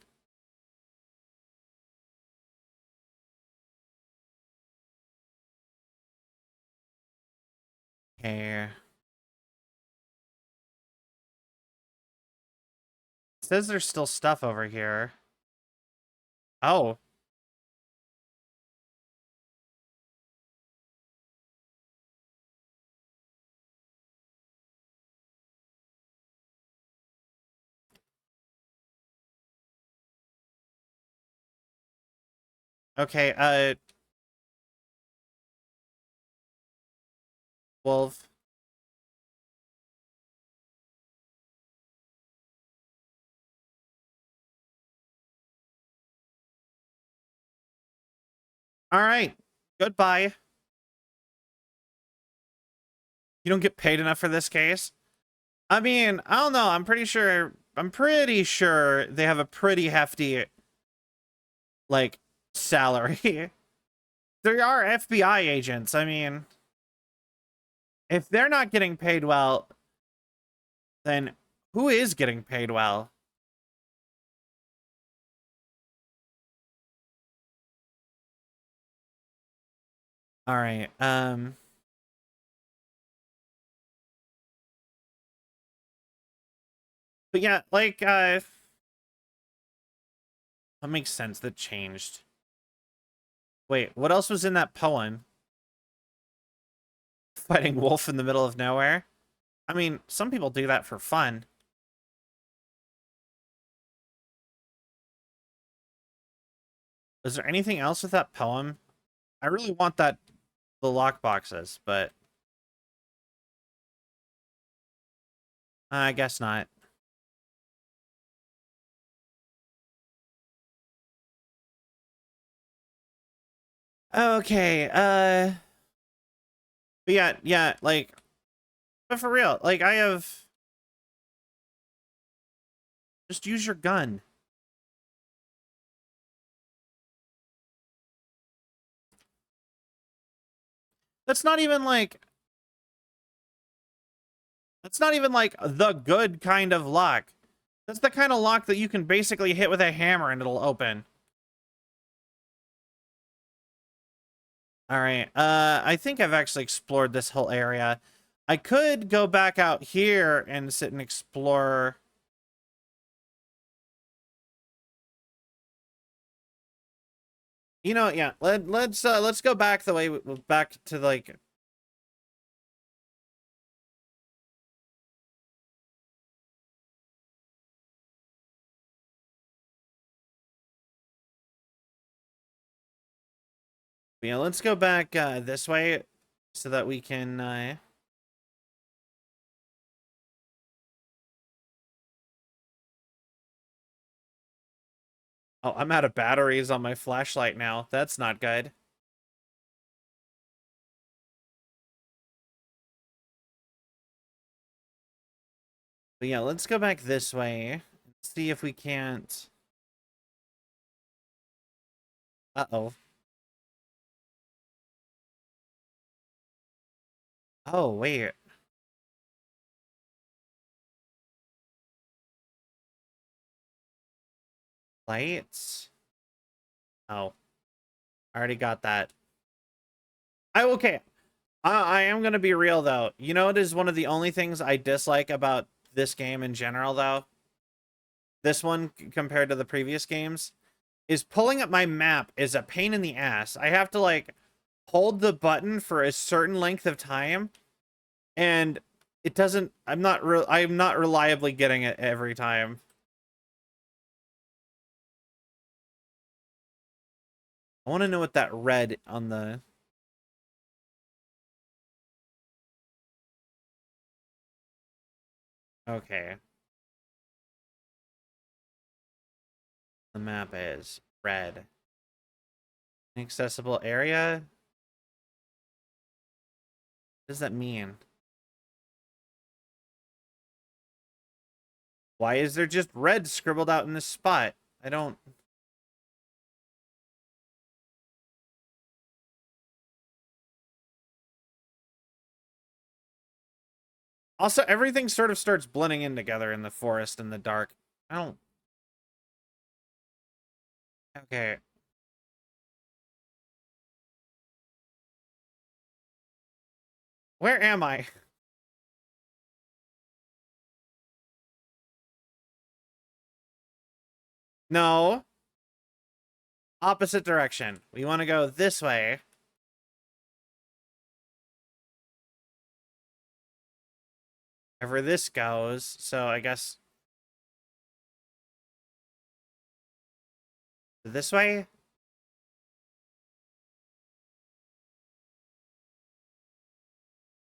Here. It says there's still stuff over here. Oh. Okay, Wolf. All right. Goodbye. You don't get paid enough for this case? I mean, I don't know. I'm pretty sure they have a pretty hefty like salary. There are FBI agents. I mean, if they're not getting paid well, then who is getting paid well? All right. But yeah, like that makes sense. That changed. Wait, what else was in that poem? Fighting wolf in the middle of nowhere? I mean, some people do that for fun. Is there anything else with that poem? I really want that the lock boxes, but I guess not. Okay, but yeah, like, but for real, like, I have, just use your gun. That's not even like, that's not even like the good kind of lock. That's the kind of lock that you can basically hit with a hammer and it'll open. All right, I think I've actually explored this whole area. I could go back out here and sit and explore. You know, yeah. Let's go back the way back to like. Yeah, let's go back this way so that we can. Oh, I'm out of batteries on my flashlight now. That's not good. But yeah, let's go back this way and see if we can't. Uh-oh. Oh, wait. Lights? Oh, I already got that. Okay. I am gonna be real though. You know, it is one of the only things I dislike about this game in general, though. This one compared to the previous games is pulling up my map is a pain in the ass. I have to like hold the button for a certain length of time, and it doesn't. I'm not reliably getting it every time. I want to know what that red on the. Okay, the map is red. Inaccessible area. What does that mean? Why is there just red scribbled out in this spot? I don't. Also, everything sort of starts blending in together in the forest in the dark. I don't. Okay. Where am I? No. Opposite direction. We want to go this way. Wherever this goes. So I guess this way?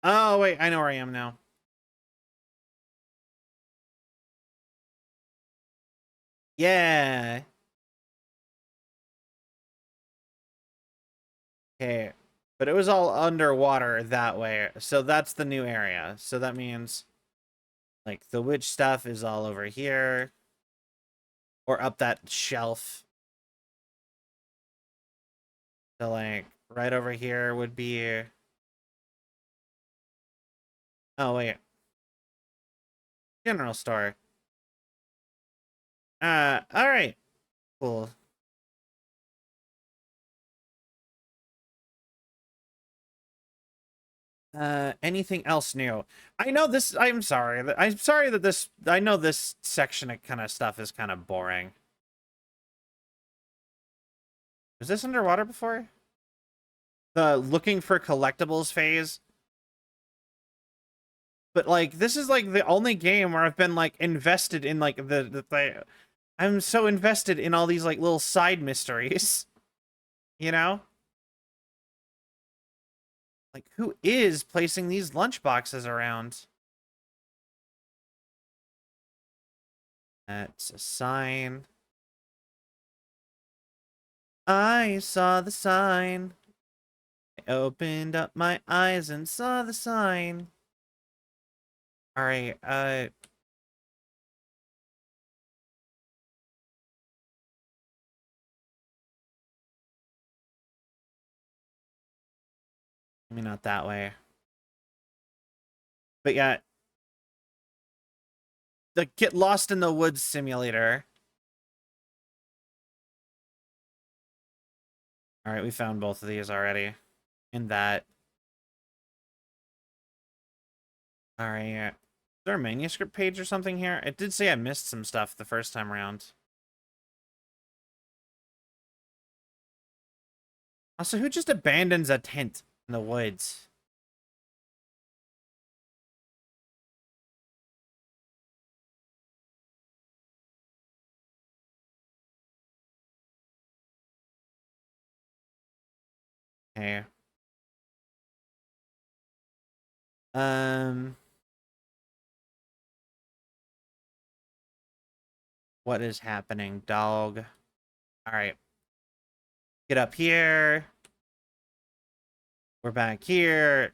Oh, wait. I know where I am now. Yeah. Okay. But it was all underwater that way. So that's the new area. So that means like the witch stuff is all over here. Or up that shelf. So like right over here would be. Oh, wait. General store. All right. Cool. Anything else new? I know this. I'm sorry. I'm sorry that this. I know this section of kind of stuff is kind of boring. Was this underwater before? The looking for collectibles phase. But like, this is like the only game where I've been like invested in like I'm so invested in all these like little side mysteries. You know? Like, who is placing these lunchboxes around? That's a sign. I saw the sign. I opened up my eyes and saw the sign. Alright, maybe not that way. But yeah, the Get Lost in the Woods simulator. Alright, we found both of these already. In that. Alright. Is there a manuscript page or something here? It did say I missed some stuff the first time around. Also, who just abandons a tent in the woods? Okay. Um, what is happening, dog? Alright. Get up here. We're back here.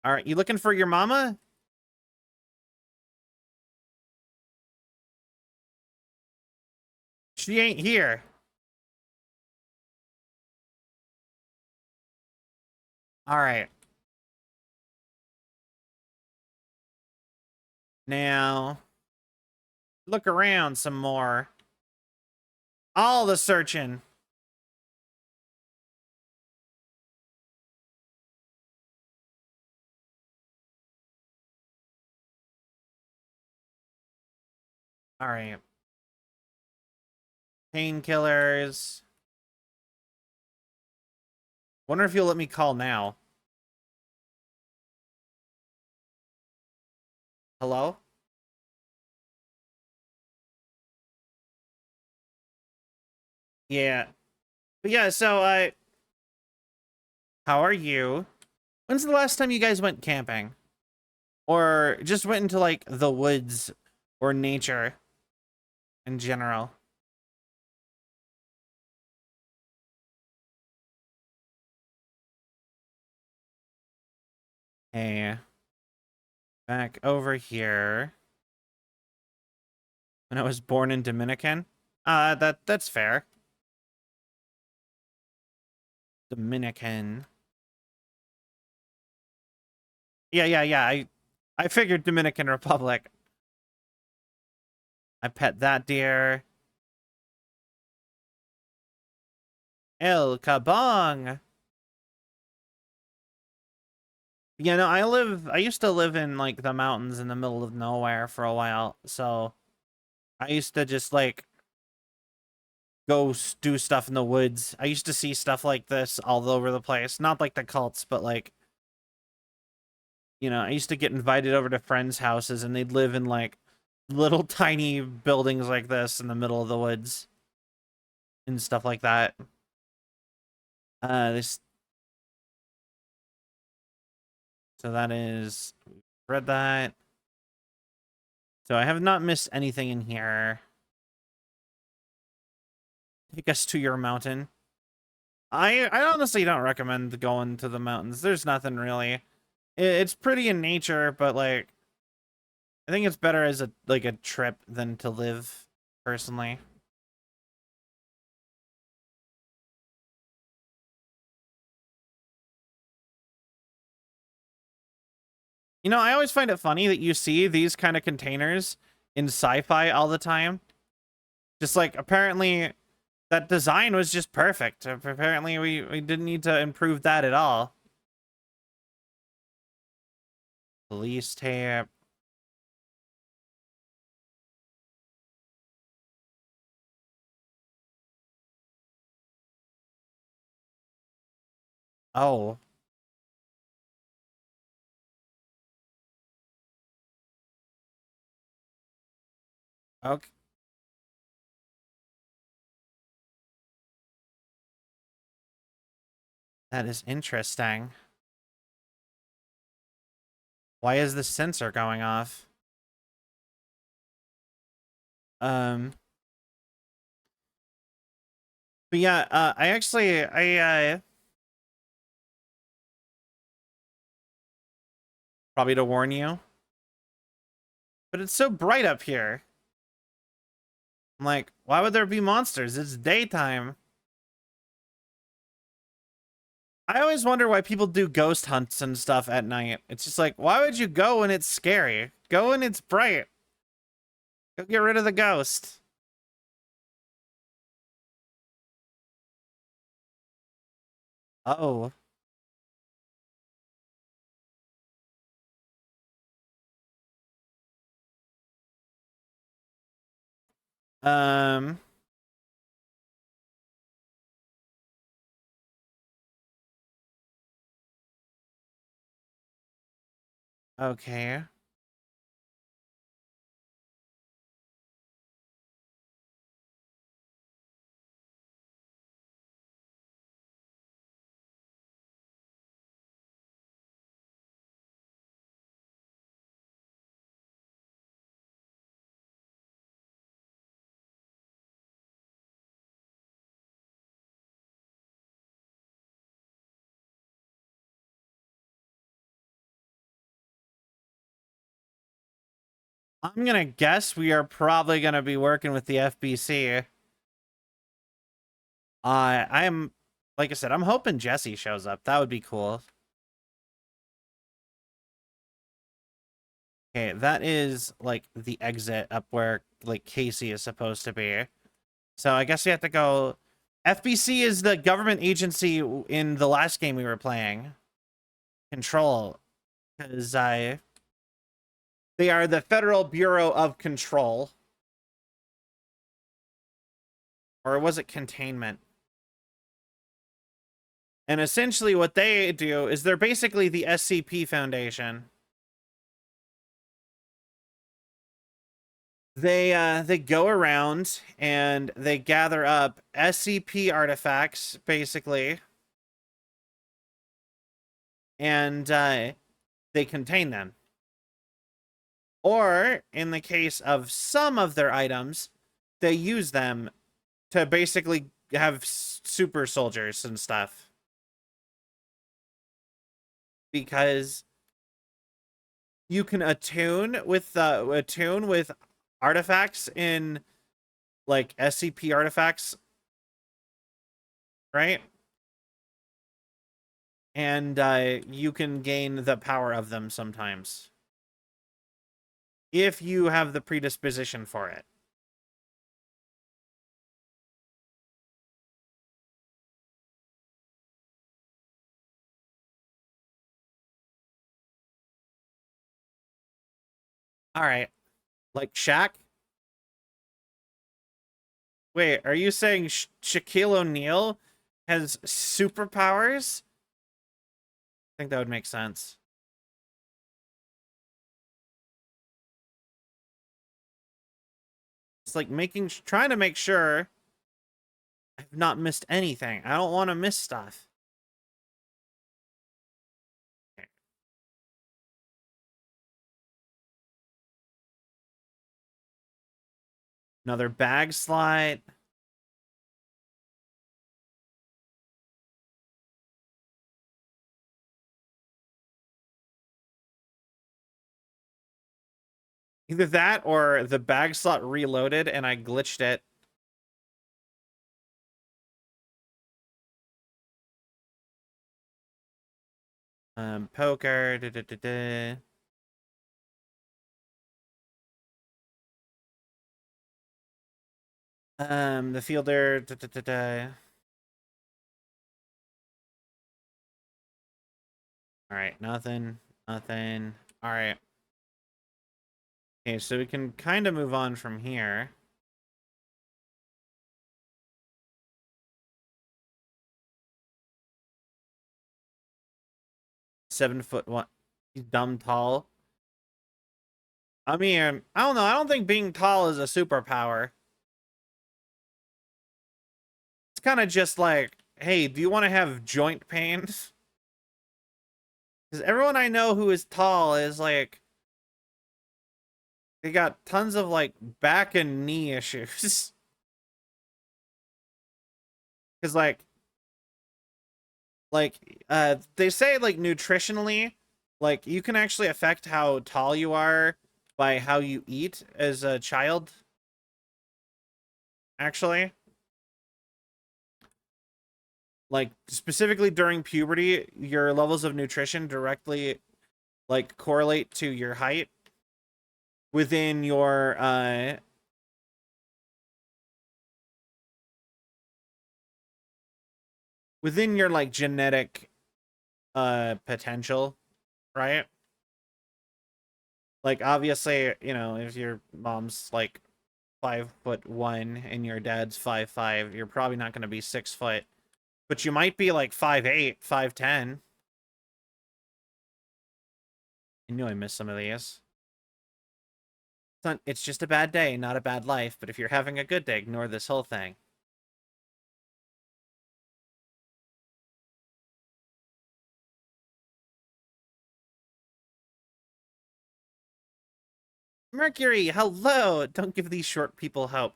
Alright, you looking for your mama? She ain't here. Alright. Now, look around some more. All the searching. Alright. Painkillers. Wonder if you'll let me call now. Hello? Yeah. But yeah, so, how are you? When's the last time you guys went camping? Or just went into, like, the woods or nature in general? Hey, back over here. When I was born in Dominican? That's fair. Dominican. Yeah. I figured Dominican Republic. I pet that deer. El Kabong. Yeah, no, I used to live in, like, the mountains in the middle of nowhere for a while, so I used to just, like, go do stuff in the woods. I used to see stuff like this all over the place. Not like the cults, but, like, you know, I used to get invited over to friends' houses, and they'd live in, like, little tiny buildings like this in the middle of the woods and stuff like that. This, so that is, read that. So I have not missed anything in here. Take us to your mountain. I honestly don't recommend going to the mountains. There's nothing really. It's pretty in nature, but, like, I think it's better as a trip than to live, personally. You know, I always find it funny that you see these kind of containers in sci-fi all the time. Just like, apparently that design was just perfect. Apparently we didn't need to improve that at all. Police tape. Oh. Okay. That is interesting. Why is the sensor going off? Um, but yeah, I probably to warn you, but it's so bright up here. I'm like, why would there be monsters? It's daytime. I always wonder why people do ghost hunts and stuff at night. It's just like, why would you go when it's scary? Go when it's bright. Go get rid of the ghost. Oh. Um, okay. I'm gonna guess we are probably gonna be working with the FBC. I'm, like I said, I'm hoping Jesse shows up. That would be cool. Okay, that is like the exit up where like Casey is supposed to be. So I guess we have to go. FBC is the government agency in the last game we were playing. Control, because they are the Federal Bureau of Control, or was it containment? And essentially, what they do is they're basically the SCP Foundation. They go around and they gather up SCP artifacts, basically, and they contain them. Or in the case of some of their items, they use them to basically have super soldiers and stuff. Because you can attune with artifacts in like SCP artifacts, right? And you can gain the power of them sometimes if you have the predisposition for it. All right, like Shaq. Wait, are you saying Shaquille O'Neal has superpowers? I think that would make sense. It's like trying to make sure I've not missed anything. I don't want to miss stuff. Okay. Another bag slot. Either that or the bag slot reloaded and I glitched it. Poker. Da, da, da, da. The fielder. Da, da, da, da. All right, nothing, nothing. All right. Okay, so we can kind of move on from here. $7'1". He's dumb tall. I mean, I don't know. I don't think being tall is a superpower. It's kind of just like, hey, do you want to have joint pains? Because everyone I know who is tall is like, they got tons of like back and knee issues. Because they say like nutritionally, like you can actually affect how tall you are by how you eat as a child. Actually, like specifically during puberty, your levels of nutrition directly like correlate to your height within your like genetic potential, right? Like obviously, you know, if your mom's like 5'1" and your dad's 5'5", you're probably not going to be 6 foot, but you might be like 5'8", 5'10". I knew I missed some of these. It's just a bad day, not a bad life, but if you're having a good day, ignore this whole thing. Mercury, hello! Don't give these short people hope.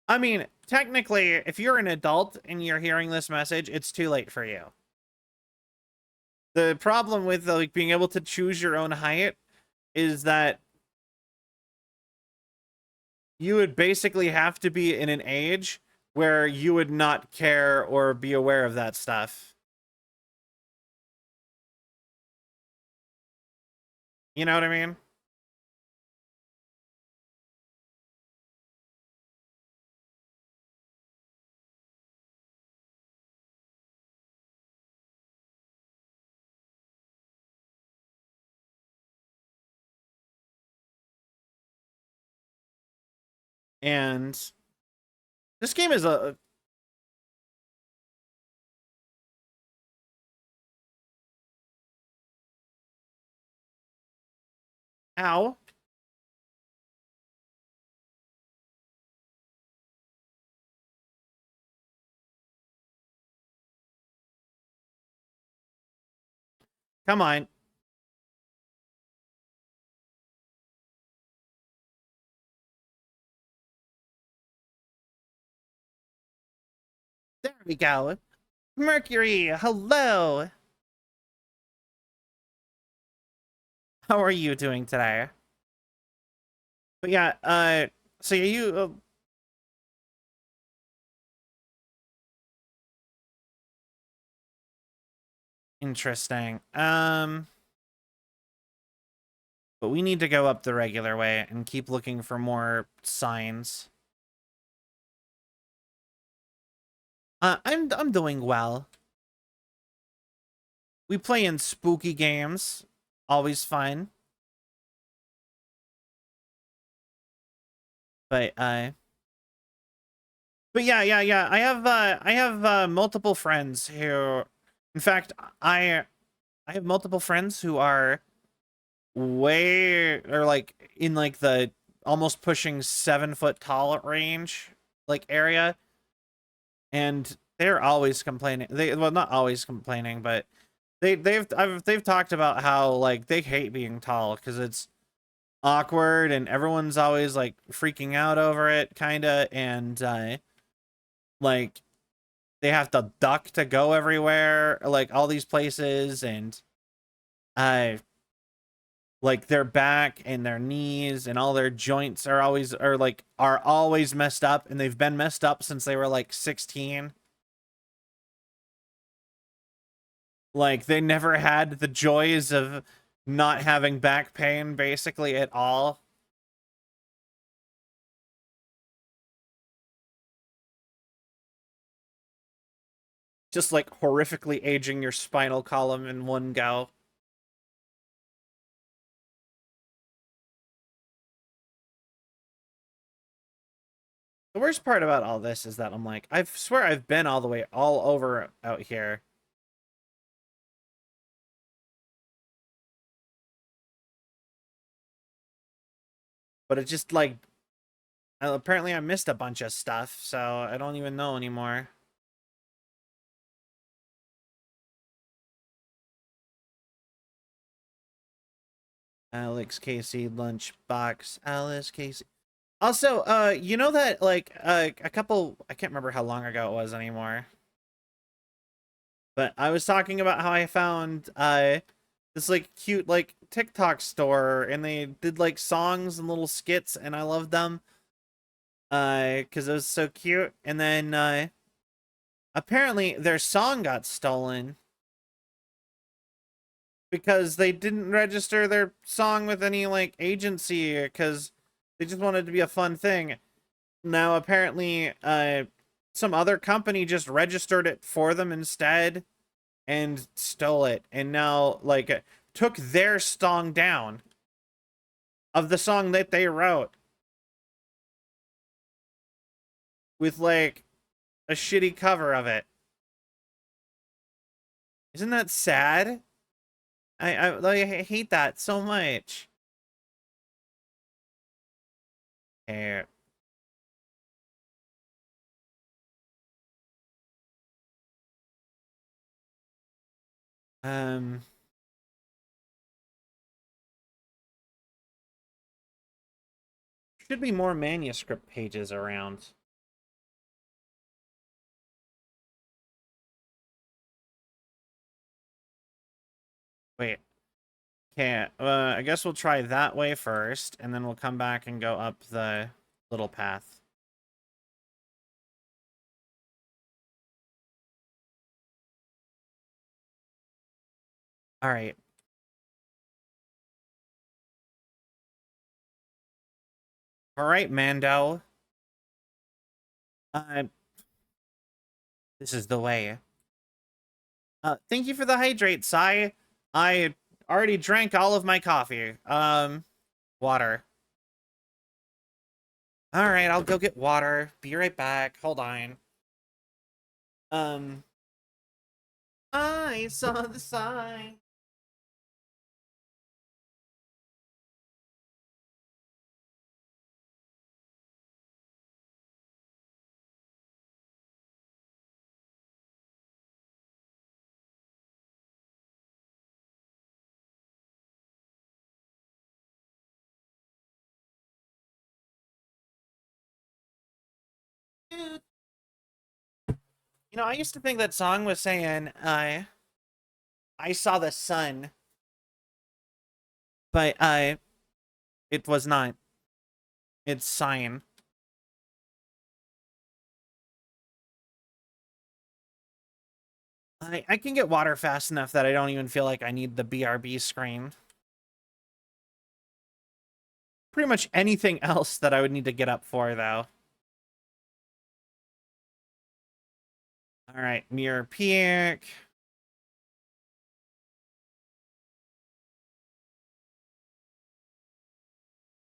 I mean, technically, if you're an adult and you're hearing this message, it's too late for you. The problem with like being able to choose your own height is that you would basically have to be in an age where you would not care or be aware of that stuff. You know what I mean? And this game is a ow. Come on. There we go. Mercury, hello. How are you doing today? But yeah, so you interesting. But we need to go up the regular way and keep looking for more signs. I'm doing well. We play in spooky games. Always fun. But yeah. I have multiple friends who, in fact, I have multiple friends who are way or like in like the almost pushing 7 foot tall range like area, and they're always complaining. Well, not always complaining, but they've talked about how like they hate being tall because it's awkward and everyone's always like freaking out over it, kind of, and like they have to duck to go everywhere, like all these places, and uh like their back and their knees and all their joints are always messed up, and they've been messed up since they were like 16. Like they never had the joys of not having back pain basically at all. Just like horrifically aging your spinal column in one go. The worst part about all this is that I'm like, I swear I've been all the way all over out here. But it just like, apparently I missed a bunch of stuff, so I don't even know anymore. Alex Casey lunchbox. Alice Casey. Also, you know that like a couple, I can't remember how long ago it was anymore. But I was talking about how I found this like cute like TikTok store, and they did like songs and little skits, and I loved them. Because it was so cute. And then apparently their song got stolen because they didn't register their song with any like agency, because they just wanted it to be a fun thing. Now apparently some other company just registered it for them instead and stole it, and now like took their song down of the song that they wrote with like a shitty cover of it. Isn't that sad? I hate that so much. Eh, Um, should be more manuscript pages around. Wait. Okay, I guess we'll try that way first, and then we'll come back and go up the little path. All right. All right, Mando. Uh, this is the way. Thank you for the hydrate, Sai. I already drank all of my coffee. Water. All right, I'll go get water. Be right back. Hold on. Um, I saw the sign. You know, I used to think that song was saying, I saw the sun, but it was not. It's sign. I can get water fast enough that I don't even feel like I need the BRB screen. Pretty much anything else that I would need to get up for, though. All right, near peak.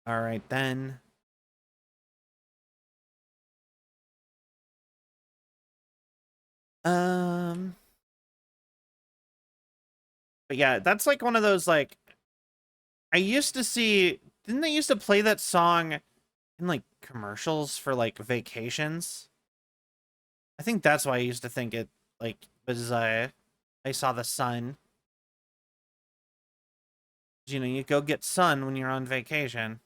All right, then. Um, but yeah, that's like one of those like I used to see. Didn't they used to play that song in like commercials for like vacations? I think that's why I used to think it like was I saw the sun. You know, you go get sun when you're on vacation.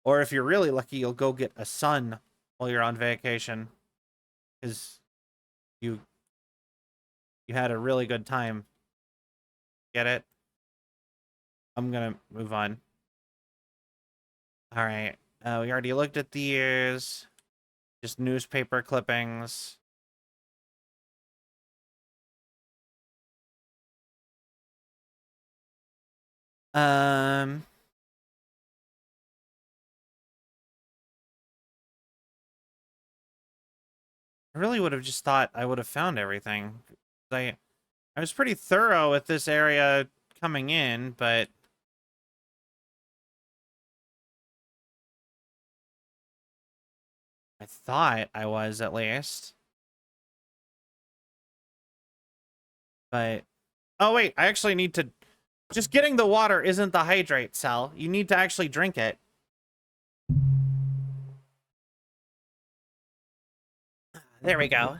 Or if you're really lucky, you'll go get a sun while you're on vacation. Because you you had a really good time. Get it? I'm gonna move on. Alright. We already looked at these. Just newspaper clippings. Um I really would have just thought I would have found everything. I was pretty thorough with this area coming in, but I thought I was at least. But oh wait, I actually need to just getting the water isn't the hydrate cell. You need to actually drink it. There we go.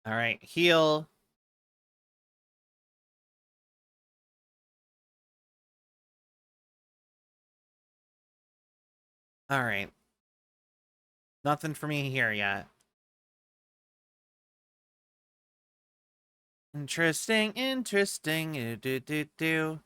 All right, heal. All right. Nothing for me here yet. Interesting, interesting. Do.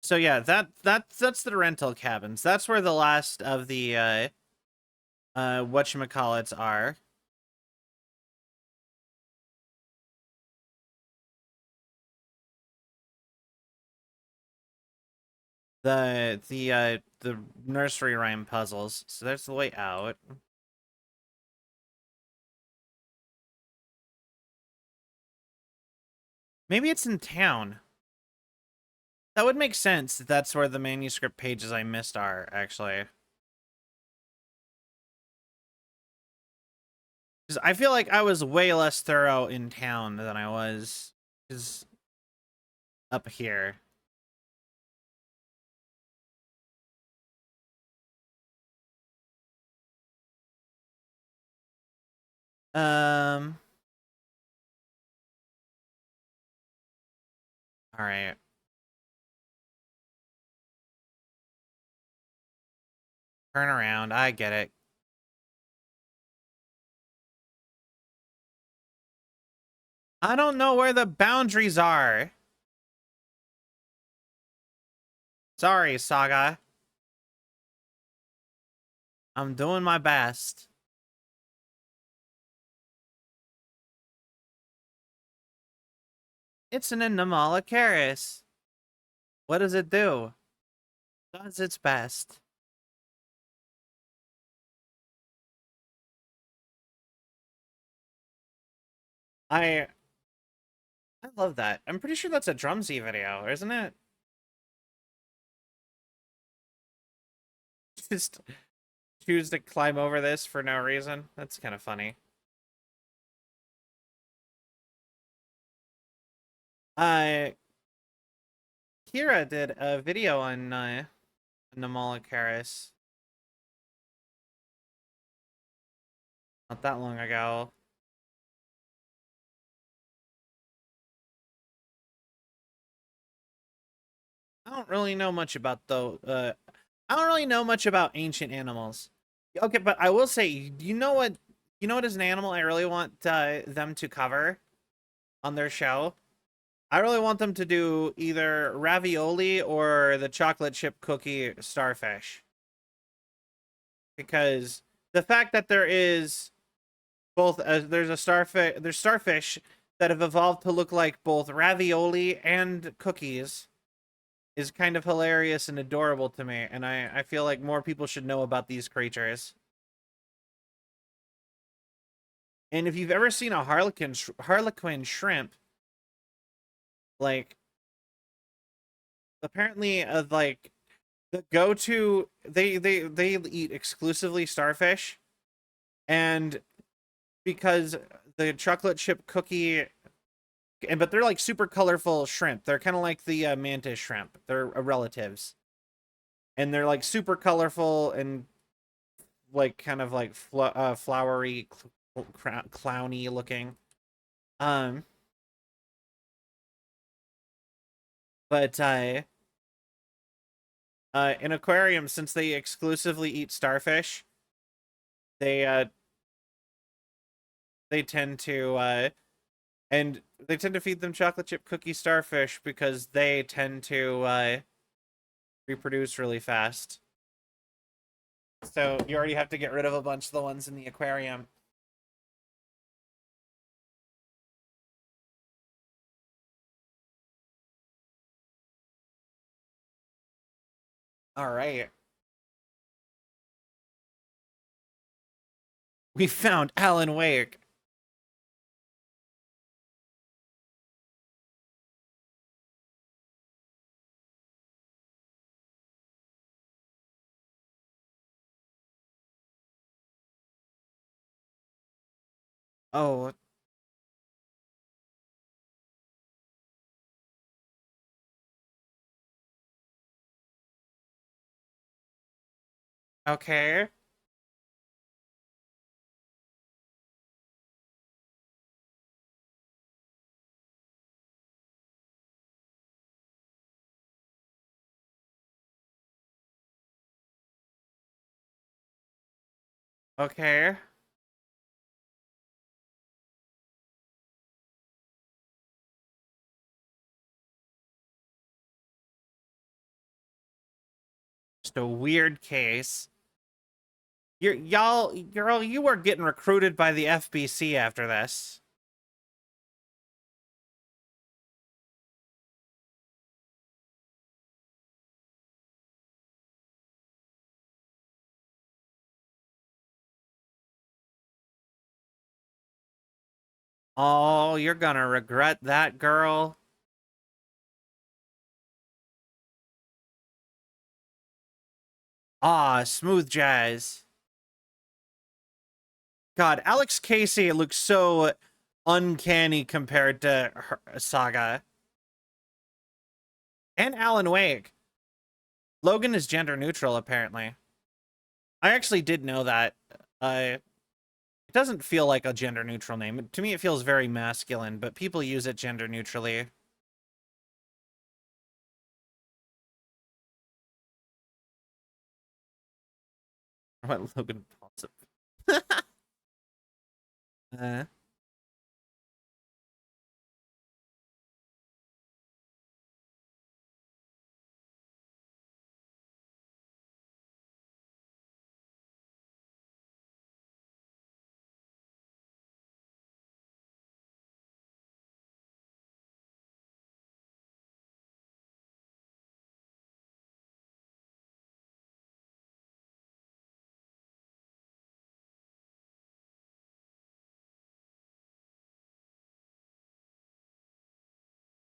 So yeah, that's the rental cabins. That's where the last of the whatchamacallits are. The nursery rhyme puzzles. So there's the way out. Maybe it's in town. That would make sense. That's where the manuscript pages I missed are, actually. Because I feel like I was way less thorough in town than I was up here. Um. All right. Turn around. I get it. I don't know where the boundaries are. Sorry, Saga. I'm doing my best. It's an Anomalocaris. What does it do? Does its best. I love that. I'm pretty sure that's a Drumsy video, isn't it? Just choose to climb over this for no reason. That's kind of funny. Uh, Kira did a video on Anomalocaris not that long ago. I don't really know much about I don't really know much about ancient animals. Okay, but I will say, you know what is an animal I really want them to cover on their show? I really want them to do either ravioli or the chocolate chip cookie starfish. Because the fact that there is both there's starfish that have evolved to look like both ravioli and cookies is kind of hilarious and adorable to me, and I feel like more people should know about these creatures. And if you've ever seen a harlequin shrimp, like apparently like the go-to they eat exclusively starfish, and because the chocolate chip cookie and but they're like super colorful shrimp. They're kind of like the mantis shrimp. They're relatives. And they're like super colorful and like kind of like flowery clowny looking. Um but in aquariums, since they exclusively eat starfish, they uh they tend to and they tend to feed them chocolate chip cookie starfish because they tend to reproduce really fast. So you already have to get rid of a bunch of the ones in the aquarium. All right. We found Alan Wake. Oh, okay. Okay. Just a weird case. You were getting recruited by the FBC after this. Oh, you're gonna regret that, girl. Ah, smooth jazz. God, Alex Casey looks so uncanny compared to Saga. And Alan Wake. Logan is gender neutral, apparently. I actually did know that. It doesn't feel like a gender neutral name. To me, it feels very masculine, but people use it gender neutrally. What Logan Paul's uh,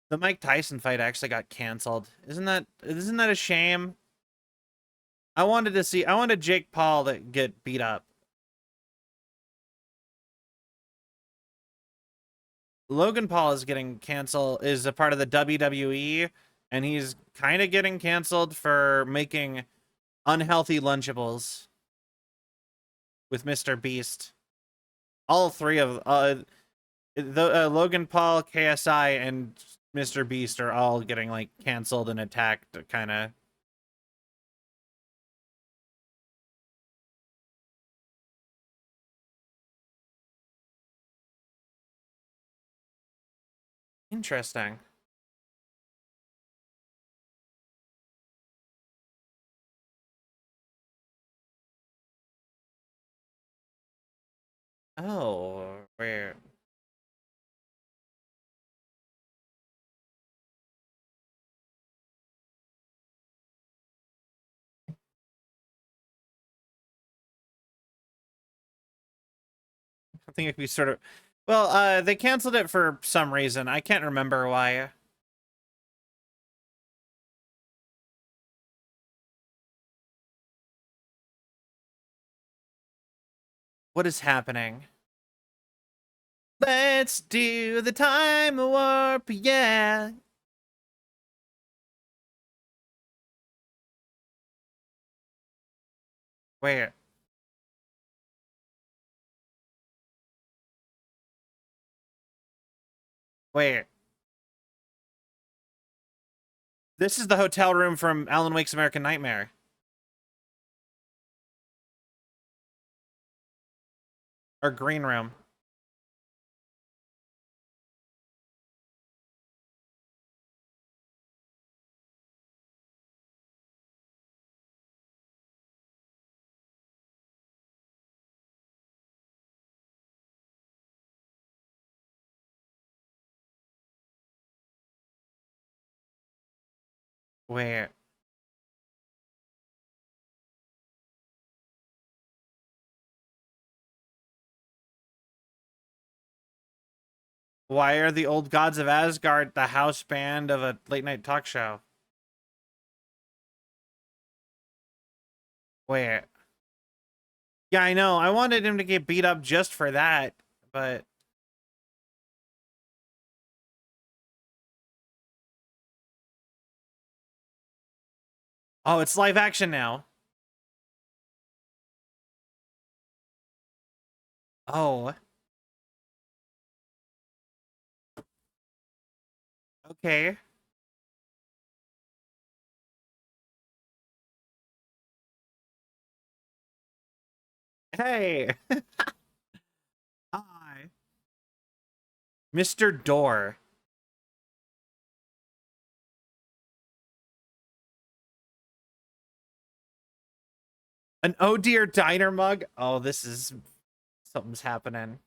the Mike Tyson fight actually got canceled. Isn't that a shame? I wanted Jake Paul to get beat up. Logan Paul is getting canceled, is a part of the WWE, and he's kind of getting canceled for making unhealthy Lunchables with Mr. Beast. All three of Logan Paul, KSI, and Mr. Beast are all getting like canceled and attacked, kind of. Interesting. Oh, where? I think if we sort of, well, they canceled it for some reason. I can't remember why. What is happening? Let's do the time warp, yeah. Where? Where? This is the hotel room from Alan Wake's American Nightmare. Or green room. Where? Why are the old gods of Asgard the house band of a late night talk show? Where? Yeah, I know. I wanted him to get beat up just for that, but oh, it's live action now. Oh, okay. Hey. Hi. Mr. Door. An oh dear diner mug. Oh, this is something's happening.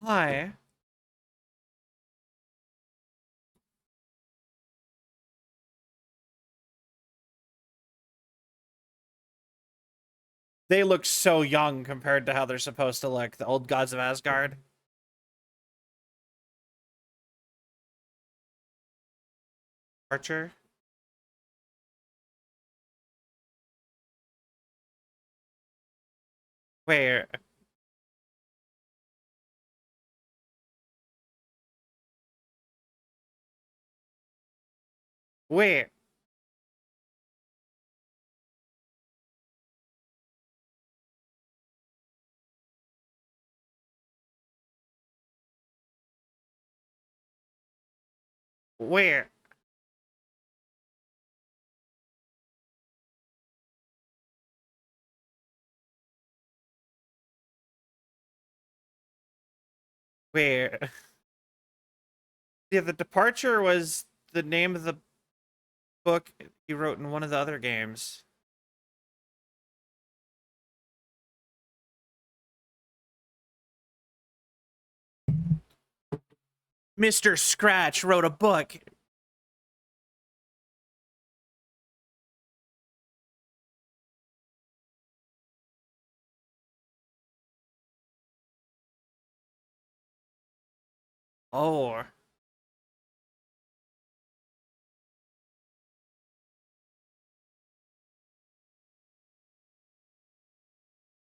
Hi. They look so young compared to how they're supposed to look. The old gods of Asgard. Archer. Where? Where? Where? Where? Yeah, the departure was the name of the book he wrote in one of the other games. Mr. Scratch wrote a book. Oh,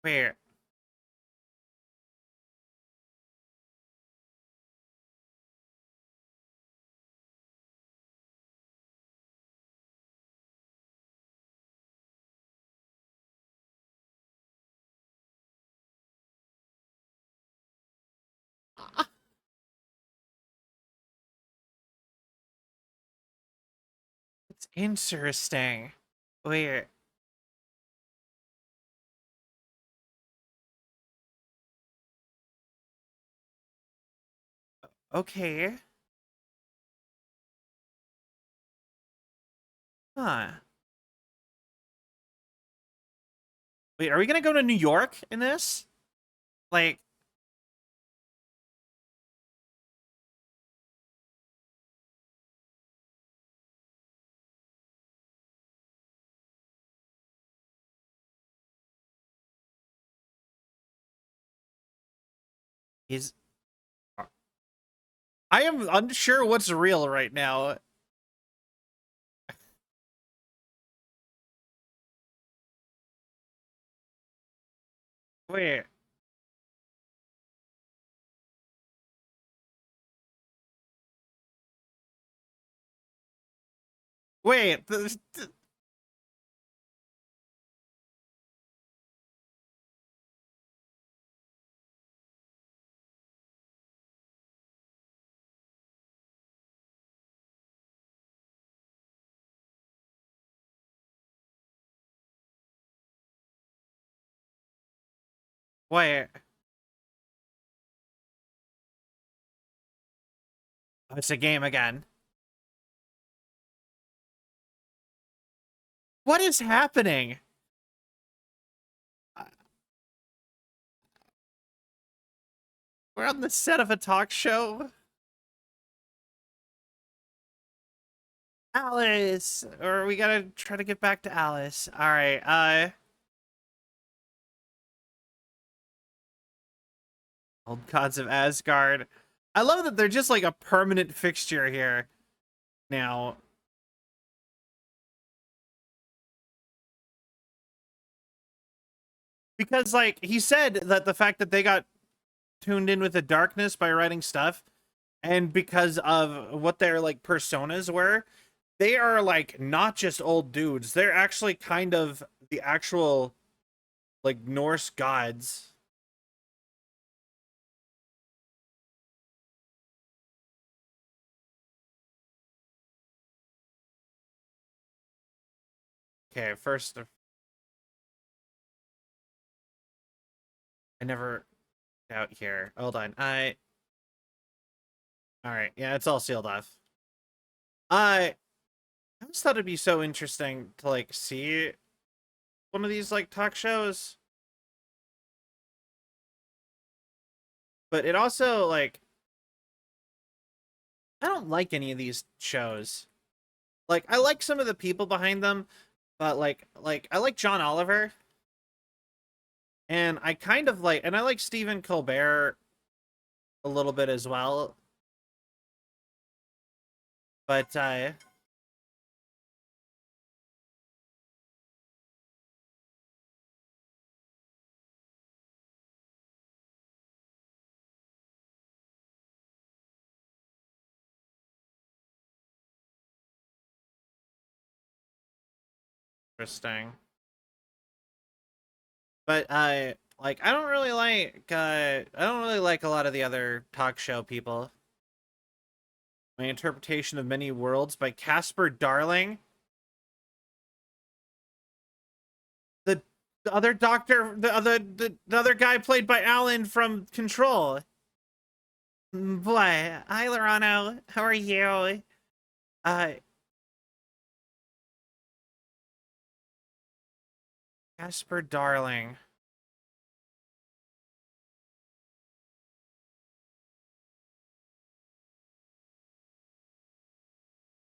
where? It's interesting. Where? Okay. Huh. Wait, are we gonna go to New York in this? Like, is I am unsure what's real right now. Wait, wait, wait. Oh, it's a game again. What is happening? We're on the set of a talk show. Alice, or we gotta try to get back to Alice. All right. Old Gods of Asgard. I love that they're just like a permanent fixture here now. Because like he said that the fact that they got tuned in with the darkness by writing stuff and because of what their like personas were, they are like not just old dudes. They're actually kind of the actual like Norse gods. Okay, first I never out here. Hold on. All right. Yeah, it's all sealed off. I just thought it'd be so interesting to like see one of these like talk shows. But it also like I don't like any of these shows. Like I like some of the people behind them, but like I like John Oliver and I kind of like and I like Stephen Colbert a little bit as well. But interesting. But I like I don't really like a lot of the other talk show people. My interpretation of many worlds by Casper Darling. The the other doctor, the other guy played by Alan from Control. Boy, hi Lorano, how are you? Uh, Casper Darling.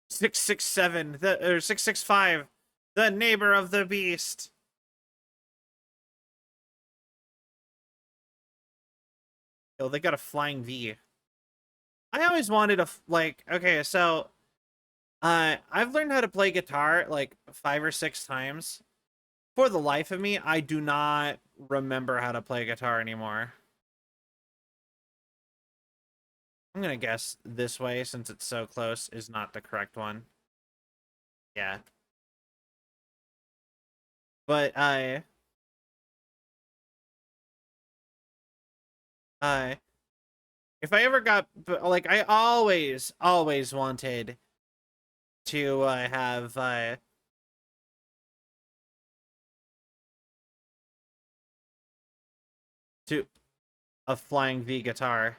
667, the or 665, the neighbor of the beast. Oh, they got a flying V. I always wanted a like. Okay, so I've learned how to play guitar like 5 or 6 times. For the life of me, I do not remember how to play guitar anymore. I'm gonna guess this way since it's so close is not the correct one. Yeah. But I if I ever got like I always wanted to have to a flying V guitar.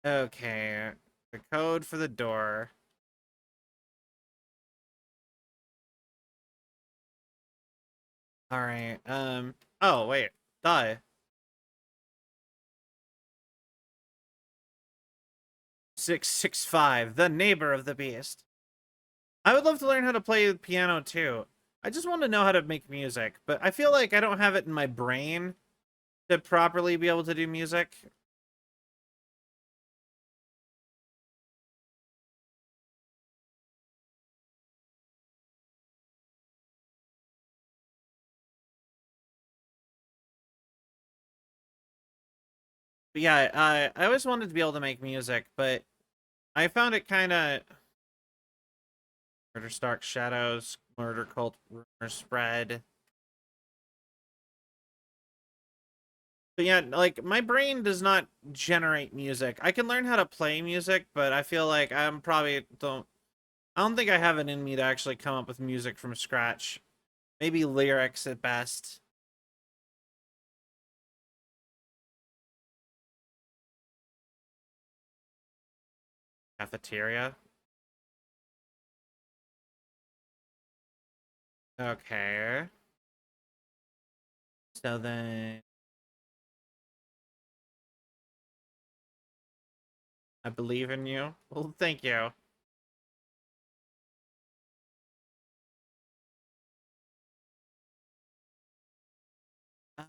Okay, the code for the door. All right. Oh wait, die. 665, the neighbor of the beast. I would love to learn how to play the piano too. I just want to know how to make music, but I feel like I don't have it in my brain to properly be able to do music. But yeah, I always wanted to be able to make music, but I found it kind of Murder Stark Shadows, Murder Cult Rumor Spread. But yeah, like my brain does not generate music. I can learn how to play music, but I feel like I'm probably don't I don't think I have it in me to actually come up with music from scratch. Maybe lyrics at best. Cafeteria. Okay. So then I believe in you. Well, thank you.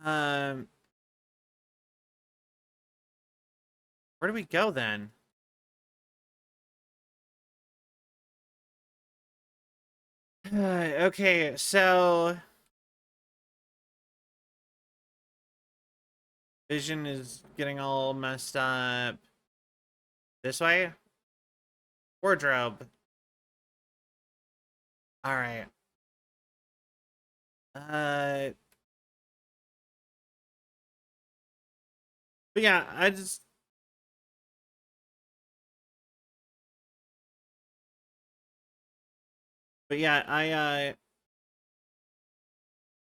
Um, where do we go then? Okay, so vision is getting all messed up. This way? Wardrobe. All right. Uh, but yeah, I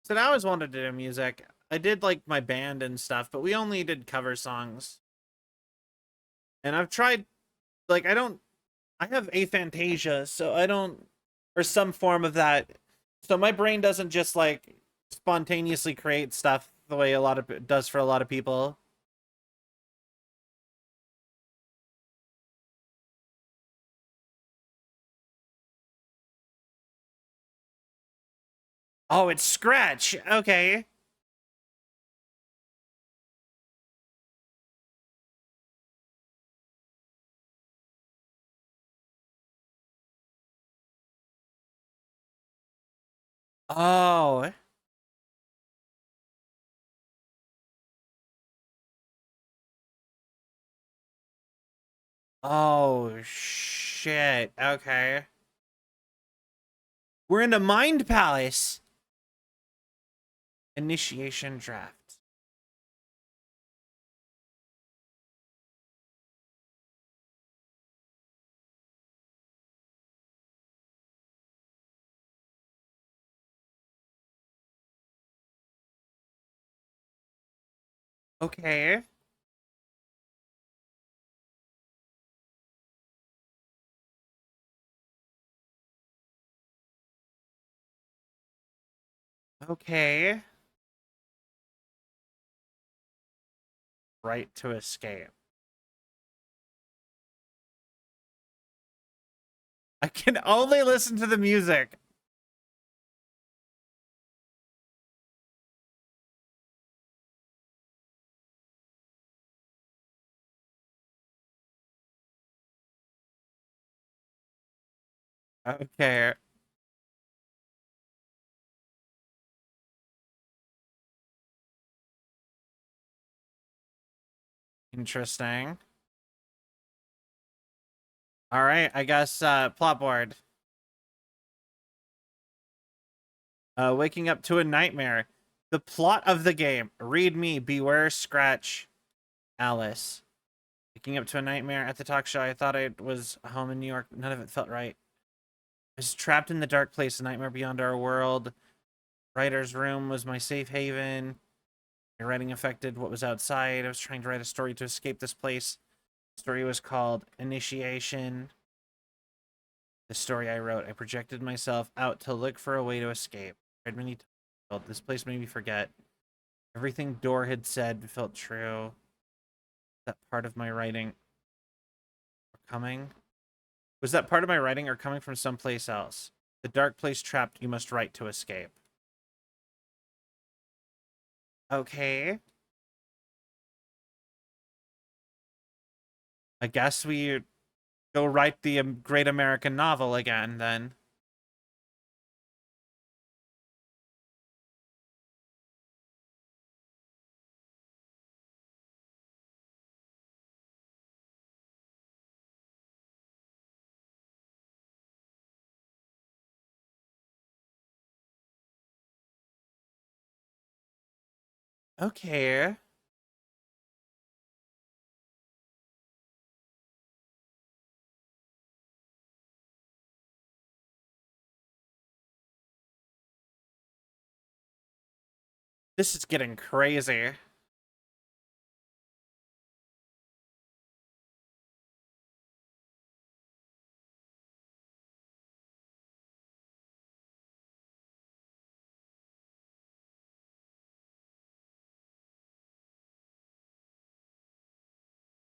said I always wanted to do music. I did like my band and stuff, but we only did cover songs. And I've tried, like, I have aphantasia, so I don't, or some form of that. So my brain doesn't just like spontaneously create stuff the way a lot of it does for a lot of people. Oh, it's Scratch. Okay. Oh. Oh shit. Okay. We're in the Mind Palace. Initiation draft. Okay. Okay. Right to escape. I can only listen to the music. Okay. Interesting. All right, I guess plot board. Waking up to a nightmare. The plot of the game. Read me. Beware Scratch. Alice. Waking up to a nightmare at the talk show. I thought I was home in New York. None of it felt right. I was trapped in the dark place. A nightmare beyond our world. Writer's room was my safe haven. My writing affected what was outside. I was trying to write a story to escape this place. The story was called Initiation. The story I wrote. I projected myself out to look for a way to escape. I read many times. This place made me forget. Everything Dor had said felt true. That part of my writing coming? Was that part of my writing or coming from someplace else? The dark place trapped, you must write to escape. Okay. I guess we go write the great American novel again, then. Okay. This is getting crazy.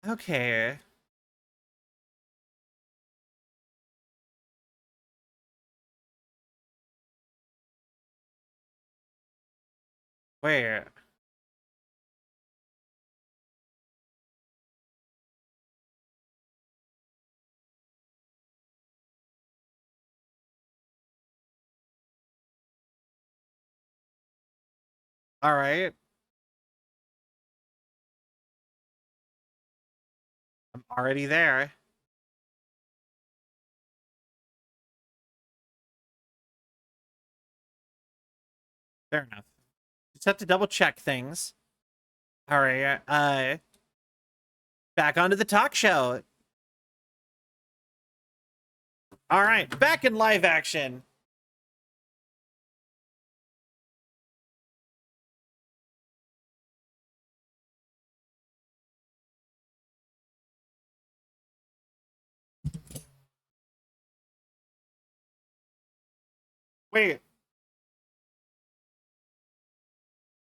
Okay. Wait. All right. I'm already there. Fair enough. Just have to double check things. All right. Back onto the talk show. All right, back in live action. Wait.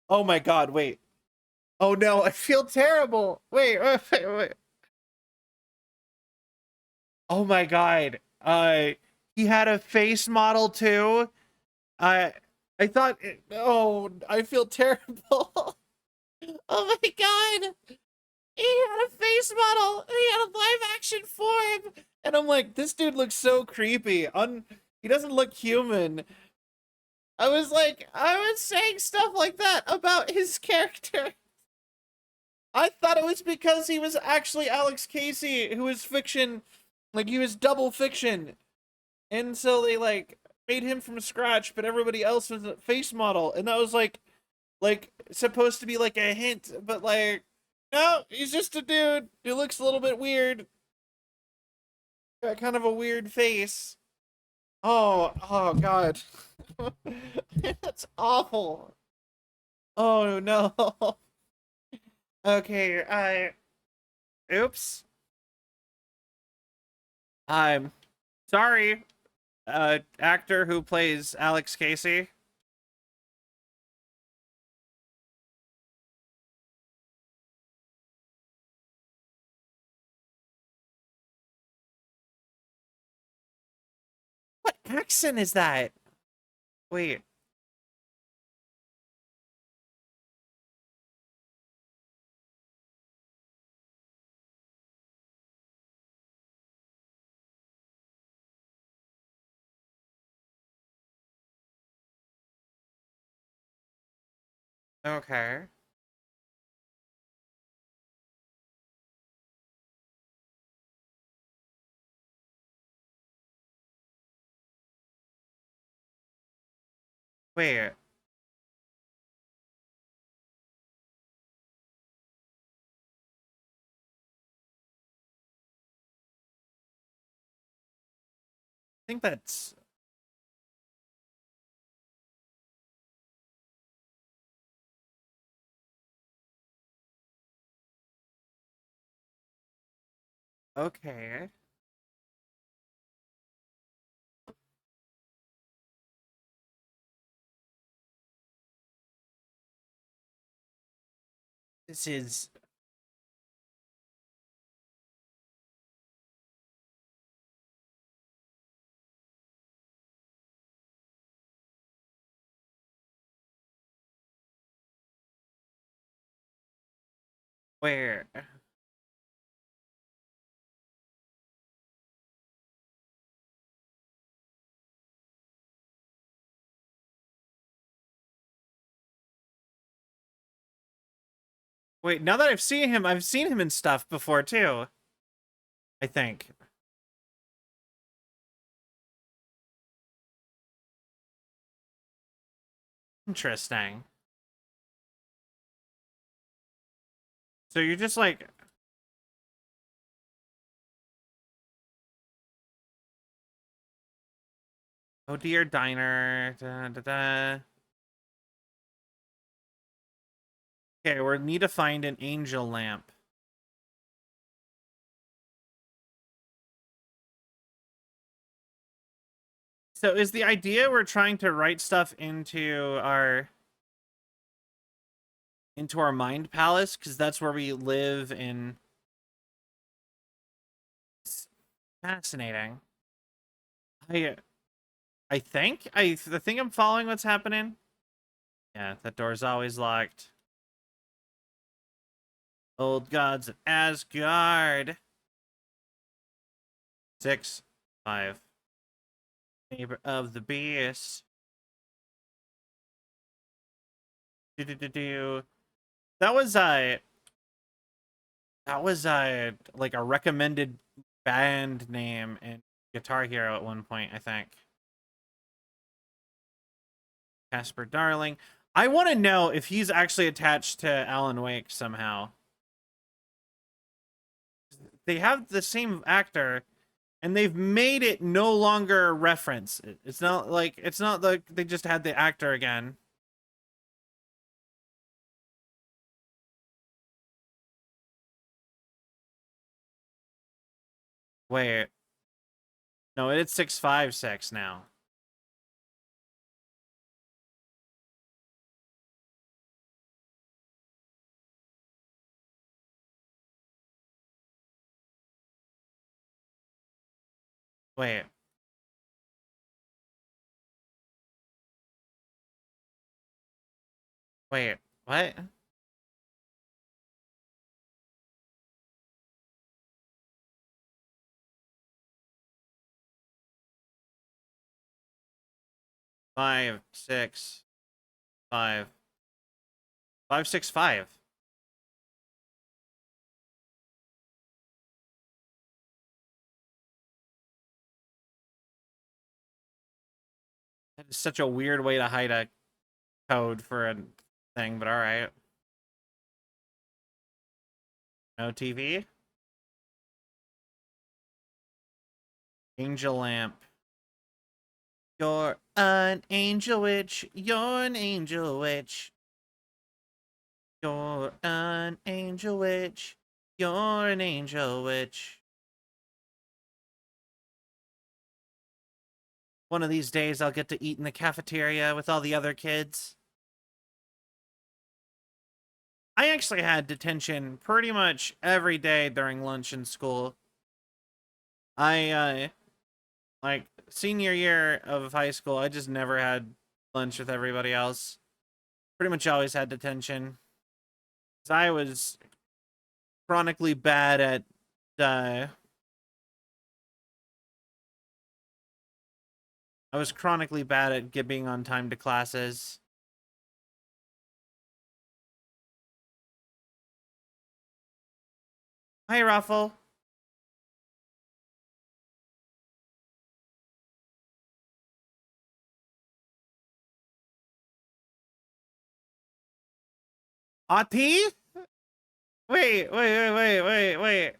Oh my god, wait. Oh no, I feel terrible. Wait. Oh my god. He had a face model too. I I thought oh, I feel terrible. Oh my god. He had a face model. He had a live action form. And I'm like, this dude looks so creepy. He doesn't look human. I was saying stuff like that about his character. I thought it was because he was actually Alex Casey, who was fiction, like he was double fiction. And so they like made him from scratch, but everybody else was a face model. And that was like supposed to be like a hint, but like no, he's just a dude. He looks a little bit weird. Got kind of a weird face. Oh god. That's awful. Oh no. Okay, oops. I'm sorry, actor who plays Alex Casey. What accent is that? Wait, okay. Wait, I think that's okay. This is where. Wait, now that I've seen him in stuff before too. I think. Interesting. So you're just like, oh dear diner. Da, da, da. Okay, we need to find an angel lamp. So is the idea we're trying to write stuff into our mind palace because that's where we live in Fascinating. I I think I'm following what's happening. Yeah, that door's always locked. Old gods of Asgard. 6, 5. Neighbor of the beast. Do do do do. That was like a recommended band name in Guitar Hero at one point, I think. Casper Darling. I want to know if he's actually attached to Alan Wake somehow. They have the same actor, and they've made it no longer a reference. It's not like they just had the actor again. Wait, no, it's 656 now. Wait, wait, what? 5, 6, 5, 565. That is such a weird way to hide a code for a thing, but all right. No TV. Angel lamp. You're an angel witch. You're an angel witch. You're an angel witch. You're an angel witch. One of these days I'll get to eat in the cafeteria with all the other kids. I actually had detention pretty much every day during lunch in school. I like senior year of high school, I just never had lunch with everybody else. Pretty much always had detention. 'Cause I was chronically bad at uh getting on time to classes. Hi, Ruffle. Ati? Wait. It's Ati. Wait. Wait.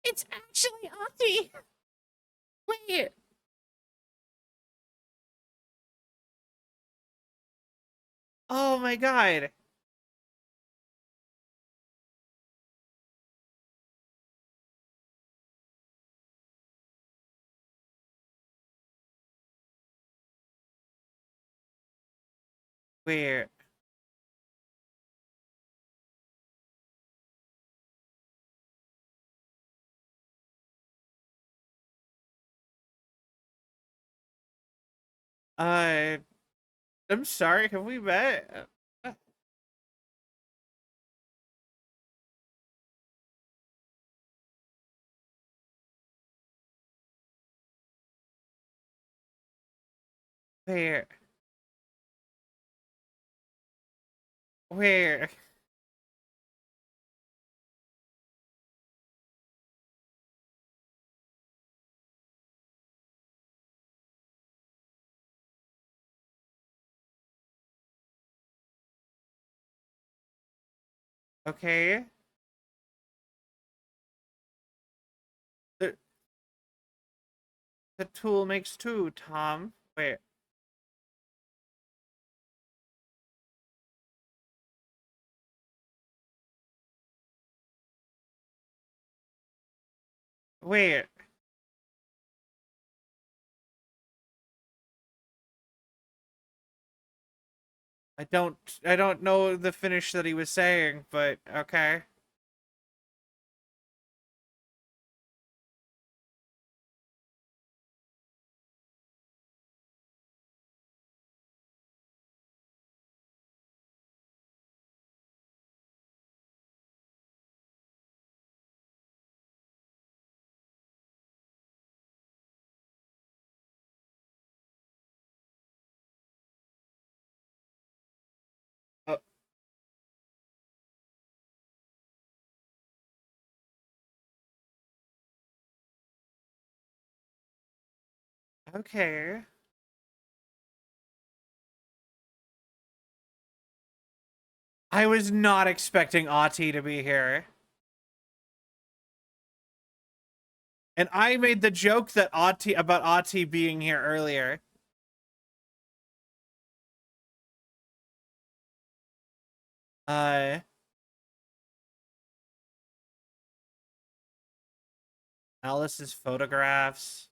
It's actually Ati. Wait. Oh my god. Wait. Uh, I'm sorry. Have we met? Where? Where? Okay. The the tool makes two, Tom. Wait. Wait. I don't know the finish that he was saying, but okay. Oh, okay. I was not expecting Ati to be here. And I made the joke that Ati being here earlier. Uh Alice's photographs.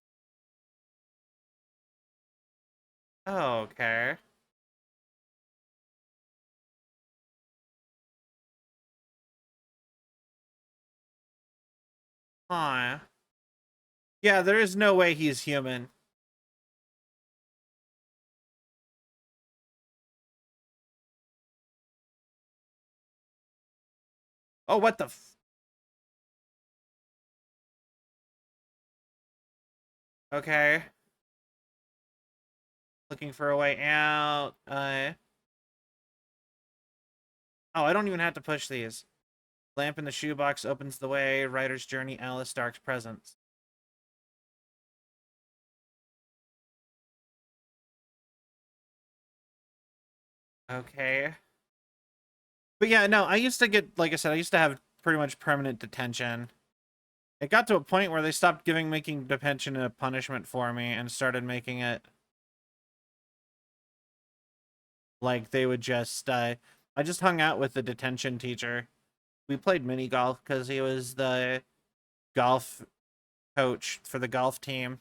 Oh, okay. Huh. Yeah, there is no way he's human. Oh, what the okay. Looking for a way out. Oh, I don't even have to push these. Lamp in the shoebox opens the way. Writer's journey, Alice Dark's presence. Okay. But yeah, no, I used to get, like I said, I used to have pretty much permanent detention. It got to a point where they stopped making detention a punishment for me and started making it like they would just, I just hung out with the detention teacher. We played mini golf because he was the golf coach for the golf team.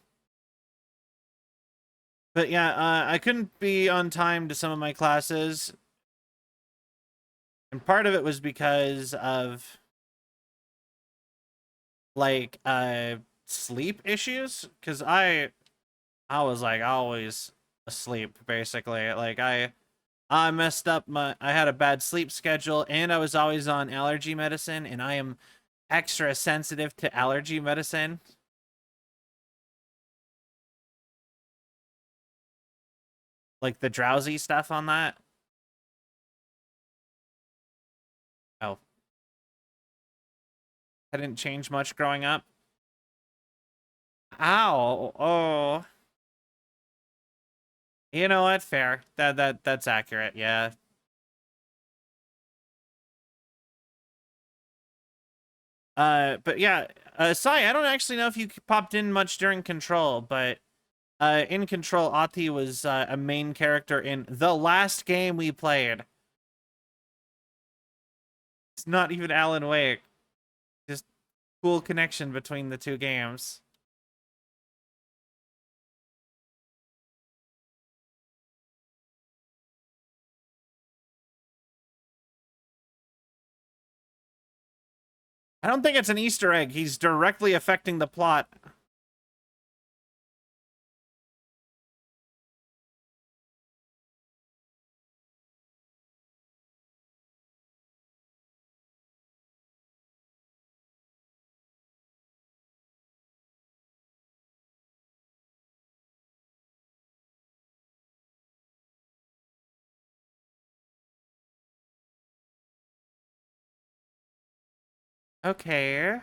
But yeah, I couldn't be on time to some of my classes. And part of it was because of like sleep issues. Cause I was like always asleep basically. Like I messed up I had a bad sleep schedule and I was always on allergy medicine and I am extra sensitive to allergy medicine. Like the drowsy stuff on that. Oh, I didn't change much growing up. Ow. Oh. You know what? Fair. That's accurate. Yeah. But yeah, Sai, I don't actually know if you popped in much during Control, but in Control, Ati was a main character in the last game we played. It's not even Alan Wake. Just cool connection between the two games. I don't think it's an Easter egg. He's directly affecting the plot. Okay.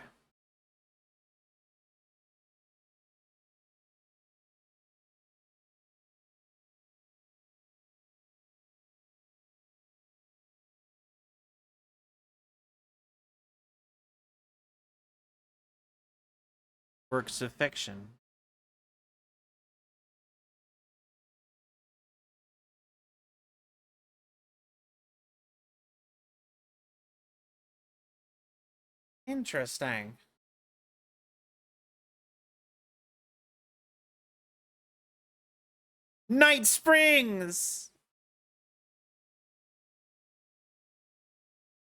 Works of fiction. Interesting. Night Springs!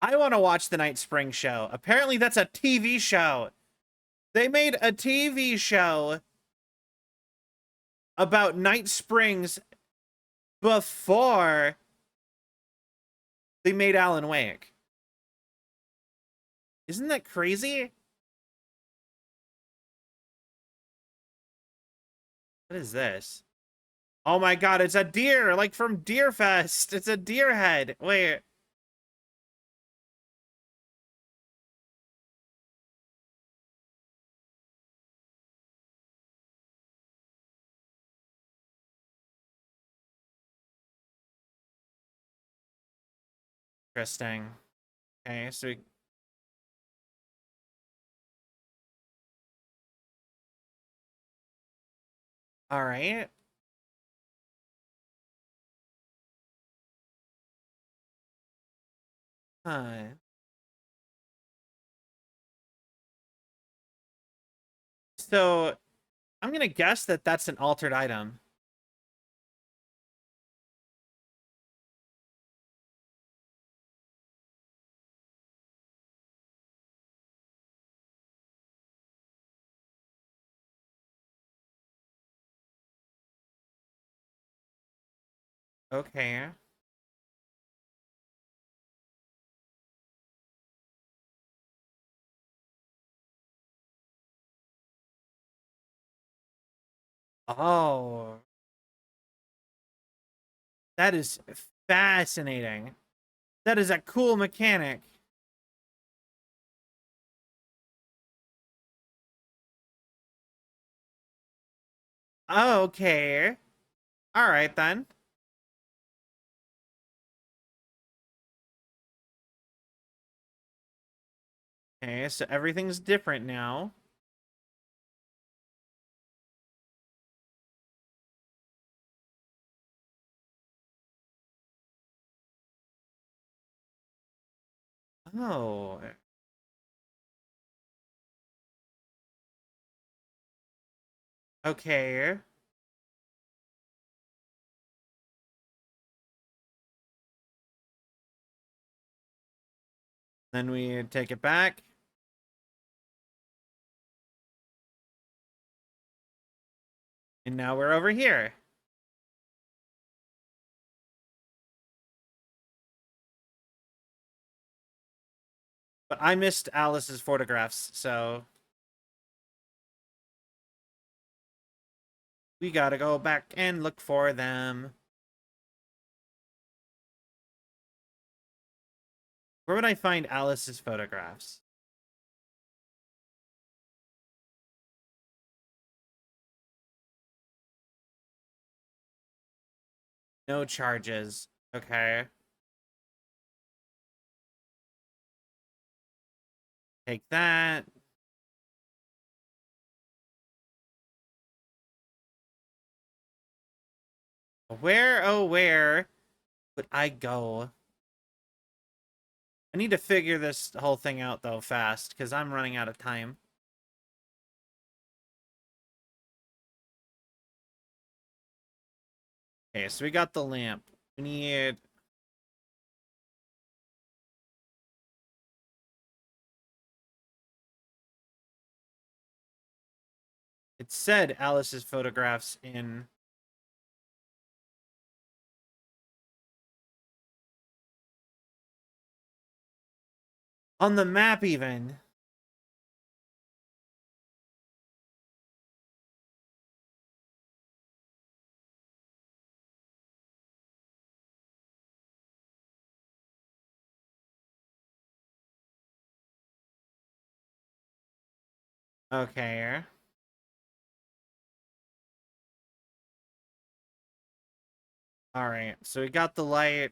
I want to watch the Night Springs show. Apparently that's a TV show. They made a TV show about Night Springs before they made Alan Wake. Isn't that crazy? What is this? Oh my god, it's a deer, like from Deer Fest. It's a deer head. Wait. Interesting. Okay, so we... All right. Huh. So I'm gonna guess that that's an altered item. Okay. Oh, that is fascinating. That is a cool mechanic. Okay. All right then. Okay, so everything's different now. Oh. Okay. Then we take it back. And now we're over here. But I missed Alice's photographs, so we gotta go back and look for them. Where would I find Alice's photographs? No charges. Okay. Take that. Where, oh, where would I go? I need to figure this whole thing out, though, fast, because I'm running out of time. Okay, so we got the lamp. We need... It said Alice's photographs in... On the map, even. Okay. Alright, so we got the light.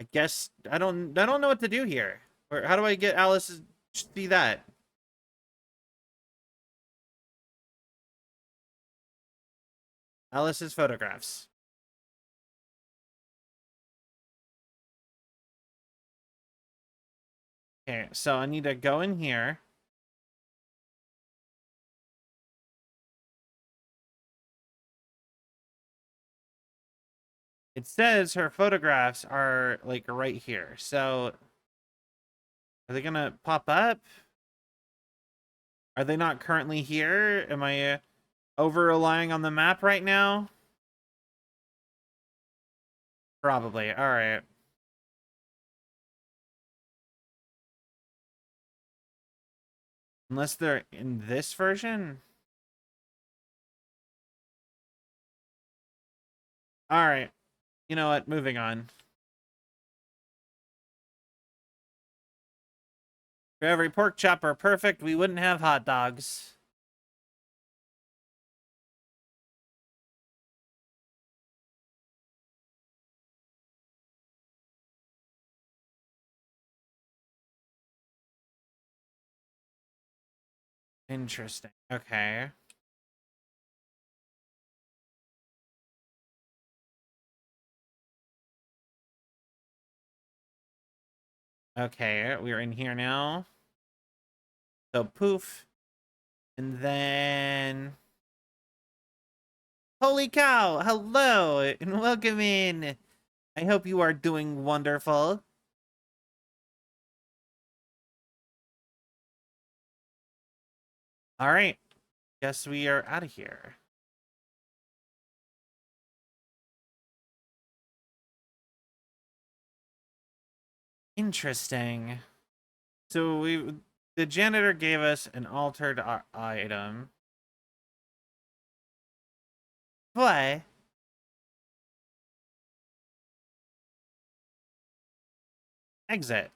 I guess I don't know what to do here. Or how do I get Alice to see that? Alice's photographs. Okay, so I need to go in here. It says her photographs are like right here. So are they gonna pop up? Are they not currently here? Am I over relying on the map right now? Probably. All right. Unless they're in this version. All right. You know what? Moving on. For every pork chop were perfect, we wouldn't have hot dogs. Interesting. Okay. Okay, we're in here now. So poof. And then holy cow! Hello and welcome in. I hope you are doing wonderful. All right. Guess we are out of here. Interesting. So the janitor gave us an altered item. What? Exit.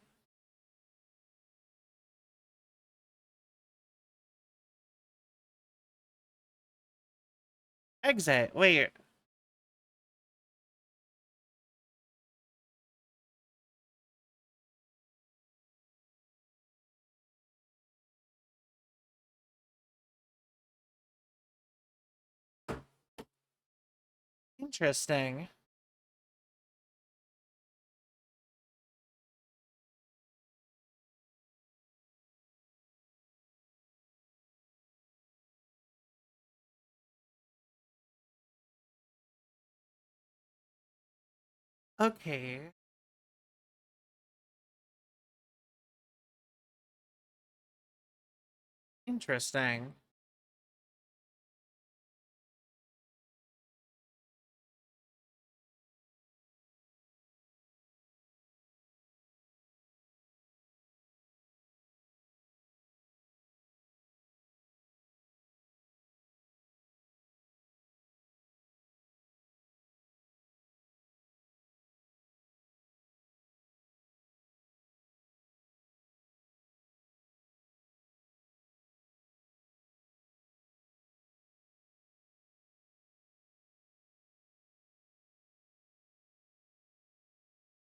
Exit. Wait. Interesting. Okay. Interesting.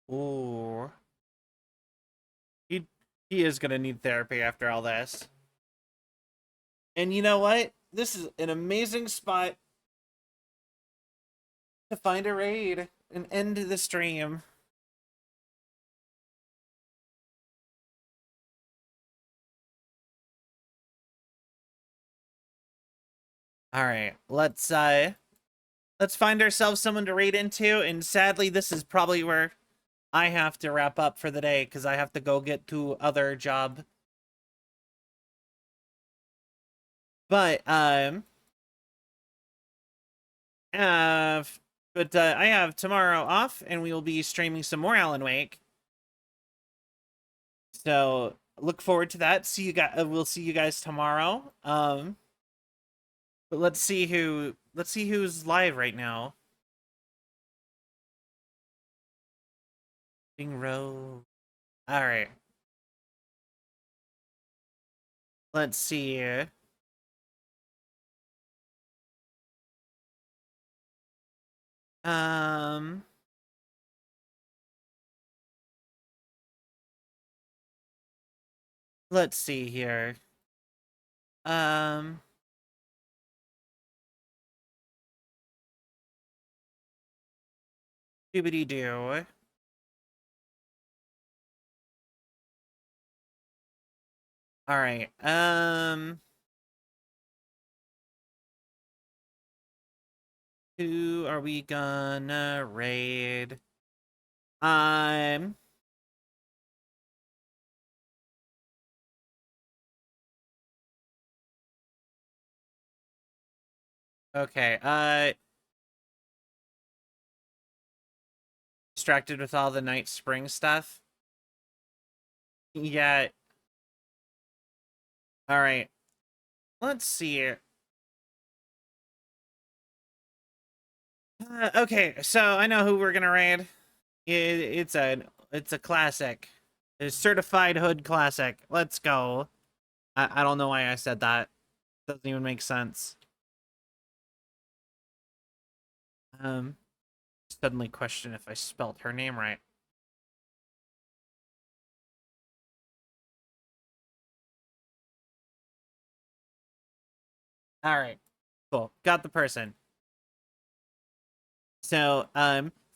Ooh. He he is gonna need therapy after all this. And you know what? This is an amazing spot to find a raid and end the stream. All right, let's find ourselves someone to raid into, and sadly, this is probably where I have to wrap up for the day because I have to go get to other job. But uh, I have tomorrow off, and we will be streaming some more Alan Wake. So look forward to that. See you guys. We'll see you guys tomorrow. But let's see who's live right now. Bing Row. All right. Let's see. Um. let's see here. Um, doobity doo. All right. Who are we gonna raid? Um, okay. Distracted with all the night spring stuff. Yeah. All right. Let's see. Okay, so I know who we're gonna raid. It's a classic. A certified hood classic. Let's go. I don't know why I said that. Doesn't even make sense. Um, Suddenly question if I spelled her name right. All right, cool. Got the person. So,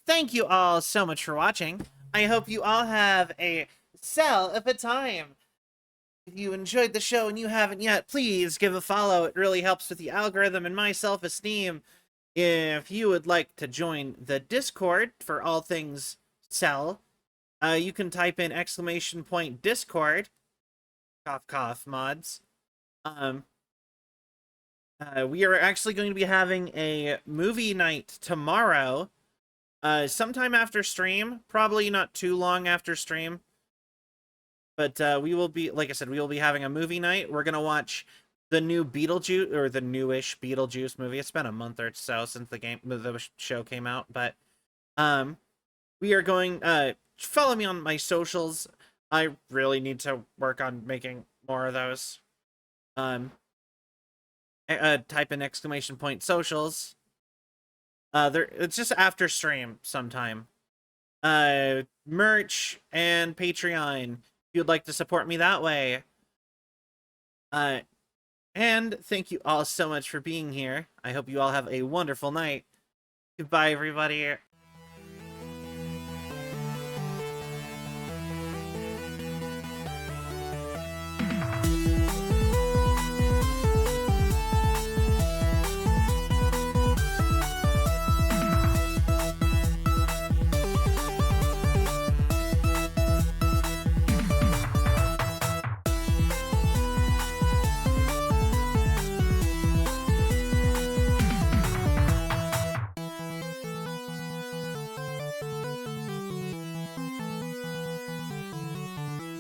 thank you all so much for watching. I hope you all have a cell of a time. If you enjoyed the show and you haven't yet, please give a follow. It really helps with the algorithm and my self-esteem. If you would like to join the Discord for all things Cell, you can type in !Discord, cough cough mods. We are actually going to be having a movie night tomorrow, sometime after stream, probably not too long after stream. But we will be, like I said, we will be having a movie night. We're gonna watch the new Beetlejuice, or the newish Beetlejuice movie. It's been a month or so since the show came out, but we are going. Follow me on my socials. I really need to work on making more of those. Type in !Socials. There, it's just after stream sometime. Merch and Patreon. If you'd like to support me that way. And thank you all so much for being here. I hope you all have a wonderful night. Goodbye, everybody.